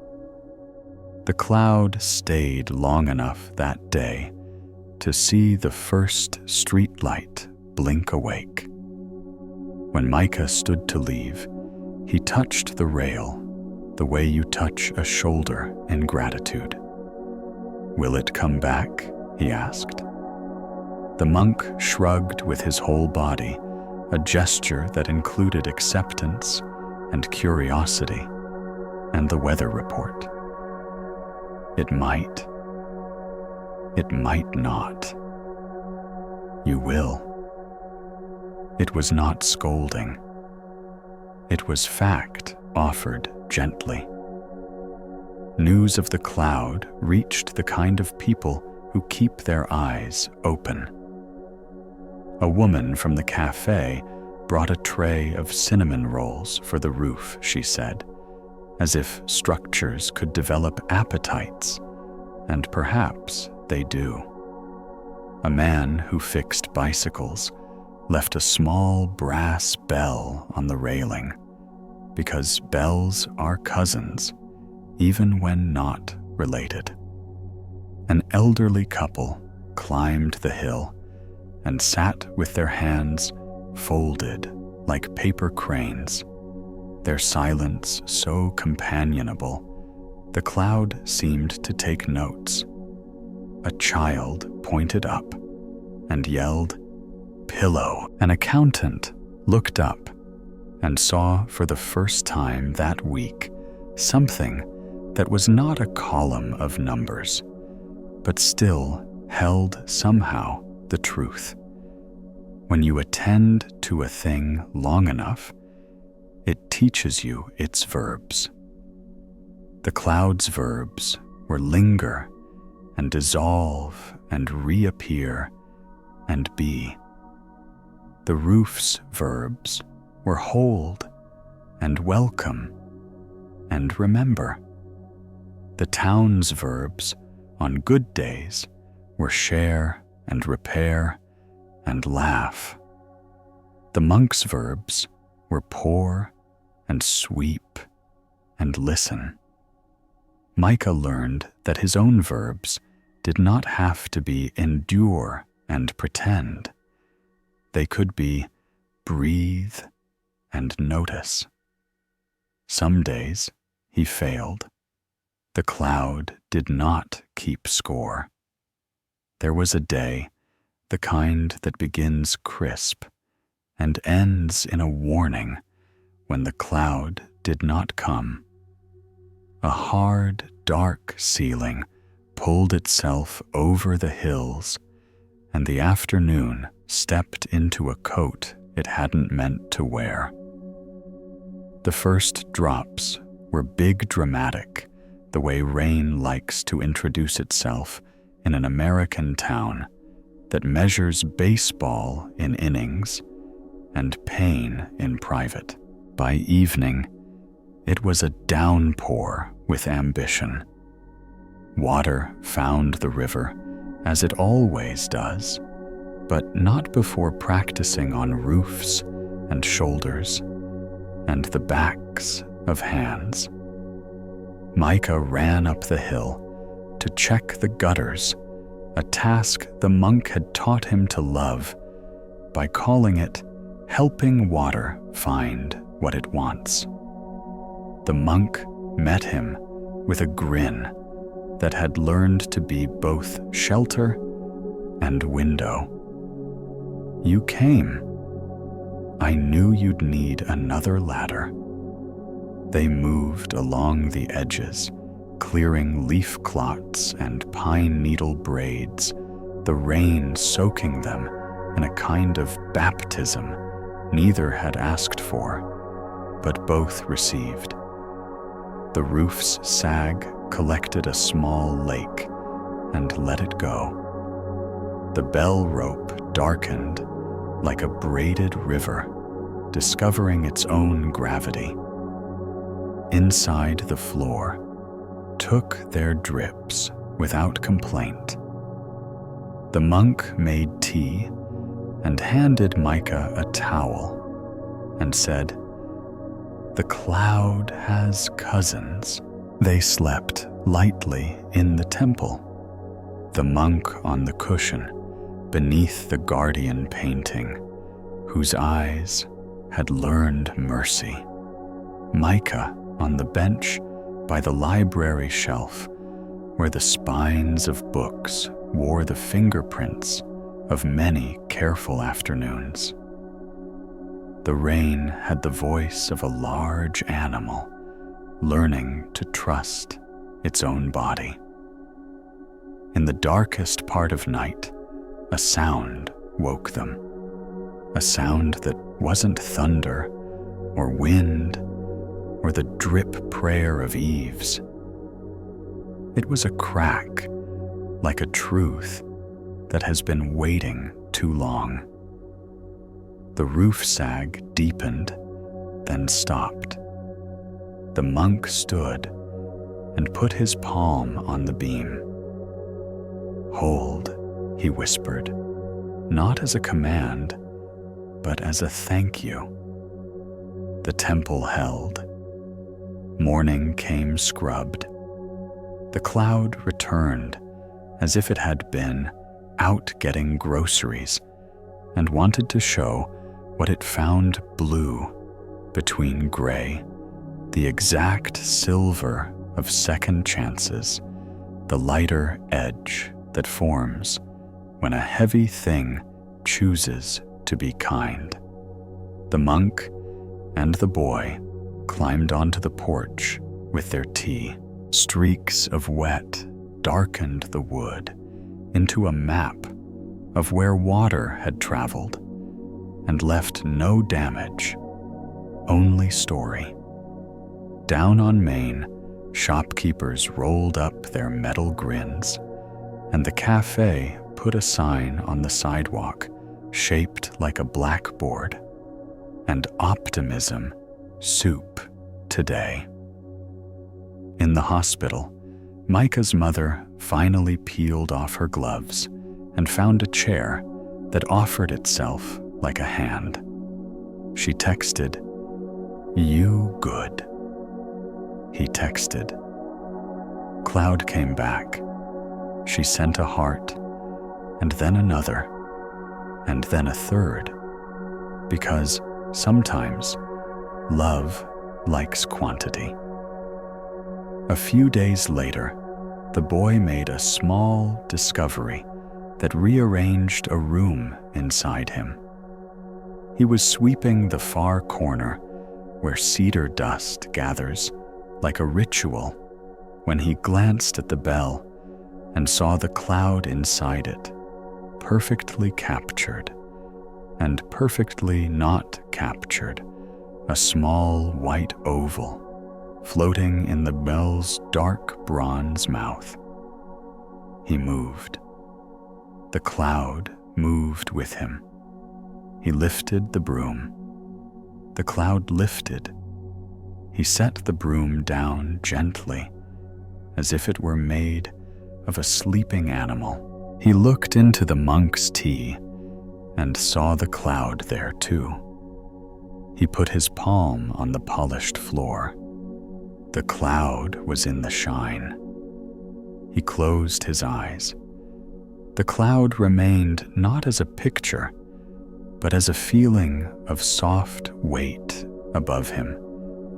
The cloud stayed long enough that day to see the first streetlight blink awake. When Micah stood to leave, he touched the rail the way you touch a shoulder in gratitude. "Will it come back?" he asked. The monk shrugged with his whole body, a gesture that included acceptance and curiosity and the weather report. "It might. It might not. You will." It was not scolding. It was fact offered gently. News of the cloud reached the kind of people who keep their eyes open. A woman from the cafe brought a tray of cinnamon rolls for the roof, she said, as if structures could develop appetites, and perhaps they do. A man who fixed bicycles left a small brass bell on the railing, because bells are cousins, even when not related. An elderly couple climbed the hill and sat with their hands folded like paper cranes, their silence so companionable, the cloud seemed to take notes. A child pointed up and yelled, "Pillow!" An accountant looked up and saw for the first time that week something that was not a column of numbers, but still held somehow the truth. When you attend to a thing long enough, it teaches you its verbs. The cloud's verbs were linger and dissolve and reappear and be. The roof's verbs were hold and welcome and remember. The town's verbs on good days were share and repair and laugh. The monk's verbs were pour and sweep and listen. Micah learned that his own verbs did not have to be endure and pretend. They could be breathe and notice. Some days he failed. The cloud did not keep score. There was a day, the kind that begins crisp and ends in a warning, when the cloud did not come. A hard, dark ceiling pulled itself over the hills, and the afternoon stepped into a coat it hadn't meant to wear. The first drops were big dramatic, the way rain likes to introduce itself in an American town that measures baseball in innings and pain in private. By evening, it was a downpour with ambition. Water found the river, as it always does, but not before practicing on roofs and shoulders and the backs of hands. Micah ran up the hill to check the gutters, a task the monk had taught him to love by calling it helping water find what it wants. The monk met him with a grin that had learned to be both shelter and window. You came. I knew you'd need another ladder. They moved along the edges, clearing leaf clots and pine needle braids, the rain soaking them in a kind of baptism neither had asked for, but both received. The roof's sag collected a small lake and let it go. The bell rope darkened like a braided river, discovering its own gravity. Inside the floor took their drips without complaint. The monk made tea and handed Micah a towel and said, "The cloud has cousins." They slept lightly in the temple, the monk on the cushion beneath the guardian painting, whose eyes had learned mercy. Micah on the bench by the library shelf, where the spines of books wore the fingerprints of many careful afternoons. The rain had the voice of a large animal, learning to trust its own body. In the darkest part of night, a sound woke them, a sound that wasn't thunder or wind or the drip prayer of eaves. It was a crack, like a truth that has been waiting too long. The roof sag deepened, then stopped. The monk stood and put his palm on the beam. "Hold," he whispered, not as a command, but as a thank you. The temple held. Morning came scrubbed. The cloud returned as if it had been out getting groceries and wanted to show what it found blue between gray, the exact silver of second chances, the lighter edge that forms when a heavy thing chooses to be kind. The monk and the boy climbed onto the porch with their tea. Streaks of wet darkened the wood into a map of where water had traveled and left no damage, only story. Down on Main, shopkeepers rolled up their metal grins, and the cafe put a sign on the sidewalk shaped like a blackboard, and optimism soup today. In the hospital, Micah's mother finally peeled off her gloves and found a chair that offered itself like a hand. She texted, "You good." He texted. Cloud came back. She sent a heart, and then another, and then a third, because sometimes love likes quantity. A few days later, the boy made a small discovery that rearranged a room inside him. He was sweeping the far corner where cedar dust gathers like a ritual when he glanced at the bell and saw the cloud inside it, perfectly captured and perfectly not captured, a small white oval floating in the bell's dark bronze mouth. He moved. The cloud moved with him. He lifted the broom. The cloud lifted. He set the broom down gently, as if it were made of a sleeping animal. He looked into the monk's tea and saw the cloud there too. He put his palm on the polished floor. The cloud was in the shine. He closed his eyes. The cloud remained not as a picture, but as a feeling of soft weight above him,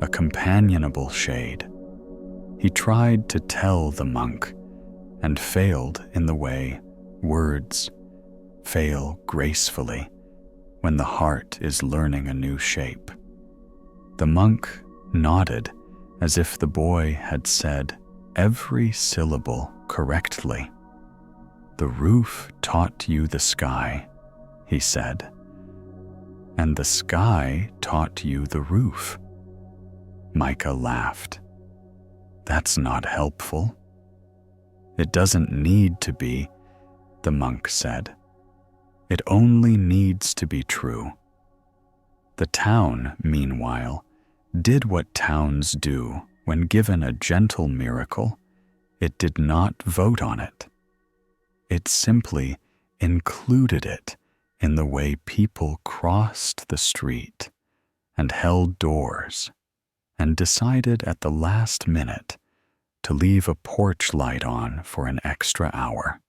a companionable shade. He tried to tell the monk and failed in the way words fail gracefully when the heart is learning a new shape. The monk nodded as if the boy had said every syllable correctly. "The roof taught you the sky," he said, "and the sky taught you the roof." Micah laughed. "That's not helpful." "It doesn't need to be," the monk said. "It only needs to be true." The town, meanwhile, did what towns do when given a gentle miracle. It did not vote on it. It simply included it in the way people crossed the street and held doors and decided at the last minute to leave a porch light on for an extra hour.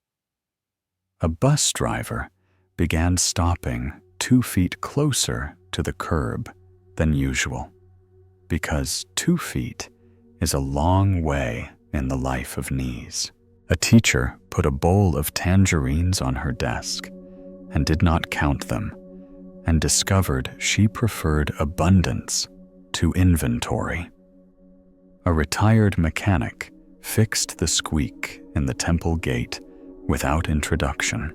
A bus driver began stopping 2 feet closer to the curb than usual, because 2 feet is a long way in the life of knees. A teacher put a bowl of tangerines on her desk and did not count them, and discovered she preferred abundance to inventory. A retired mechanic fixed the squeak in the temple gate without introduction.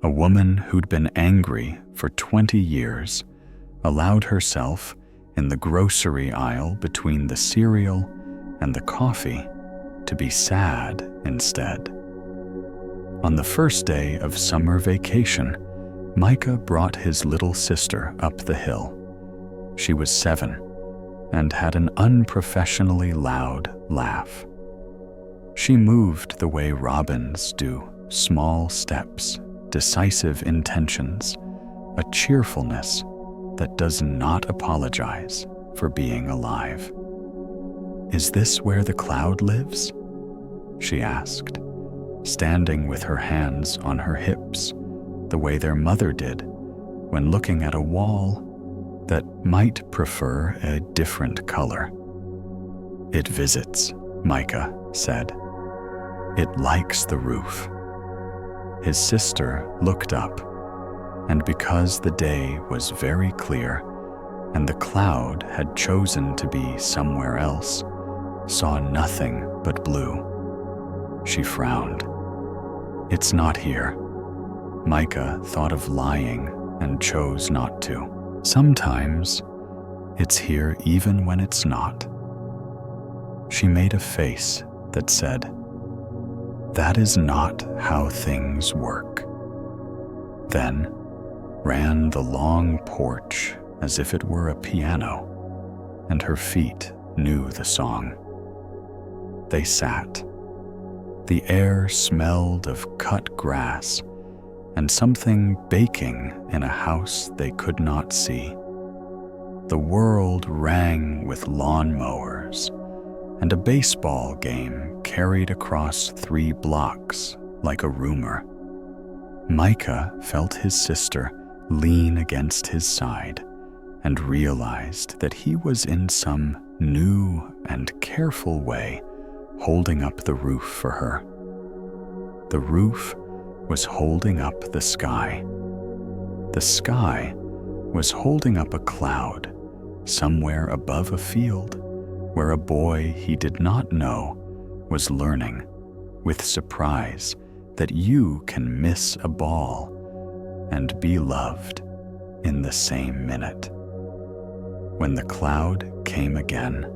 A woman who'd been angry for 20 years allowed herself in the grocery aisle between the cereal and the coffee to be sad instead. On the first day of summer vacation, Micah brought his little sister up the hill. She was 7 and had an unprofessionally loud laugh. She moved the way robins do, small steps, decisive intentions, a cheerfulness that does not apologize for being alive. "Is this where the cloud lives?" she asked, standing with her hands on her hips, the way their mother did when looking at a wall that might prefer a different color. "It visits," Micah said. "It likes the roof." His sister looked up, and because the day was very clear and the cloud had chosen to be somewhere else, saw nothing but blue. She frowned. "It's not here." Micah thought of lying and chose not to. "Sometimes it's here even when it's not." She made a face that said, That is not how things work. Then ran the long porch as if it were a piano, and her feet knew the song. They sat. The air smelled of cut grass and something baking in a house they could not see. The world rang with lawn mowers, and a baseball game carried across 3 blocks like a rumor. Micah felt his sister lean against his side and realized that he was in some new and careful way holding up the roof for her. The roof was holding up the sky. The sky was holding up a cloud somewhere above a field where a boy he did not know was learning with surprise that you can miss a ball and be loved in the same minute. When the cloud came again,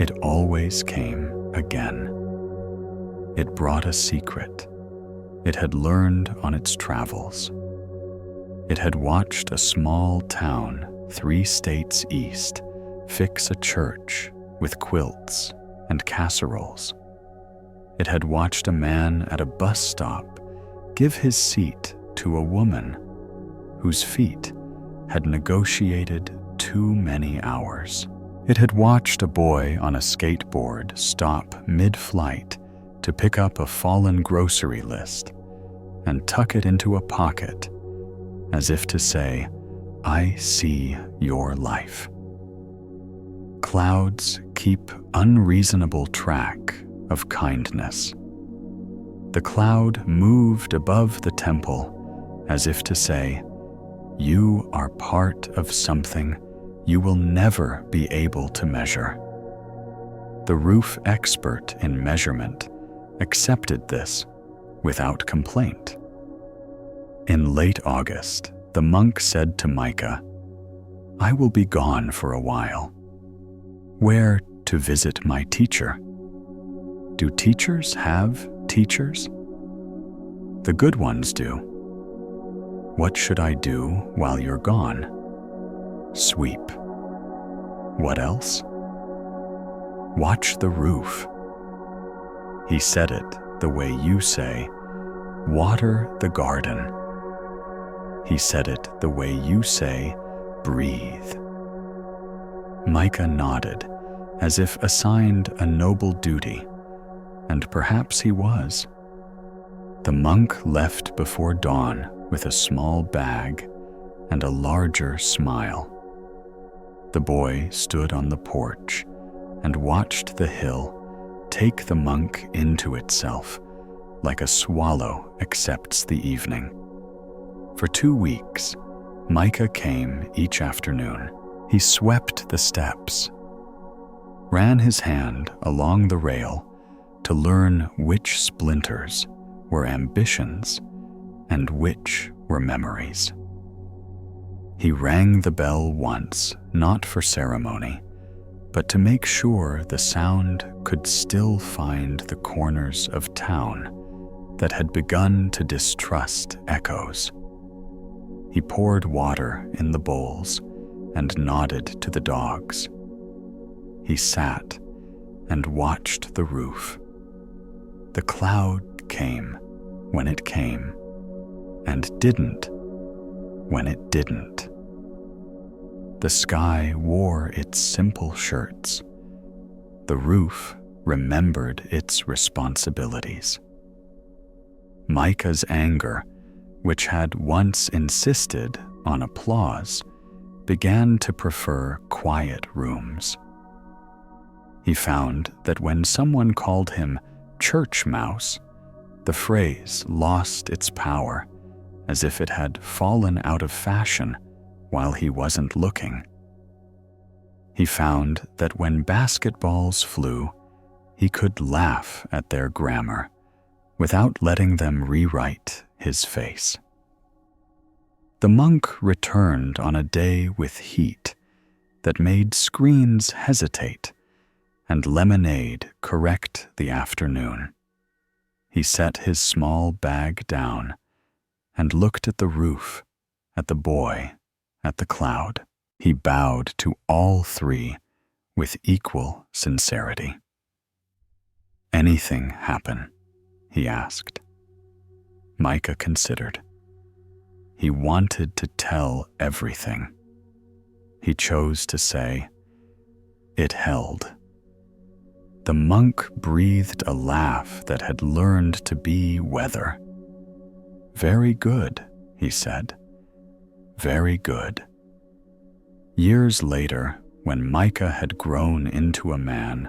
it always came again. It brought a secret it had learned on its travels. It had watched a small town 3 states east fix a church with quilts and casseroles. It had watched a man at a bus stop give his seat to a woman whose feet had negotiated too many hours. It had watched a boy on a skateboard stop mid-flight to pick up a fallen grocery list and tuck it into a pocket, as if to say, "I see your life." Clouds keep unreasonable track of kindness. The cloud moved above the temple as if to say, "You are part of something you will never be able to measure." The roof expert in measurement accepted this without complaint. In late August, the monk said to Micah, "I will be gone for a while. Where to visit my teacher? Do teachers have teachers? The good ones do. What should I do while you're gone? Sweep. What else? Watch the roof." He said it the way you say, "Water the garden." He said it the way you say, "Breathe." Micah nodded, as if assigned a noble duty, and perhaps he was. The monk left before dawn with a small bag and a larger smile. The boy stood on the porch and watched the hill take the monk into itself, like a swallow accepts the evening. For 2 weeks, Micah came each afternoon. He swept the steps, ran his hand along the rail to learn which splinters were ambitions and which were memories. He rang the bell once, not for ceremony, but to make sure the sound could still find the corners of town that had begun to distrust echoes. He poured water in the bowls and nodded to the dogs. He sat and watched the roof. The cloud came when it came, and didn't when it didn't. The sky wore its simple shirts. The roof remembered its responsibilities. Micah's anger, which had once insisted on applause, began to prefer quiet rooms. He found that when someone called him church mouse, the phrase lost its power, as if it had fallen out of fashion while he wasn't looking. He found that when basketballs flew, he could laugh at their grammar without letting them rewrite his face. The monk returned on a day with heat that made screens hesitate and lemonade correct the afternoon. He set his small bag down and looked at the roof, at the boy, at the cloud. He bowed to all three with equal sincerity. "Anything happen?" he asked. Micah considered. He wanted to tell everything. He chose to say, "It held." The monk breathed a laugh that had learned to be weather. "Very good," he said. "Very good." Years later, when Micah had grown into a man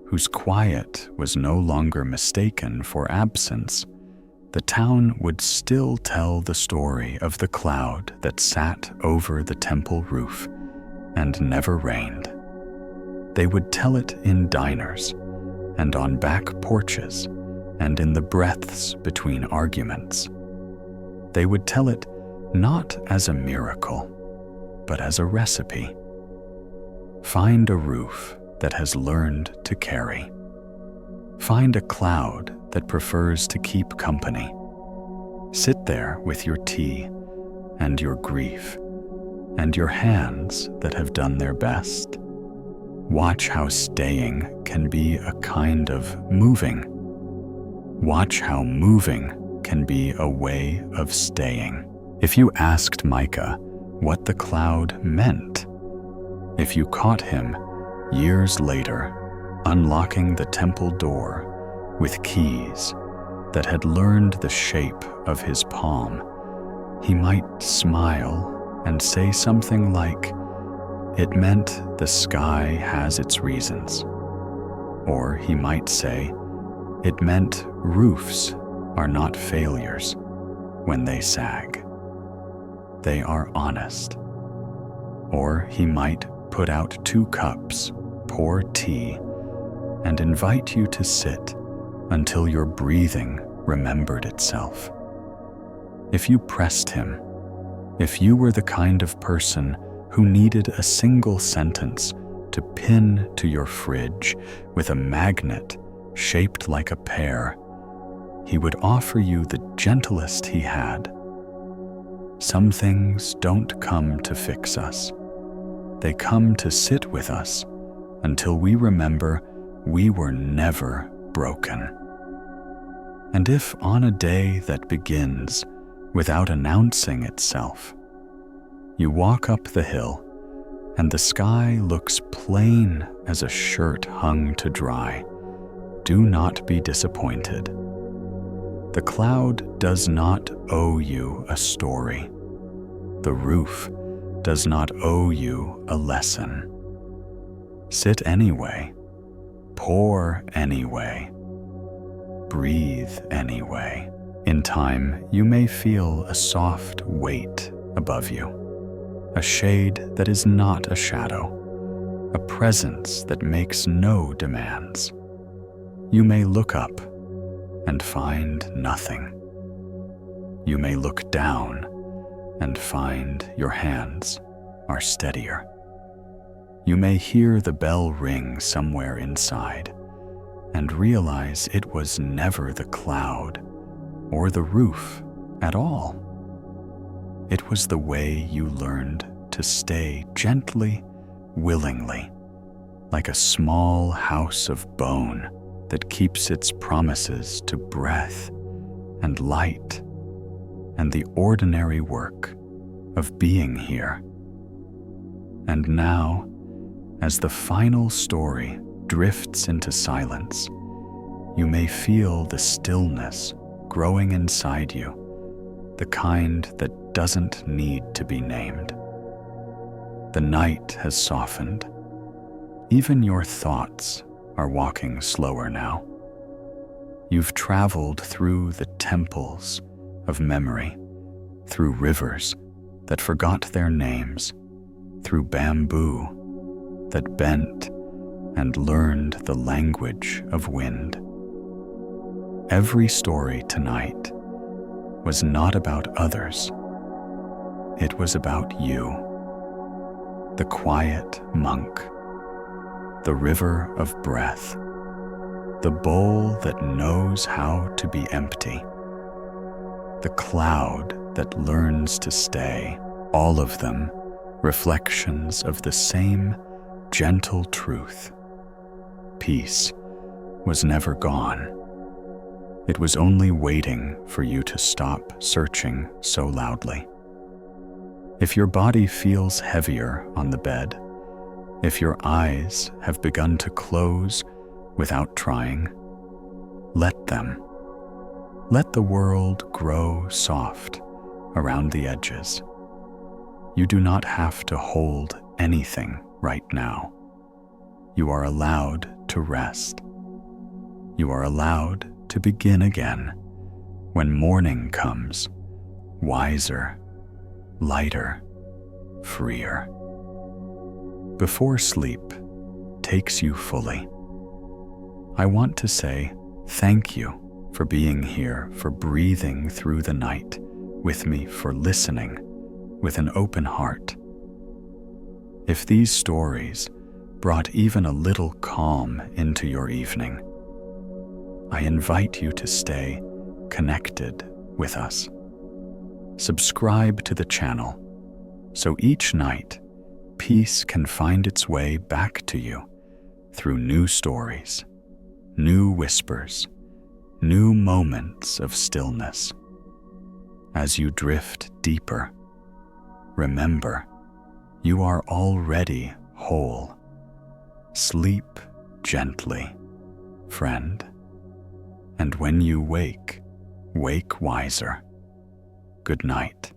whose quiet was no longer mistaken for absence, the town would still tell the story of the cloud that sat over the temple roof and never rained. They would tell it in diners and on back porches and in the breaths between arguments. They would tell it not as a miracle, but as a recipe. Find a roof that has learned to carry. Find a cloud that prefers to keep company. Sit there with your tea and your grief and your hands that have done their best. Watch how staying can be a kind of moving. Watch how moving can be a way of staying. If you asked Micah what the cloud meant, if you caught him years later unlocking the temple door with keys that had learned the shape of his palm, he might smile and say something like, "It meant the sky has its reasons." Or he might say, "It meant roofs are not failures when they sag. They are honest." Or he might put out 2 cups, pour tea, and invite you to sit until your breathing remembered itself. If you pressed him, if you were the kind of person who needed a single sentence to pin to your fridge with a magnet shaped like a pear, he would offer you the gentlest he had. Some things don't come to fix us. They come to sit with us until we remember we were never broken. And if on a day that begins without announcing itself, you walk up the hill and the sky looks plain as a shirt hung to dry, do not be disappointed. The cloud does not owe you a story. The roof does not owe you a lesson. Sit anyway, pour anyway, breathe anyway. In time, you may feel a soft weight above you, a shade that is not a shadow, a presence that makes no demands. You may look up and find nothing. You may look down and find your hands are steadier. You may hear the bell ring somewhere inside and realize it was never the cloud or the roof at all. It was the way you learned to stay gently, willingly, like a small house of bone that keeps its promises to breath and light and the ordinary work of being here. And now, as the final story drifts into silence, you may feel the stillness growing inside you, the kind that doesn't need to be named. The night has softened. Even your thoughts are walking slower now. You've traveled through the temples of memory, through rivers that forgot their names, through bamboo that bent and learned the language of wind. Every story tonight was not about others. It was about you, the quiet monk, the river of breath, the bowl that knows how to be empty, the cloud that learns to stay, all of them reflections of the same gentle truth. Peace was never gone. It was only waiting for you to stop searching so loudly. If your body feels heavier on the bed, if your eyes have begun to close without trying, let them. Let the world grow soft around the edges. You do not have to hold anything right now. You are allowed to rest. You are allowed to begin again when morning comes, wiser, lighter, freer. Before sleep takes you fully, I want to say thank you for being here, for breathing through the night with me, for listening with an open heart. If these stories brought even a little calm into your evening, I invite you to stay connected with us. Subscribe to the channel so each night peace can find its way back to you through new stories, new whispers, new moments of stillness. As you drift deeper, remember, you are already whole. Sleep gently, friend, and when you wake, wake wiser. Good night.